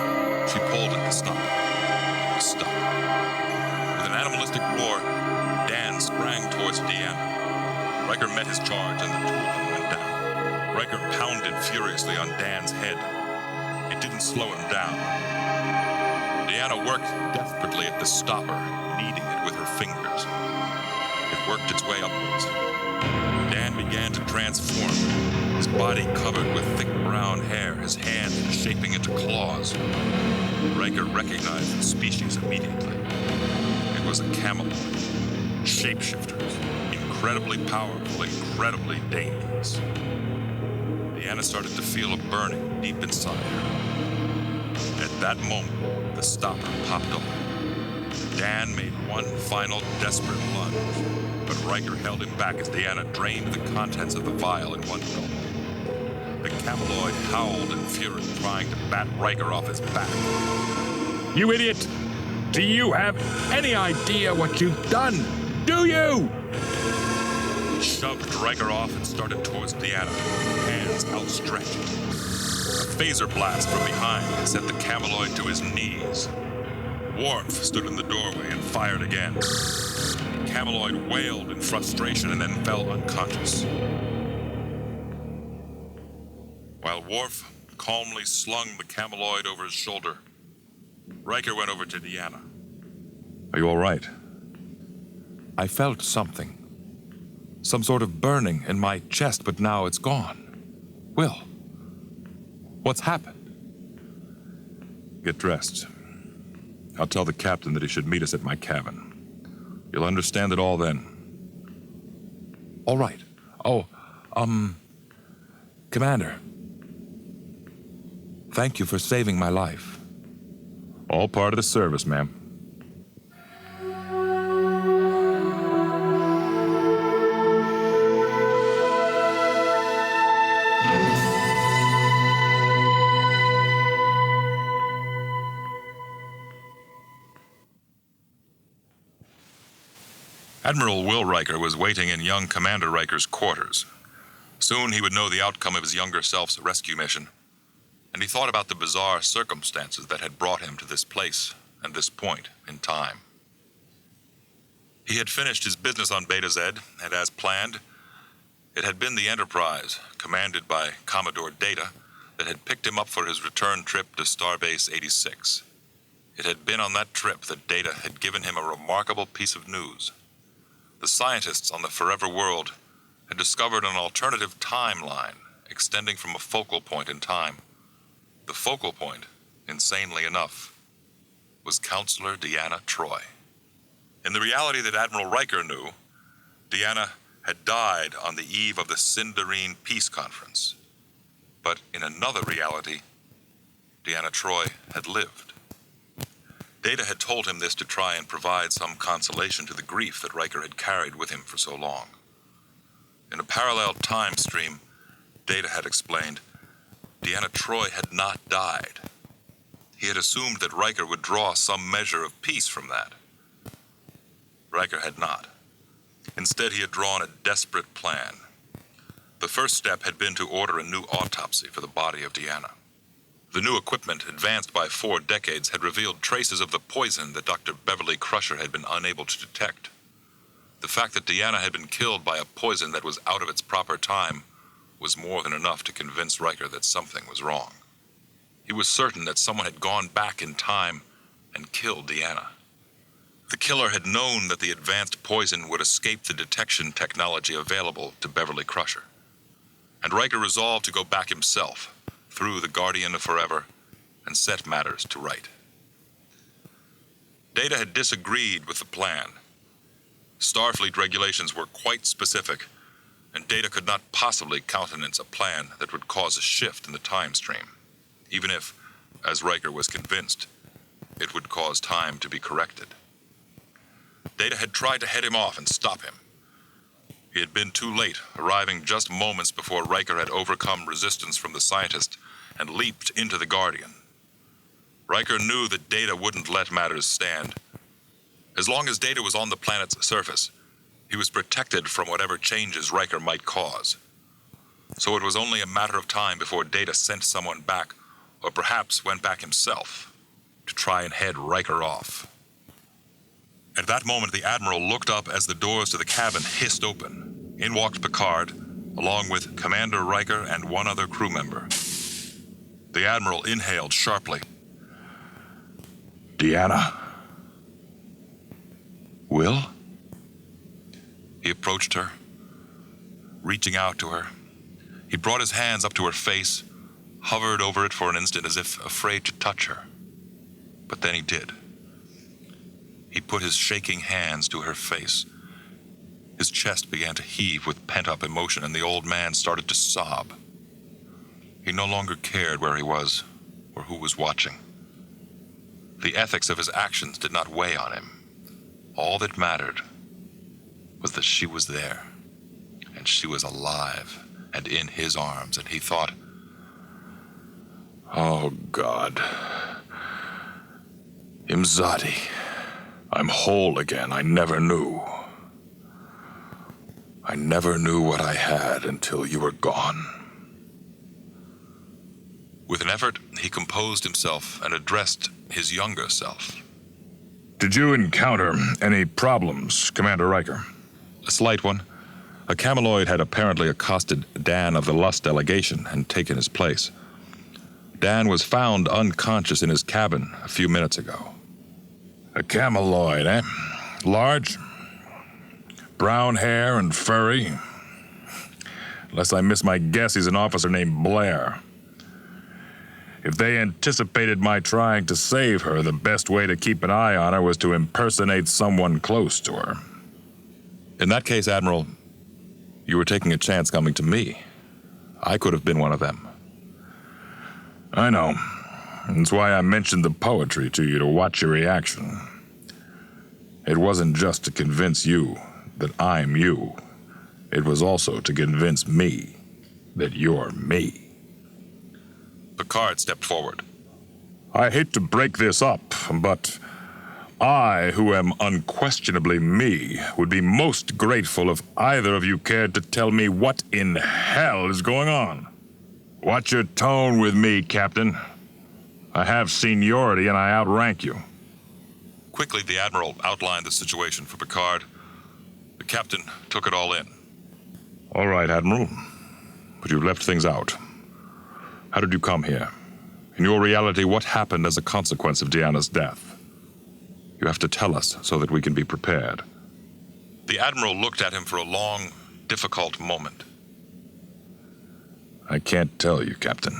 She pulled at the stopper. It was stuck. With an animalistic roar, Dan sprang towards Deanna. Riker met his charge and the two of them went down. Riker pounded furiously on Dan's head. It didn't slow him down. Deanna worked desperately at the stopper, kneading it with her fingers. It worked its way upwards. Dan began to transform, his body covered with thick brown hair, his hands shaping into claws. Riker recognized the species immediately. It was a camelot. Shapeshifters. Incredibly powerful, incredibly dangerous. Deanna started to feel a burning deep inside her. At that moment, the stopper popped open. Dan made one final desperate lunge, but Riker held him back as Deanna drained the contents of the vial in one gulp. The cameloid howled in fury, trying to bat Riker off his back. You idiot! Do you have any idea what you've done? Do you? He shoved Riker off and started towards Deanna, hands outstretched. A phaser blast from behind had sent the cameloid to his knees. Worf stood in the doorway and fired again. The cameloid wailed in frustration and then fell unconscious. While Worf calmly slung the cameloid over his shoulder, Riker went over to Deanna. Are you all right? I felt something. Some sort of burning in my chest, but now it's gone. Will, what's happened? Get dressed. I'll tell the captain that he should meet us at my cabin. You'll understand it all then. All right. Oh, Commander. Thank you for saving my life. All part of the service, ma'am. Admiral Will Riker was waiting in young Commander Riker's quarters. Soon he would know the outcome of his younger self's rescue mission, and he thought about the bizarre circumstances that had brought him to this place and this point in time. He had finished his business on Beta Zed, and as planned, it had been the Enterprise, commanded by Commodore Data, that had picked him up for his return trip to Starbase 86. It had been on that trip that Data had given him a remarkable piece of news. The scientists on the Forever World had discovered an alternative timeline extending from a focal point in time. The focal point, insanely enough, was Counselor Deanna Troi. In the reality that Admiral Riker knew, Deanna had died on the eve of the Sindarine Peace Conference. But in another reality, Deanna Troi had lived. Data had told him this to try and provide some consolation to the grief that Riker had carried with him for so long. In a parallel time stream, Data had explained, Deanna Troi had not died. He had assumed that Riker would draw some measure of peace from that. Riker had not. Instead, he had drawn a desperate plan. The first step had been to order a new autopsy for the body of Deanna. The new equipment, advanced by 4 decades, had revealed traces of the poison that Dr. Beverly Crusher had been unable to detect. The fact that Deanna had been killed by a poison that was out of its proper time was more than enough to convince Riker that something was wrong. He was certain that someone had gone back in time and killed Deanna. The killer had known that the advanced poison would escape the detection technology available to Beverly Crusher. And Riker resolved to go back himself, through the Guardian of Forever, and set matters to right. Data had disagreed with the plan. Starfleet regulations were quite specific, and Data could not possibly countenance a plan that would cause a shift in the time stream, even if, as Riker was convinced, it would cause time to be corrected. Data had tried to head him off and stop him. He had been too late, arriving just moments before Riker had overcome resistance from the scientist and leaped into the Guardian. Riker knew that Data wouldn't let matters stand. As long as Data was on the planet's surface, he was protected from whatever changes Riker might cause. So it was only a matter of time before Data sent someone back, or perhaps went back himself, to try and head Riker off. At that moment, the Admiral looked up as the doors to the cabin hissed open. In walked Picard, along with Commander Riker and one other crew member. The Admiral inhaled sharply. Deanna. Will? He approached her, reaching out to her. He brought his hands up to her face, hovered over it for an instant as if afraid to touch her. But then he did. He put his shaking hands to her face. His chest began to heave with pent-up emotion, and the old man started to sob. He no longer cared where he was or who was watching. The ethics of his actions did not weigh on him. All that mattered was that she was there, and she was alive and in his arms, and he thought, Oh, God. Imzadi. I'm whole again. I never knew. I never knew what I had until you were gone. With an effort, he composed himself and addressed his younger self. Did you encounter any problems, Commander Riker? A slight one. A cameloid had apparently accosted Dan of the Lust delegation and taken his place. Dan was found unconscious in his cabin a few minutes ago. A cameloid, eh? Large? Brown hair and furry? Unless I miss my guess, he's an officer named Blair. If they anticipated my trying to save her, the best way to keep an eye on her was to impersonate someone close to her. In that case, Admiral, you were taking a chance coming to me. I could have been one of them. I know. That's why I mentioned the poetry to you, to watch your reaction. It wasn't just to convince you that I'm you. It was also to convince me that you're me. Picard stepped forward. I hate to break this up, but I, who am unquestionably me, would be most grateful if either of you cared to tell me what in hell is going on. Watch your tone with me, Captain. I have seniority and I outrank you. Quickly, the Admiral outlined the situation for Picard. The Captain took it all in. All right, Admiral, but you've left things out. How did you come here? In your reality, what happened as a consequence of Deanna's death? You have to tell us so that we can be prepared. The Admiral looked at him for a long, difficult moment. I can't tell you, Captain.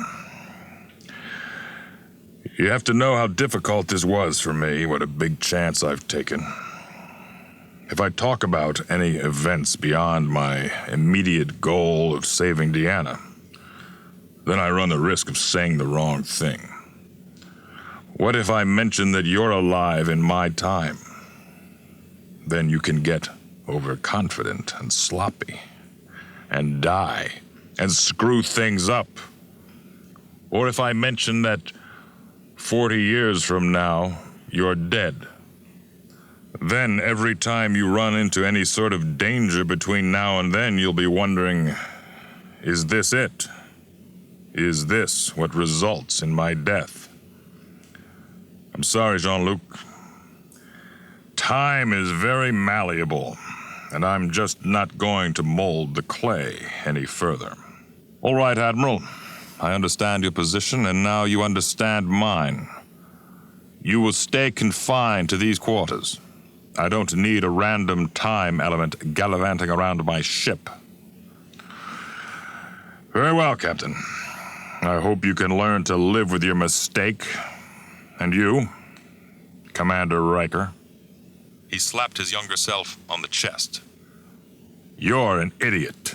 You have to know how difficult this was for me, what a big chance I've taken. If I talk about any events beyond my immediate goal of saving Deanna, then I run the risk of saying the wrong thing. What if I mention that you're alive in my time? Then you can get overconfident and sloppy, and die, and screw things up. Or if I mention that 40 years from now, you're dead. Then every time you run into any sort of danger between now and then, you'll be wondering, is this it? Is this what results in my death? I'm sorry, Jean-Luc. Time is very malleable, and I'm just not going to mold the clay any further. All right, Admiral. I understand your position, and now you understand mine. You will stay confined to these quarters. I don't need a random time element gallivanting around my ship. Very well, Captain. I hope you can learn to live with your mistake. And you, Commander Riker? He slapped his younger self on the chest. You're an idiot.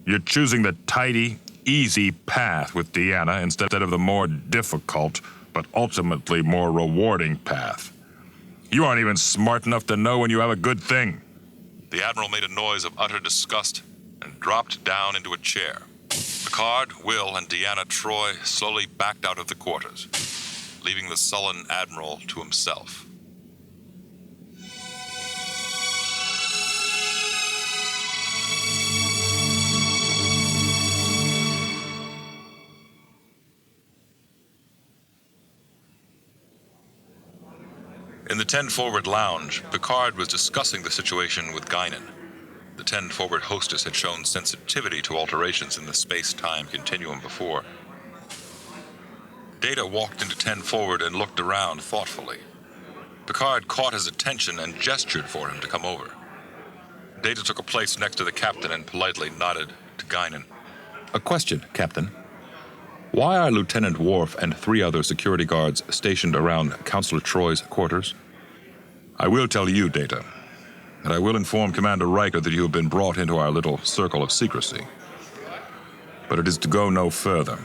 You're choosing the tidy, easy path with Deanna instead of the more difficult, but ultimately more rewarding path. You aren't even smart enough to know when you have a good thing. The Admiral made a noise of utter disgust and dropped down into a chair. Picard, Will, and Deanna Troi slowly backed out of the quarters, leaving the sullen Admiral to himself. In the 10 Forward lounge, Picard was discussing the situation with Guinan. The 10 Forward hostess had shown sensitivity to alterations in the space-time continuum before. Data walked into 10 Forward and looked around thoughtfully. Picard caught his attention and gestured for him to come over. Data took a place next to the captain and politely nodded to Guinan. A question, Captain. Why are Lieutenant Worf and 3 other security guards stationed around Counselor Troi's quarters? I will tell you, Data, and I will inform Commander Riker that you have been brought into our little circle of secrecy. But it is to go no further.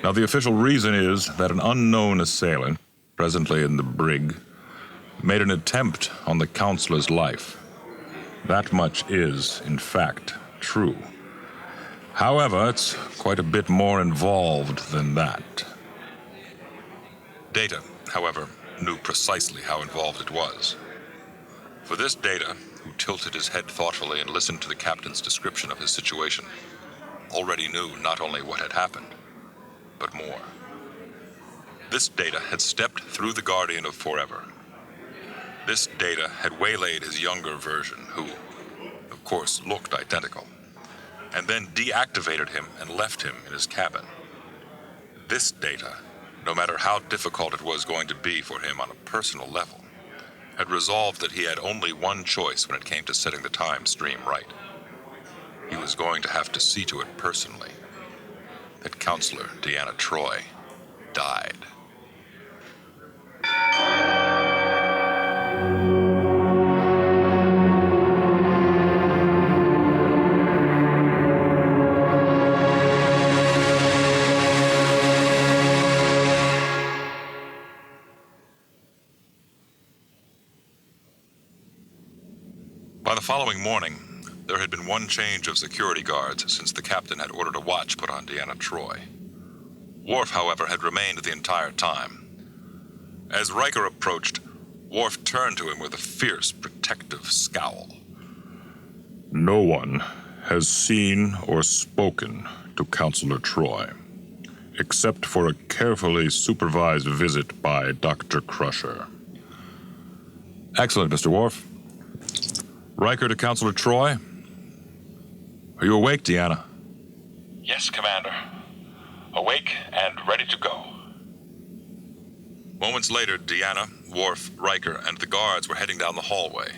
Now, the official reason is that an unknown assailant, presently in the brig, made an attempt on the Counselor's life. That much is, in fact, true. However, it's quite a bit more involved than that. Data, however, knew precisely how involved it was. For this Data, who tilted his head thoughtfully and listened to the captain's description of his situation, already knew not only what had happened, but more. This Data had stepped through the Guardian of Forever. This Data had waylaid his younger version, who, of course, looked identical, and then deactivated him and left him in his cabin. This Data, no matter how difficult it was going to be for him on a personal level, had resolved that he had only one choice when it came to setting the time stream right. He was going to have to see to it personally that Counselor Deanna Troi died. By the following morning, there had been one change of security guards since the captain had ordered a watch put on Deanna Troi. Worf, however, had remained the entire time. As Riker approached, Worf turned to him with a fierce, protective scowl. No one has seen or spoken to Counselor Troi, except for a carefully supervised visit by Dr. Crusher. Excellent, Mr. Worf. Riker to Counselor Troi. Are you awake, Deanna? Yes, Commander. awake and ready to go. Moments later, Deanna, Worf, Riker, and the guards were heading down the hallway.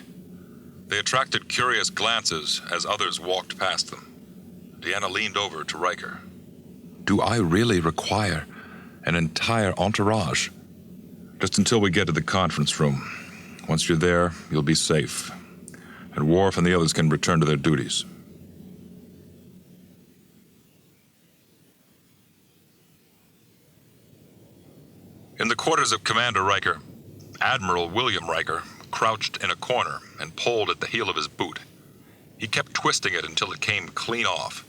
They attracted curious glances as others walked past them. Deanna leaned over to Riker. Do I really require an entire entourage? Just until we get to the conference room. Once you're there, you'll be safe. And Worf and the others can return to their duties. In the quarters of Commander Riker, Admiral William Riker crouched in a corner and pulled at the heel of his boot. He kept twisting it until it came clean off.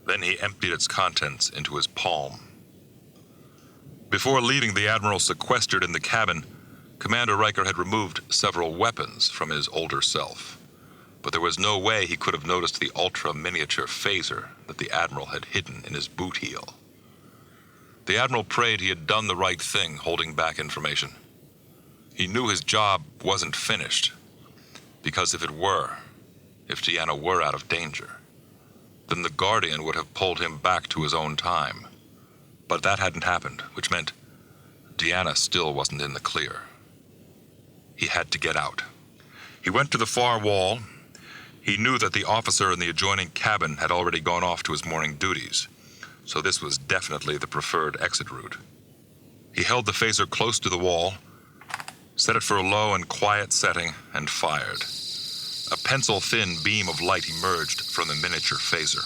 Then he emptied its contents into his palm. Before leaving the Admiral sequestered in the cabin, Commander Riker had removed several weapons from his older self. But there was no way he could have noticed the ultra-miniature phaser that the Admiral had hidden in his boot heel. The Admiral prayed he had done the right thing holding back information. He knew his job wasn't finished, because if Deanna were out of danger, then the Guardian would have pulled him back to his own time. But that hadn't happened, which meant Deanna still wasn't in the clear. He had to get out. He went to the far wall. He knew that the officer in the adjoining cabin had already gone off to his morning duties, so this was definitely the preferred exit route. He held the phaser close to the wall, set it for a low and quiet setting, and fired. A pencil-thin beam of light emerged from the miniature phaser.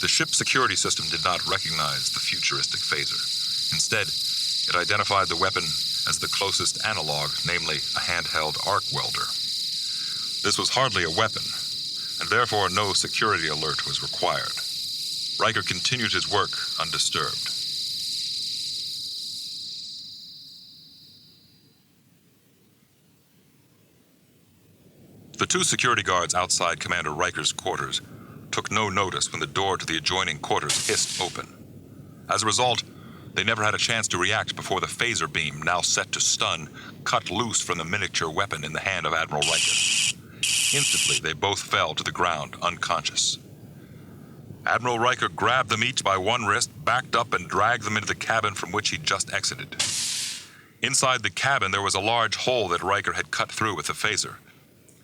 The ship's security system did not recognize the futuristic phaser. Instead, it identified the weapon as the closest analog, namely a handheld arc welder. This was hardly a weapon, and therefore no security alert was required. Riker continued his work undisturbed. The two security guards outside Commander Riker's quarters took no notice when the door to the adjoining quarters hissed open. As a result, they never had a chance to react before the phaser beam, now set to stun, cut loose from the miniature weapon in the hand of Admiral Riker. Instantly, they both fell to the ground, unconscious. Admiral Riker grabbed them each by one wrist, backed up, and dragged them into the cabin from which he'd just exited. Inside the cabin, there was a large hole that Riker had cut through with the phaser.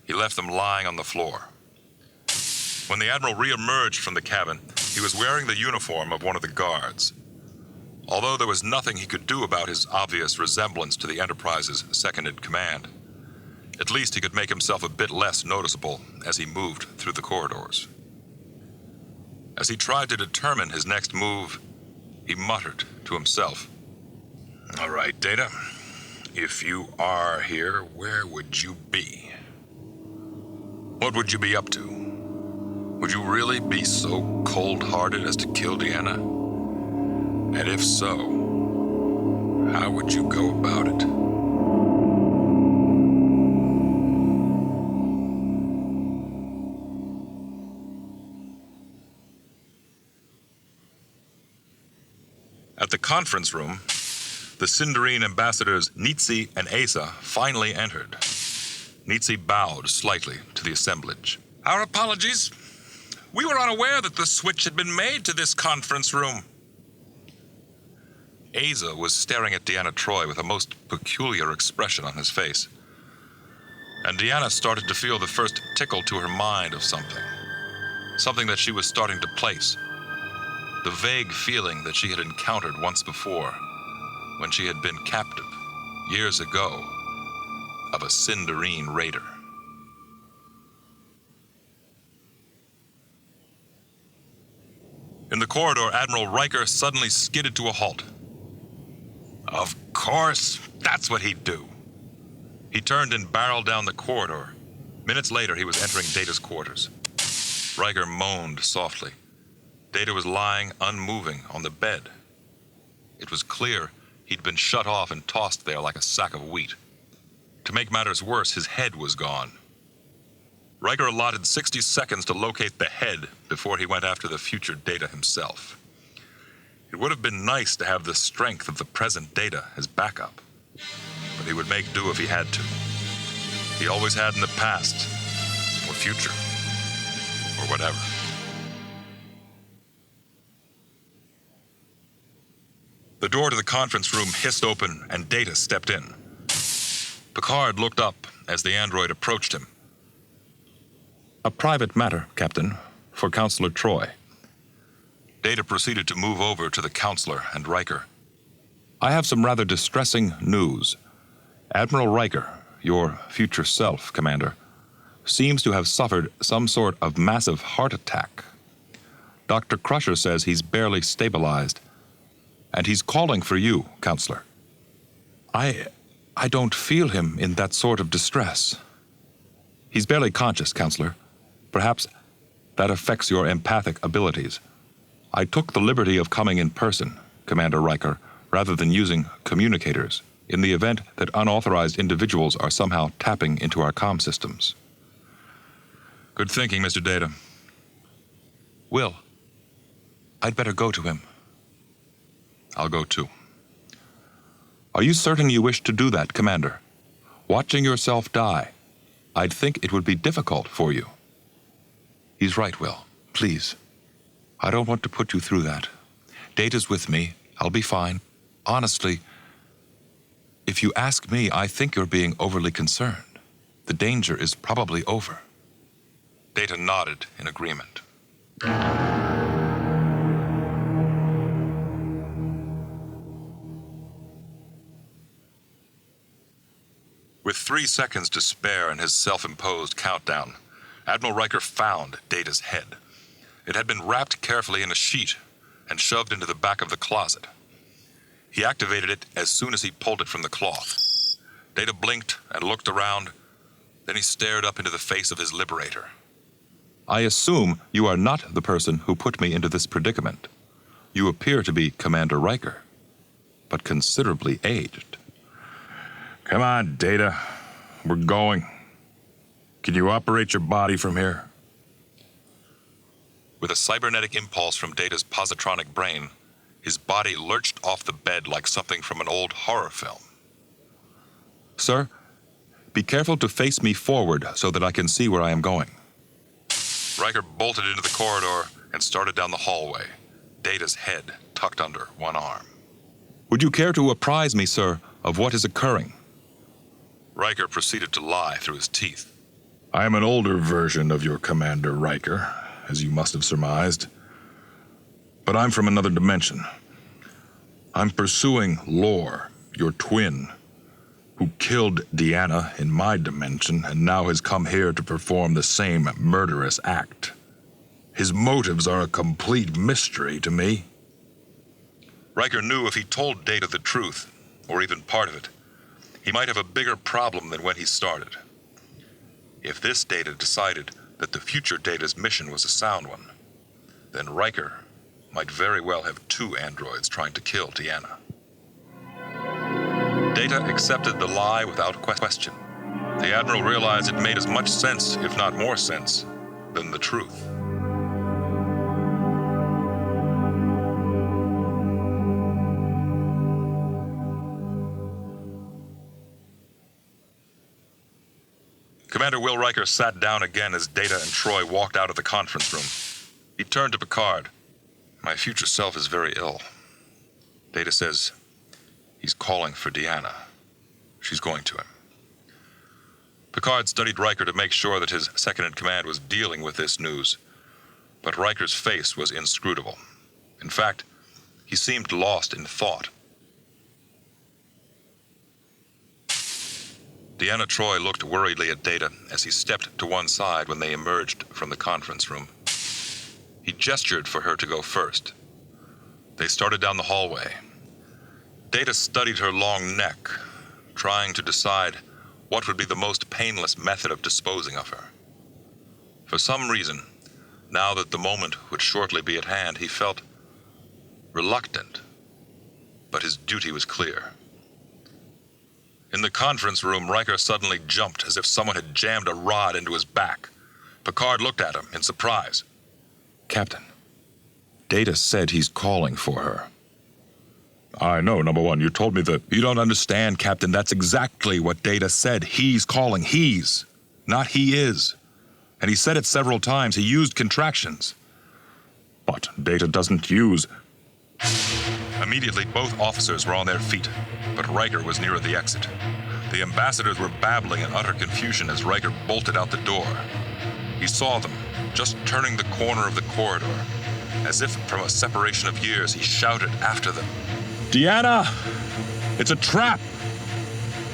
He left them lying on the floor. When the Admiral re-emerged from the cabin, he was wearing the uniform of one of the guards. Although there was nothing he could do about his obvious resemblance to the Enterprise's second-in-command, at least he could make himself a bit less noticeable as he moved through the corridors. As he tried to determine his next move, he muttered to himself, "All right, Data, if you are here, where would you be? What would you be up to? Would you really be so cold-hearted as to kill Deanna? And if so, how would you go about it?" At the conference room, the Sindarine ambassadors Nitsi and Asa finally entered. Nitsi bowed slightly to the assemblage. "Our apologies. We were unaware that the switch had been made to this conference room." Asa was staring at Deanna Troi with a most peculiar expression on his face. And Deanna started to feel the first tickle to her mind of something. Something that she was starting to place. The vague feeling that she had encountered once before, when she had been captive, years ago, of a Sindarine raider. In the corridor, Admiral Riker suddenly skidded to a halt. Of course, that's what he'd do. He turned and barreled down the corridor. Minutes later, he was entering Data's quarters. Riker moaned softly. Data was lying unmoving on the bed. It was clear he'd been shut off and tossed there like a sack of wheat. To make matters worse, his head was gone. Riker allotted 60 seconds to locate the head before he went after the future Data himself. It would have been nice to have the strength of the present Data as backup, but he would make do if he had to. He always had in the past, or future, or whatever. The door to the conference room hissed open and Data stepped in. Picard looked up as the android approached him. A private matter, Captain, for Counselor Troi. Data proceeded to move over to the counselor and Riker. I have some rather distressing news. Admiral Riker, your future self, Commander, seems to have suffered some sort of massive heart attack. Dr. Crusher says he's barely stabilized, and he's calling for you, Counselor. I don't feel him in that sort of distress. He's barely conscious, Counselor. Perhaps that affects your empathic abilities. I took the liberty of coming in person, Commander Riker, rather than using communicators, in the event that unauthorized individuals are somehow tapping into our comm systems. Good thinking, Mr. Data. Will, I'd better go to him. I'll go too. Are you certain you wish to do that, Commander? Watching yourself die, I'd think it would be difficult for you. He's right, Will. Please. I don't want to put you through that. Data's with me. I'll be fine. Honestly, if you ask me, I think you're being overly concerned. The danger is probably over. Data nodded in agreement. With 3 seconds to spare in his self-imposed countdown, Admiral Riker found Data's head. It had been wrapped carefully in a sheet and shoved into the back of the closet. He activated it as soon as he pulled it from the cloth. Data blinked and looked around, then he stared up into the face of his liberator. I assume you are not the person who put me into this predicament. You appear to be Commander Riker, but considerably aged. Come on, Data. We're going. Can you operate your body from here? With a cybernetic impulse from Data's positronic brain, his body lurched off the bed like something from an old horror film. Sir, be careful to face me forward so that I can see where I am going. Riker bolted into the corridor and started down the hallway, Data's head tucked under one arm. Would you care to apprise me, sir, of what is occurring? Riker proceeded to lie through his teeth. I am an older version of your Commander Riker, as you must have surmised. But I'm from another dimension. I'm pursuing Lore, your twin, who killed Deanna in my dimension and now has come here to perform the same murderous act. His motives are a complete mystery to me. Riker knew if he told Data the truth, or even part of it, he might have a bigger problem than when he started. If this Data decided that the future Data's mission was a sound one, then Riker might very well have 2 androids trying to kill Deanna. Data accepted the lie without question. The Admiral realized it made as much sense, if not more sense, than the truth. Commander Will Riker sat down again as Data and Troi walked out of the conference room. He turned to Picard. My future self is very ill. Data says he's calling for Deanna. She's going to him. Picard studied Riker to make sure that his second-in-command was dealing with this news, but Riker's face was inscrutable. In fact, he seemed lost in thought. Deanna Troi looked worriedly at Data as he stepped to one side when they emerged from the conference room. He gestured for her to go first. They started down the hallway. Data studied her long neck, trying to decide what would be the most painless method of disposing of her. For some reason, now that the moment would shortly be at hand, he felt reluctant, but his duty was clear. In the conference room, Riker suddenly jumped as if someone had jammed a rod into his back. Picard looked at him in surprise. Captain, Data said he's calling for her. I know, number one, you told me that. You don't understand, Captain. That's exactly what Data said. He's calling. He's, not he is. And he said it several times. He used contractions. But Data doesn't use... Immediately, both officers were on their feet, but Riker was nearer the exit. The ambassadors were babbling in utter confusion as Riker bolted out the door. He saw them, just turning the corner of the corridor. As if from a separation of years, he shouted after them. Deanna! It's a trap!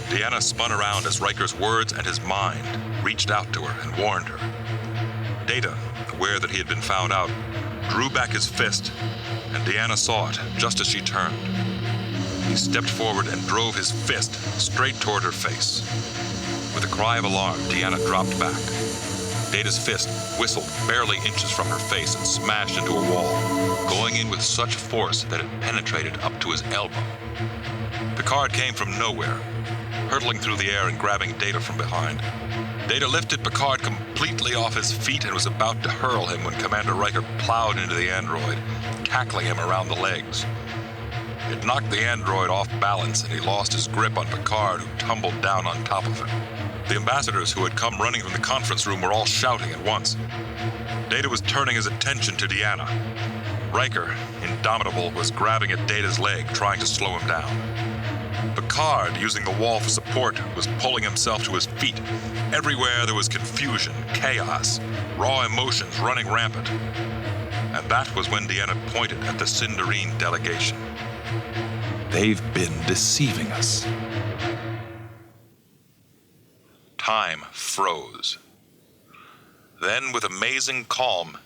Deanna spun around as Riker's words and his mind reached out to her and warned her. Data, aware that he had been found out, drew back his fist, and Deanna saw it just as she turned. He stepped forward and drove his fist straight toward her face. With a cry of alarm, Deanna dropped back. Data's fist whistled barely inches from her face and smashed into a wall, going in with such force that it penetrated up to his elbow. Picard came from nowhere, hurtling through the air and grabbing Data from behind. Data lifted Picard completely off his feet and was about to hurl him when Commander Riker plowed into the android, cackling him around the legs. It knocked the android off balance and he lost his grip on Picard, who tumbled down on top of him. The ambassadors who had come running from the conference room were all shouting at once. Data was turning his attention to Deanna. Riker, indomitable, was grabbing at Data's leg, trying to slow him down. Picard, using the wall for support, was pulling himself to his feet. Everywhere there was confusion, chaos, raw emotions running rampant. And that was when Deanna pointed at the Sindarine delegation. They've been deceiving us. Time froze. Then, with amazing calm,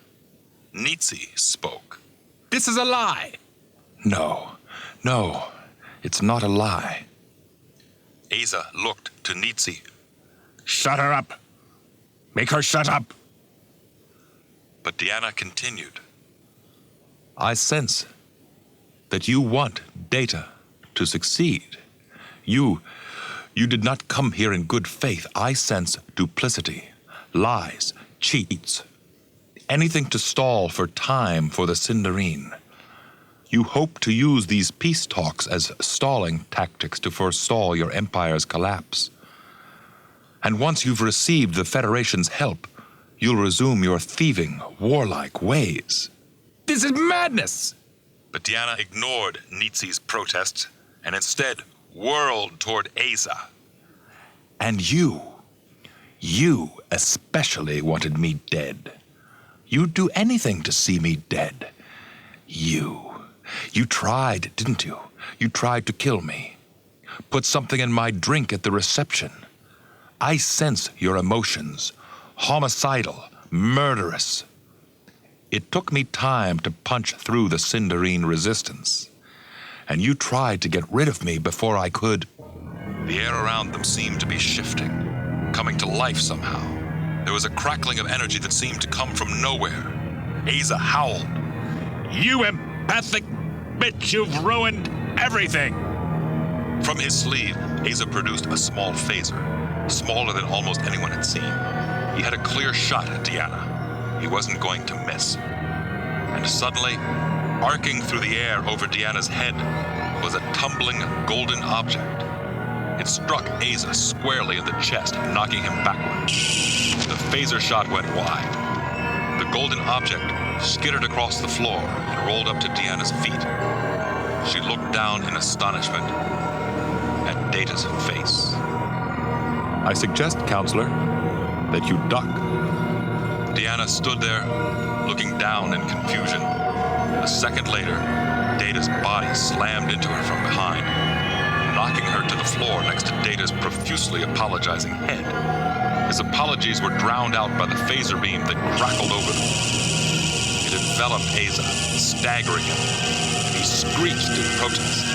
Nitsi spoke. This is a lie! No, it's not a lie. Asa looked to Nitsi. Shut her up! Make her shut up! But Deanna continued. I sense that you want Data to succeed. You did not come here in good faith. I sense duplicity, lies, cheats. Anything to stall for time for the Sindarine. You hope to use these peace talks as stalling tactics to forestall your empire's collapse. And once you've received the Federation's help, you'll resume your thieving, warlike ways. This is madness! But Deanna ignored Nitsi's protests and instead whirled toward Asa. And you especially wanted me dead. You'd do anything to see me dead. You tried, didn't you? You tried to kill me. Put something in my drink at the reception. I sense your emotions. Homicidal, murderous. It took me time to punch through the Sindarine resistance. And you tried to get rid of me before I could. The air around them seemed to be shifting, coming to life somehow. There was a crackling of energy that seemed to come from nowhere. Asa howled. You empathic bitch, you've ruined everything! From his sleeve, Asa produced a small phaser, smaller than almost anyone had seen. He had a clear shot at Deanna. He wasn't going to miss. And suddenly, arcing through the air over Deanna's head, was a tumbling golden object. It struck Asa squarely in the chest, knocking him backward. The phaser shot went wide. The golden object skittered across the floor and rolled up to Deanna's feet. She looked down in astonishment at Data's face. I suggest, Counselor, that you duck. Deanna stood there, looking down in confusion. A second later, Data's body slammed into her from behind, knocking her to the floor next to Data's profusely apologizing head. His apologies were drowned out by the phaser beam that crackled over them. It enveloped Asa, staggering him. He screeched in protest.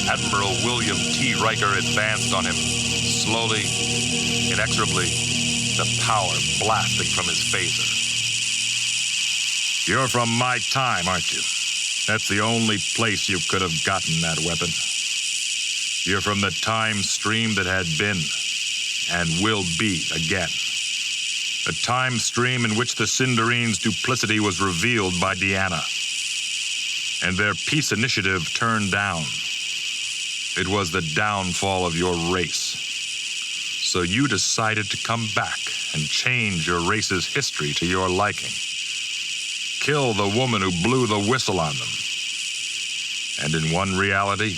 Admiral William T. Riker advanced on him, slowly, inexorably, the power blasting from his phaser. You're from my time, aren't you? That's the only place you could have gotten that weapon. You're from the time stream that had been, and will be again. A time stream in which the Sindarine's duplicity was revealed by Deanna, and their peace initiative turned down. It was the downfall of your race. So you decided to come back and change your race's history to your liking. Kill the woman who blew the whistle on them. And in one reality,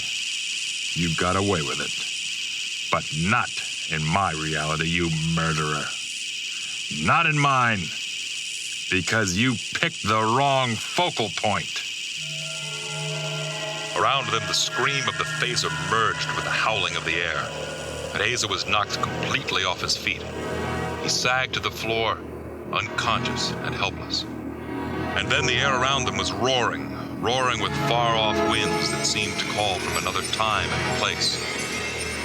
you got away with it. But not in my reality, you murderer. Not in mine. Because you picked the wrong focal point. Around them, the scream of the phaser merged with the howling of the air, and Asa was knocked completely off his feet. He sagged to the floor, unconscious and helpless. And then the air around them was roaring with far-off winds that seemed to call from another time and place,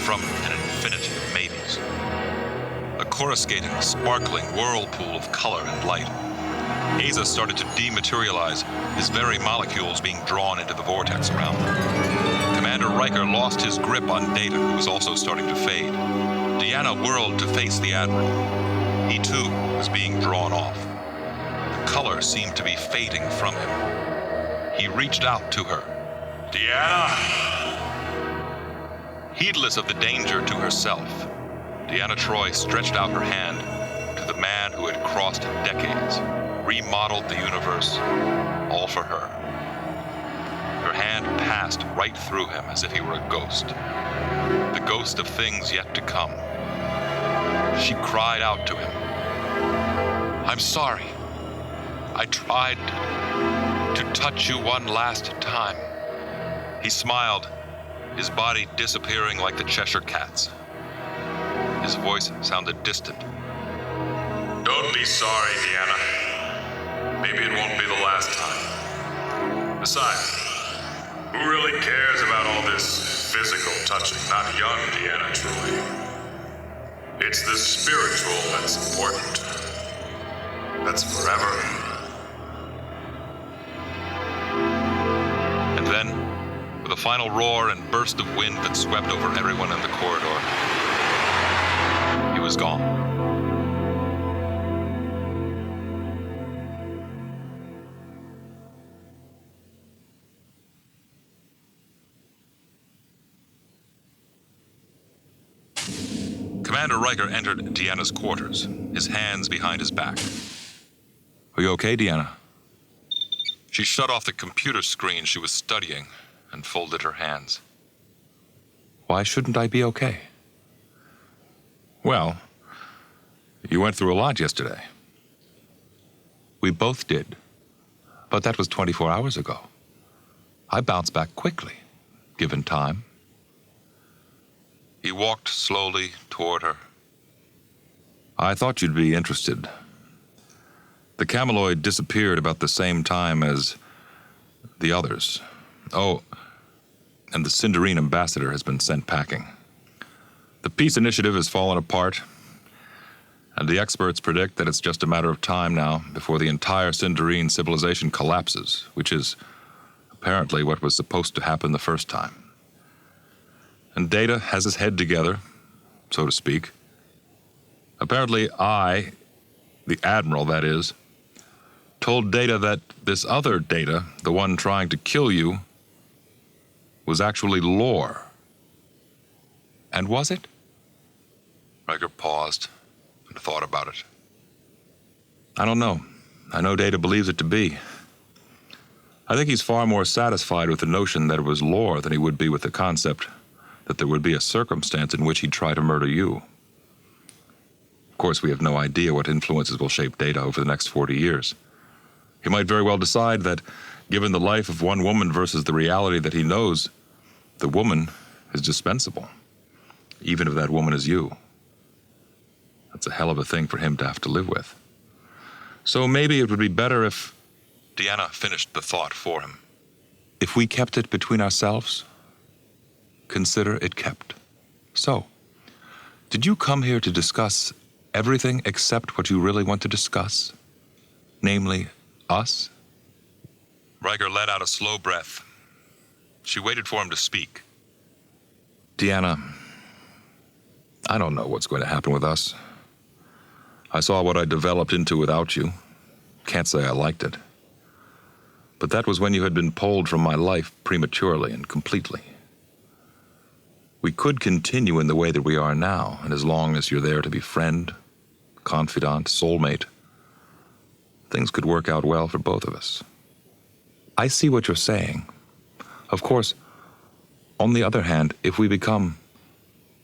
from an infinity of maybes. A coruscating, sparkling whirlpool of color and light. Asa started to dematerialize, his very molecules being drawn into the vortex around them. Commander Riker lost his grip on Data, who was also starting to fade. Deanna whirled to face the Admiral. He, too, was being drawn off. The color seemed to be fading from him. He reached out to her. "Deanna!" Heedless of the danger to herself, Deanna Troi stretched out her hand to the man who had crossed decades, remodeled the universe, all for her. Her hand passed right through him as if he were a ghost, the ghost of things yet to come. She cried out to him, "I'm sorry. I tried to touch you one last time." He smiled, his body disappearing like the Cheshire Cat's. His voice sounded distant. "Don't be sorry, Deanna. Maybe it won't be the last time. Besides, who really cares about all this physical touching? Not young Deanna Troi. It's the spiritual that's important. That's forever." And then, with a final roar and burst of wind that swept over everyone in the corridor, he was gone. Commander Riker entered Deanna's quarters, his hands behind his back. Are you okay, Deanna? She shut off the computer screen she was studying and folded her hands. Why shouldn't I be okay? Well, you went through a lot yesterday. We both did. But that was 24 hours ago. I bounced back quickly, given time. He walked slowly toward her. I thought you'd be interested. The Cameloid disappeared about the same time as the others. Oh, and the Sindarine ambassador has been sent packing. The peace initiative has fallen apart, and the experts predict that it's just a matter of time now before the entire Sindarine civilization collapses, which is apparently what was supposed to happen the first time. And Data has his head together, so to speak. Apparently I, the Admiral that is, told Data that this other Data, the one trying to kill you, was actually lore. And was it? Riker paused and thought about it. I don't know. I know Data believes it to be. I think he's far more satisfied with the notion that it was lore than he would be with the concept that there would be a circumstance in which he'd try to murder you. Of course, we have no idea what influences will shape Data over the next 40 years. He might very well decide that, given the life of one woman versus the reality that he knows, the woman is dispensable, even if that woman is you. That's a hell of a thing for him to have to live with. So maybe it would be better if... Deanna finished the thought for him. If we kept it between ourselves, consider it kept. So, did you come here to discuss everything except what you really want to discuss? Namely, us? Riker let out a slow breath. She waited for him to speak. Deanna, I don't know what's going to happen with us. I saw what I developed into without you. Can't say I liked it. But that was when you had been pulled from my life prematurely and completely. We could continue in the way that we are now, and as long as you're there to be friend, confidant, soulmate, things could work out well for both of us. I see what you're saying. Of course, on the other hand, if we become,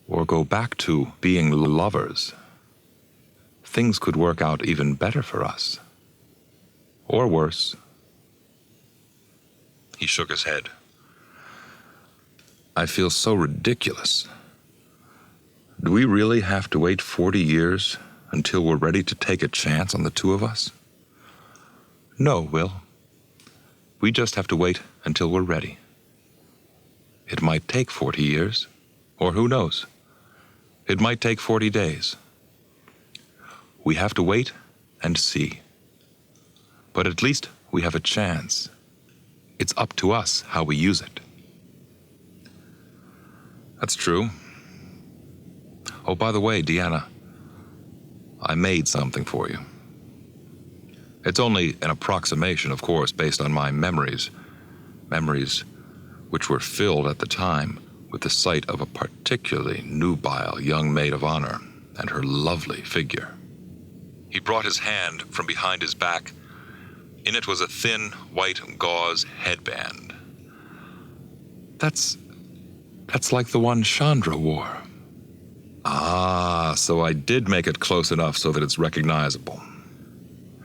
or go back to, being lovers, things could work out even better for us. Or worse. He shook his head. I feel so ridiculous. Do we really have to wait 40 years until we're ready to take a chance on the two of us? No, Will. We just have to wait until we're ready. It might take 40 years, or who knows? It might take 40 days. We have to wait and see. But at least we have a chance. It's up to us how we use it. That's true. Oh, by the way, Deanna, I made something for you. It's only an approximation, of course, based on my memories. Memories which were filled at the time with the sight of a particularly nubile young maid of honor and her lovely figure. He brought his hand from behind his back. In it was a thin, white gauze headband. That's like the one Chandra wore. Ah, so I did make it close enough so that it's recognizable.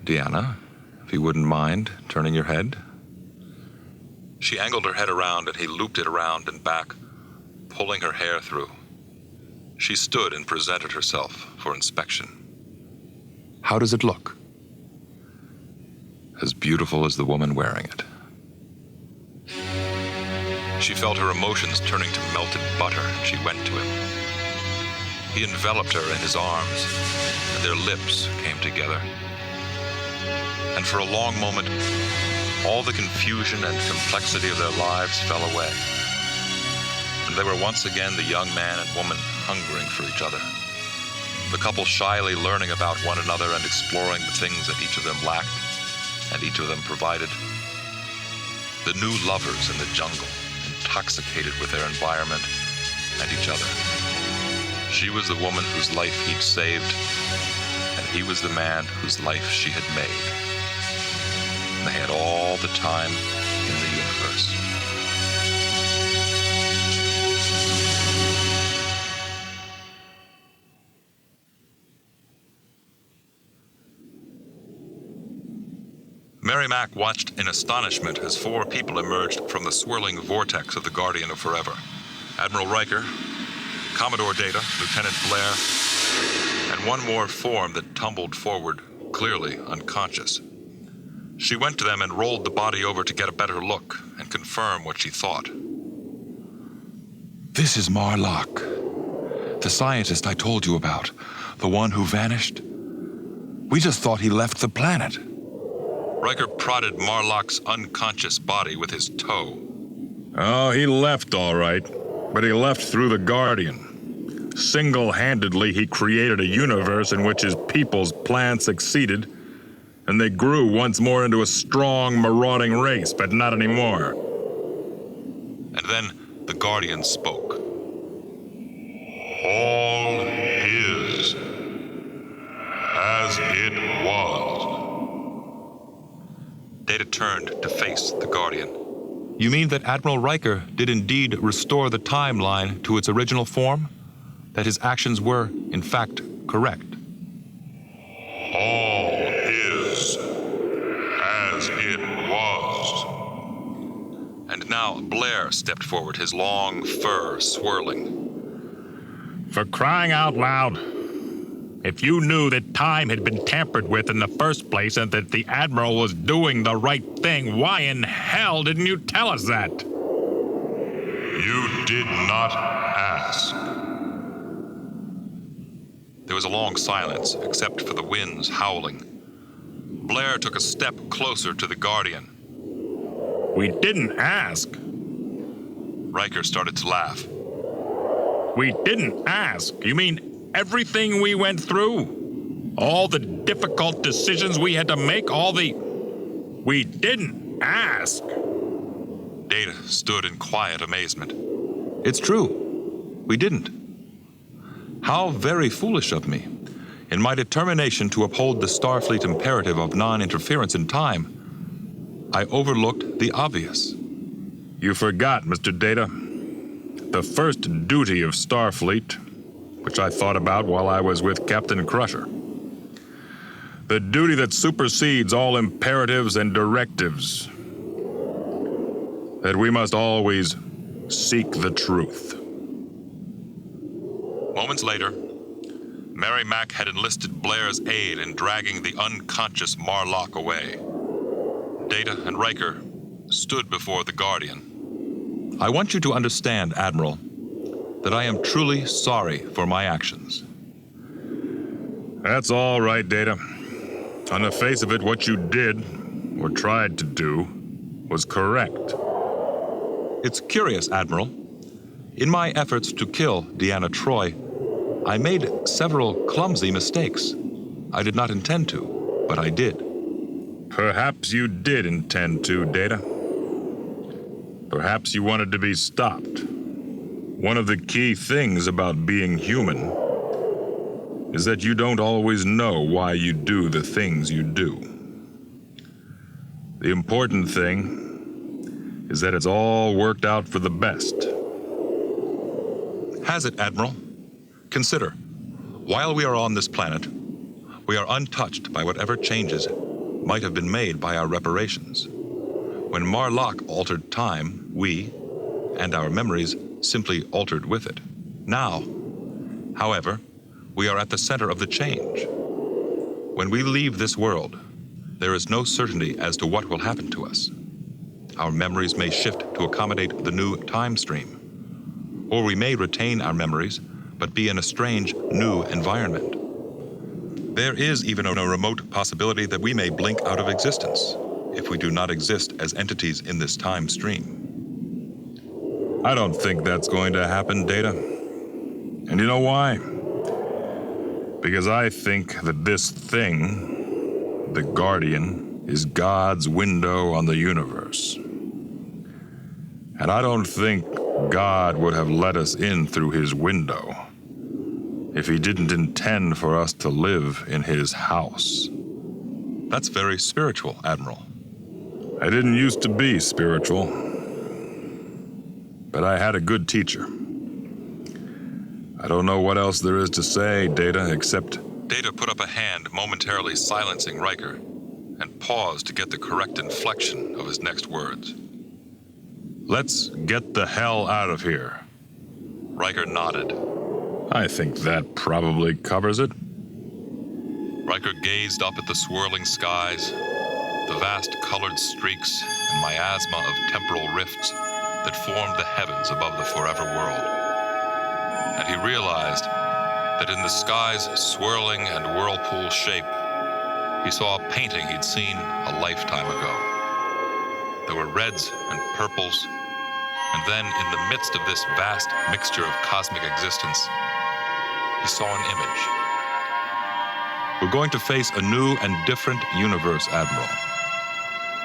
Deanna, if you wouldn't mind turning your head. She angled her head around and he looped it around and back, pulling her hair through. She stood and presented herself for inspection. How does it look? As beautiful as the woman wearing it. She felt her emotions turning to melted butter, and she went to him. He enveloped her in his arms, and their lips came together. And for a long moment, all the confusion and complexity of their lives fell away. And they were once again the young man and woman hungering for each other. The couple shyly learning about one another and exploring the things that each of them lacked and each of them provided. The new lovers in the jungle, intoxicated with their environment and each other. She was the woman whose life he'd saved, and he was the man whose life she had made. And they had all the time in the universe. Mary Mack watched in astonishment as 4 people emerged from the swirling vortex of the Guardian of Forever. Admiral Riker, Commodore Data, Lieutenant Blair, and one more form that tumbled forward, clearly unconscious. She went to them and rolled the body over to get a better look and confirm what she thought. This is Marlock, the scientist I told you about, the one who vanished. We just thought he left the planet. Riker prodded Marlock's unconscious body with his toe. Oh, he left all right, but he left through the Guardian. Single-handedly, he created a universe in which his people's plan succeeded, and they grew once more into a strong, marauding race, but not anymore. And then the Guardian spoke. All is as it was. Data turned to face the Guardian. You mean that Admiral Riker did indeed restore the timeline to its original form? That his actions were, in fact, correct? All is as it was. And now Blair stepped forward, his long fur swirling. For crying out loud, if you knew that time had been tampered with in the first place and that the Admiral was doing the right thing, why in hell didn't you tell us that? You did not ask. There was a long silence, except for the winds howling. Blair took a step closer to the Guardian. We didn't ask. Riker started to laugh. We didn't ask? You mean everything we went through? All the difficult decisions we had to make? We didn't ask? Data stood in quiet amazement. It's true. We didn't. How very foolish of me. In my determination to uphold the Starfleet imperative of non-interference in time, I overlooked the obvious. You forgot, Mr. Data. The first duty of Starfleet, which I thought about while I was with Captain Crusher. The duty that supersedes all imperatives and directives. That we must always seek the truth. Moments later, Mary Mack had enlisted Blair's aid in dragging the unconscious Marlock away. Data and Riker stood before the Guardian. I want you to understand, Admiral, that I am truly sorry for my actions. That's all right, Data. On the face of it, what you did, or tried to do, was correct. It's curious, Admiral. In my efforts to kill Deanna Troi, I made several clumsy mistakes. I did not intend to, but I did. Perhaps you did intend to, Data. Perhaps you wanted to be stopped. One of the key things about being human is that you don't always know why you do the things you do. The important thing is that it's all worked out for the best. Has it, Admiral? Consider, while we are on this planet, we are untouched by whatever changes might have been made by our reparations. When Marlock altered time, we, and our memories, simply altered with it. Now, however, we are at the center of the change. When we leave this world, there is no certainty as to what will happen to us. Our memories may shift to accommodate the new time stream, or we may retain our memories but be in a strange, new environment. There is even a remote possibility that we may blink out of existence if we do not exist as entities in this time stream. I don't think that's going to happen, Data. And you know why? Because I think that this thing, the Guardian, is God's window on the universe. And I don't think God would have let us in through his window if he didn't intend for us to live in his house. That's very spiritual, Admiral. I didn't used to be spiritual, but I had a good teacher. I don't know what else there is to say, Data, except... Data put up a hand, momentarily silencing Riker, and paused to get the correct inflection of his next words. Let's get the hell out of here. Riker nodded. I think that probably covers it. Riker gazed up at the swirling skies, the vast colored streaks and miasma of temporal rifts that formed the heavens above the forever world. And he realized that in the sky's swirling and whirlpool shape, he saw a painting he'd seen a lifetime ago. There were reds and purples, and then in the midst of this vast mixture of cosmic existence, he saw an image. We're going to face a new and different universe, Admiral.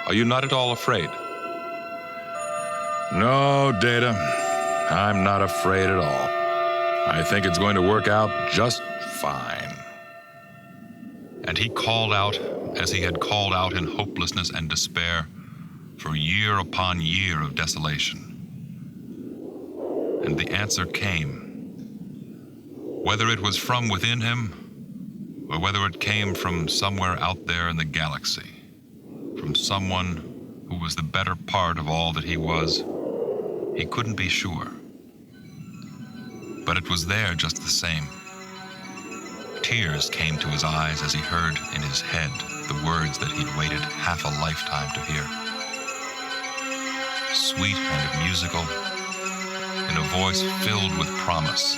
Are you not at all afraid? No, Data. I'm not afraid at all. I think it's going to work out just fine. And he called out, as he had called out in hopelessness and despair, for year upon year of desolation. And the answer came. Whether it was from within him, or whether it came from somewhere out there in the galaxy, from someone who was the better part of all that he was, he couldn't be sure. But it was there just the same. Tears came to his eyes as he heard in his head the words that he'd waited half a lifetime to hear. Sweet and musical, in a voice filled with promise.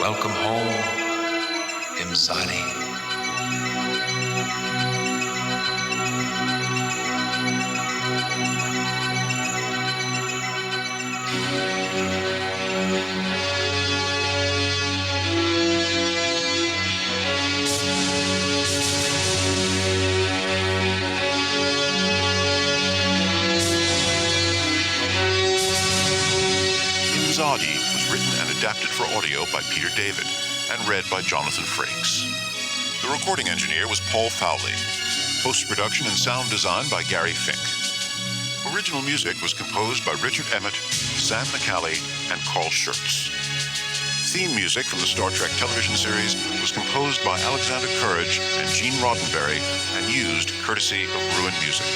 Welcome home, Imzadi. Imzadi was written and adapted for audio by Peter David and read by Jonathan Frakes. The recording engineer was Paul Fowley. Post-production and sound design by Gary Fink. Original music was composed by Richard Emmett, Sam McCallie, and Carl Schurtz. Theme music from the Star Trek television series was composed by Alexander Courage and Gene Roddenberry and used courtesy of Bruin Music.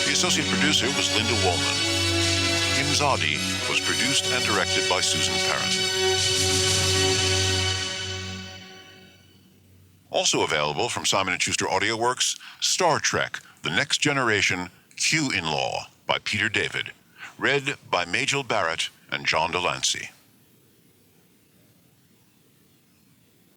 The associate producer was Linda Woolman. Imzadi was produced and directed by Susan Perrin. Also available from Simon & Schuster AudioWorks, Star Trek: The Next Generation, Q-In-Law by Peter David, read by Majel Barrett and John Delancey.